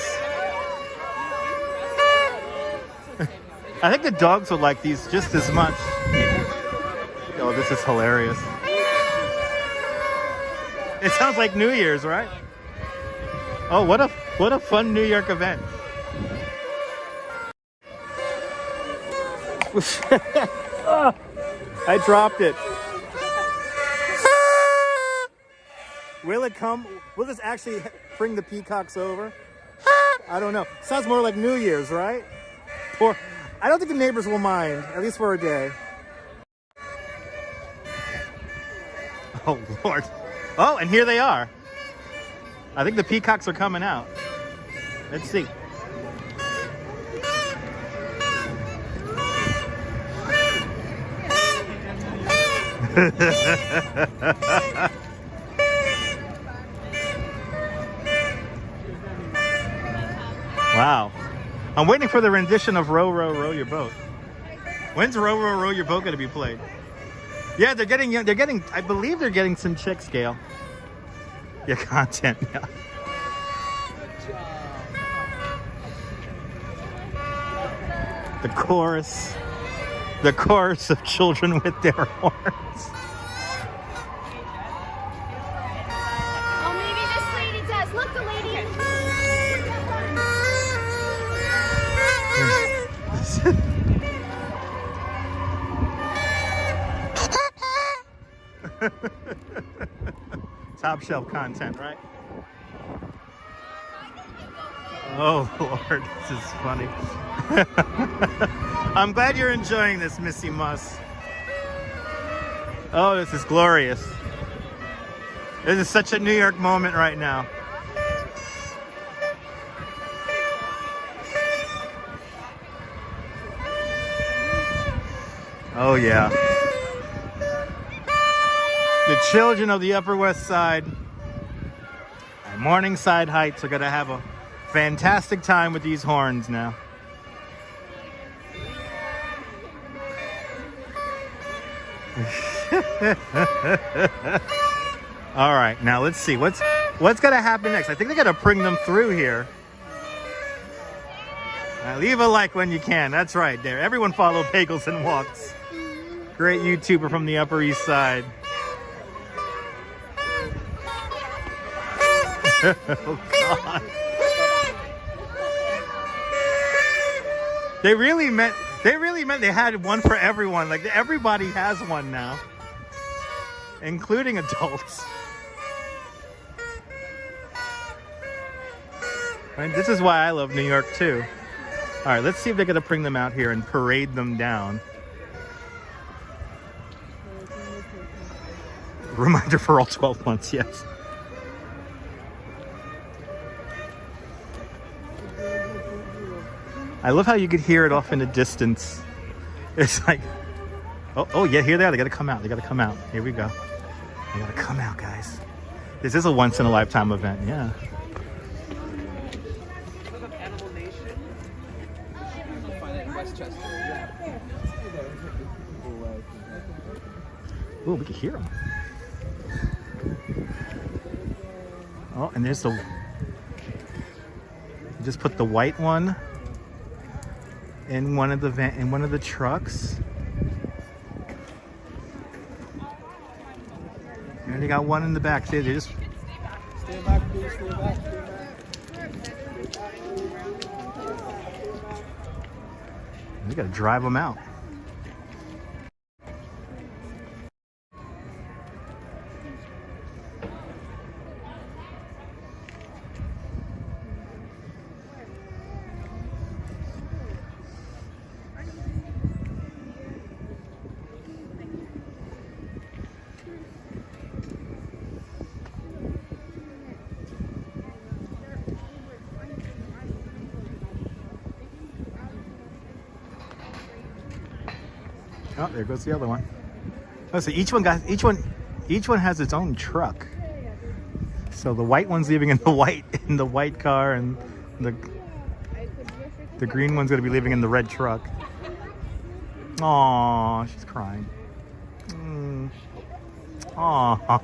I think the dogs would like these just as much. Oh, this is hilarious. It sounds like New Year's, right? Oh, what a fun New York event. Oh, I dropped it. Will it come? Will this actually bring the peacocks over? I don't know. Sounds more like New Year's, right? Or I don't think the neighbors will mind, at least for a day. Oh, Lord. Oh, and here they are. I think the peacocks are coming out. Let's see. Wow. I'm waiting for the rendition of Row, Row, Row Your Boat. When's Row, Row, Row Your Boat going to be played? Yeah, they're getting, I believe they're getting some chick scale. Yeah, content, yeah. The chorus of children with their horns. Oh, maybe this lady does. Look, the lady. Top shelf content, right? Oh, Lord, this is funny. I'm glad you're enjoying this, Missy Muss. Oh, this is glorious. This is such a New York moment right now. Oh, yeah. The children of the Upper West Side and Morningside Heights are going to have a fantastic time with these horns now. All right, now let's see what's going to happen next. I think they're going to bring them through here. Now, leave a like when you can. That's right there. Everyone follow Bagels and Walks. Great YouTuber from the Upper East Side. Oh, God. They really meant they had one for everyone. Like, everybody has one now, including adults. And this is why I love New York too. All right, let's see if they're gonna bring them out here and parade them down. Reminder for all 12 months, yes. I love how you could hear it off in the distance. It's like, oh yeah, here they are. They gotta come out. They gotta come out. Here we go. They gotta come out, guys. This is a once-in-a-lifetime event, yeah. Oh, we can hear them. Oh, and there's the. You just put the white one in one of the trucks. And they got one in the back. See, they just. Stay back, please. Stay back. Stay back. We gotta drive them out. Oh, there goes the other one. Oh, so each one has its own truck. So the white one's leaving in the white car, and the The green one's gonna be living in the red truck. Aw, she's crying. Aw.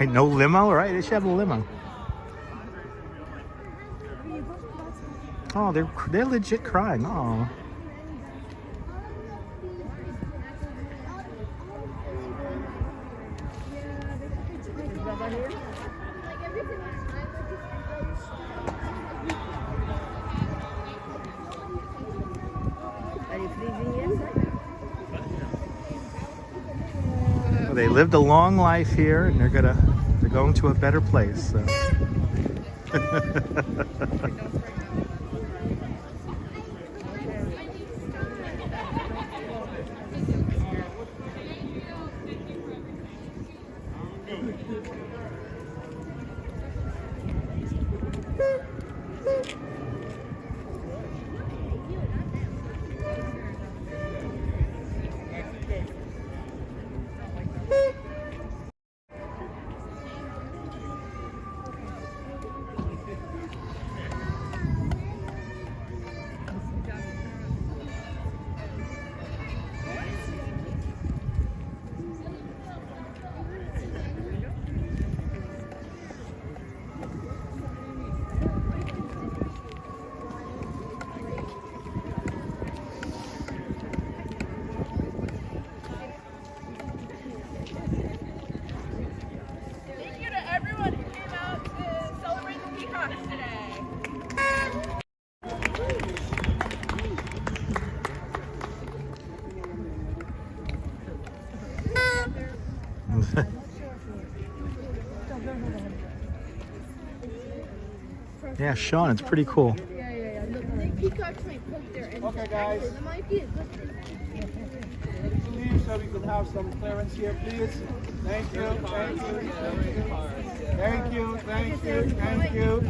No limo, right? They should have a limo. Oh, they're legit crying. Oh. They lived a long life here, and they're going to a better place. So. Yeah, Sean, it's pretty cool. Yeah. Look, Peacocks might poke their end. Okay, guys. That might be a good thing. Leave so we can have some clearance here, please. Thank you. Thank you. Thank you. Thank you. Thank you.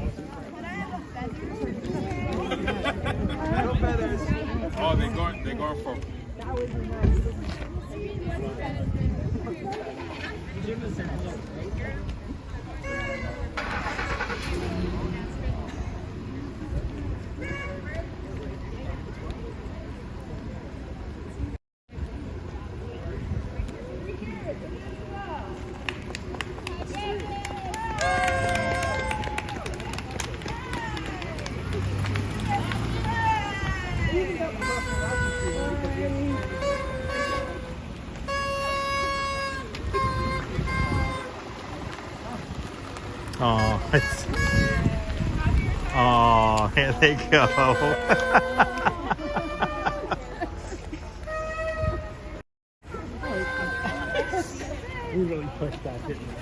No feathers. Oh, they're going for. Oh, oh, here they go. We really pushed that, didn't we?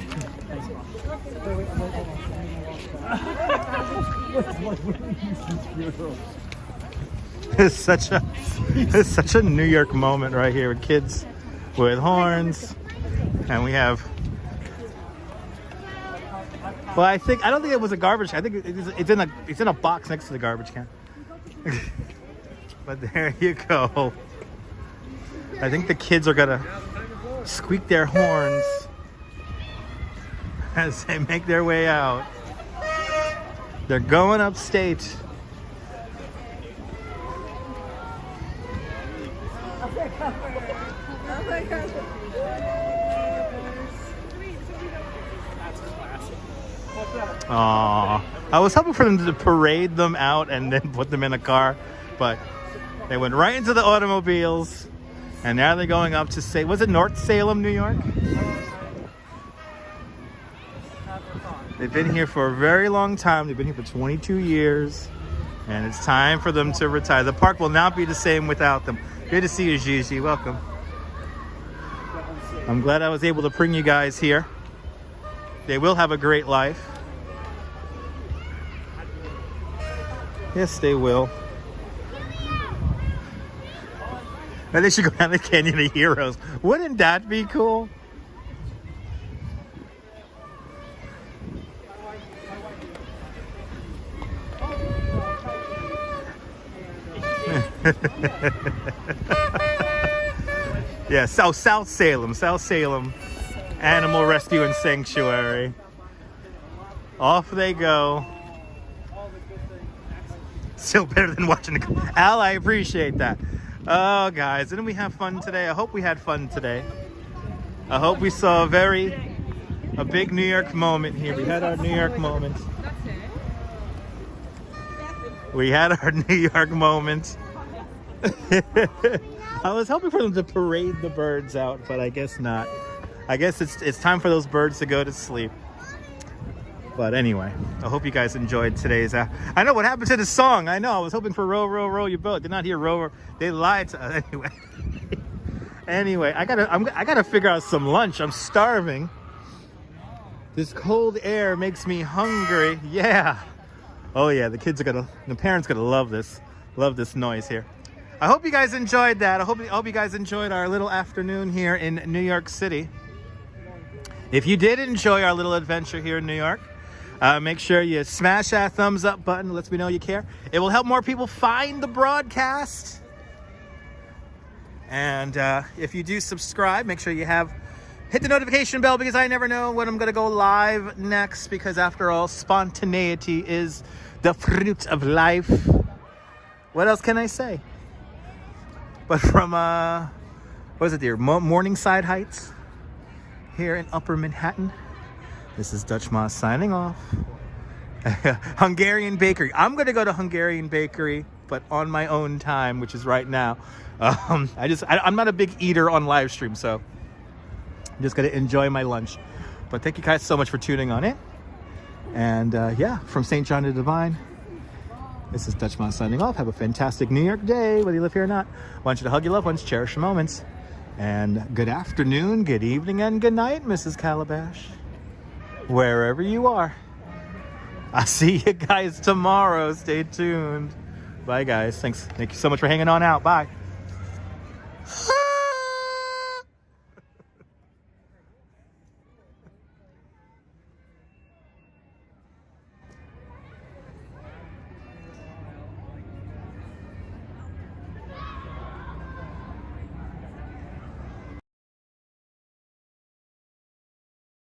It's such a New York moment right here with kids with horns, and we have. Well, I don't think it was a garbage. I think it's in a box next to the garbage can. But there you go. I think the kids are gonna squeak their horns as they make their way out. They're going upstate. Aww. I was hoping for them to parade them out and then put them in a car, but they went right into the automobiles, and now they're going up to was it North Salem, New York? They've been here for a very long time. They've been here for 22 years, and it's time for them to retire. The park will not be the same without them. Good to see you, Gigi. Welcome. I'm glad I was able to bring you guys here. They will have a great life. Yes, they will. And they should go down the Canyon of Heroes. Wouldn't that be cool? Yeah, South Salem Animal Rescue and Sanctuary. Off they go. Still better than watching the Al, I appreciate that. Oh, guys, didn't we have fun today? I hope we had fun today. I hope we saw a big New York moment here. We had our New York moment. We had our New York moment. I was hoping for them to parade the birds out, but I guess not. I guess it's time for those birds to go to sleep. But anyway, I hope you guys enjoyed today's. I know what happened to the song. I know. I was hoping for row, row, row your boat. Did not hear row, row. They lied to us. Anyway. Anyway, I gotta figure out some lunch. I'm starving. This cold air makes me hungry. Yeah. Oh yeah, the parents gonna love this noise here. I hope you guys enjoyed that. I hope you guys enjoyed our little afternoon here in New York City. If you did enjoy our little adventure here in New York, make sure you smash that thumbs up button. It lets me know you care. It will help more people find the broadcast. And if you do subscribe, make sure you hit the notification bell, because I never know when I'm going to go live next, because after all, spontaneity is the fruit of life. What else can I say? But from, what is it there? Morningside Heights here in Upper Manhattan. This is Dutch Moss signing off. Hungarian Bakery. I'm going to go to Hungarian Bakery, but on my own time, which is right now. I'm not a big eater on live stream, so I'm just going to enjoy my lunch. But thank you guys so much for tuning on in. And yeah, from St. John to Divine, this is Dutch Moss signing off. Have a fantastic New York day, whether you live here or not. I want you to hug your loved ones, cherish your moments. And good afternoon, good evening, and good night, Mrs. Calabash. Wherever you are. I'll see you guys tomorrow. Stay tuned. Bye, guys. Thanks. Thank you so much for hanging on out. Bye.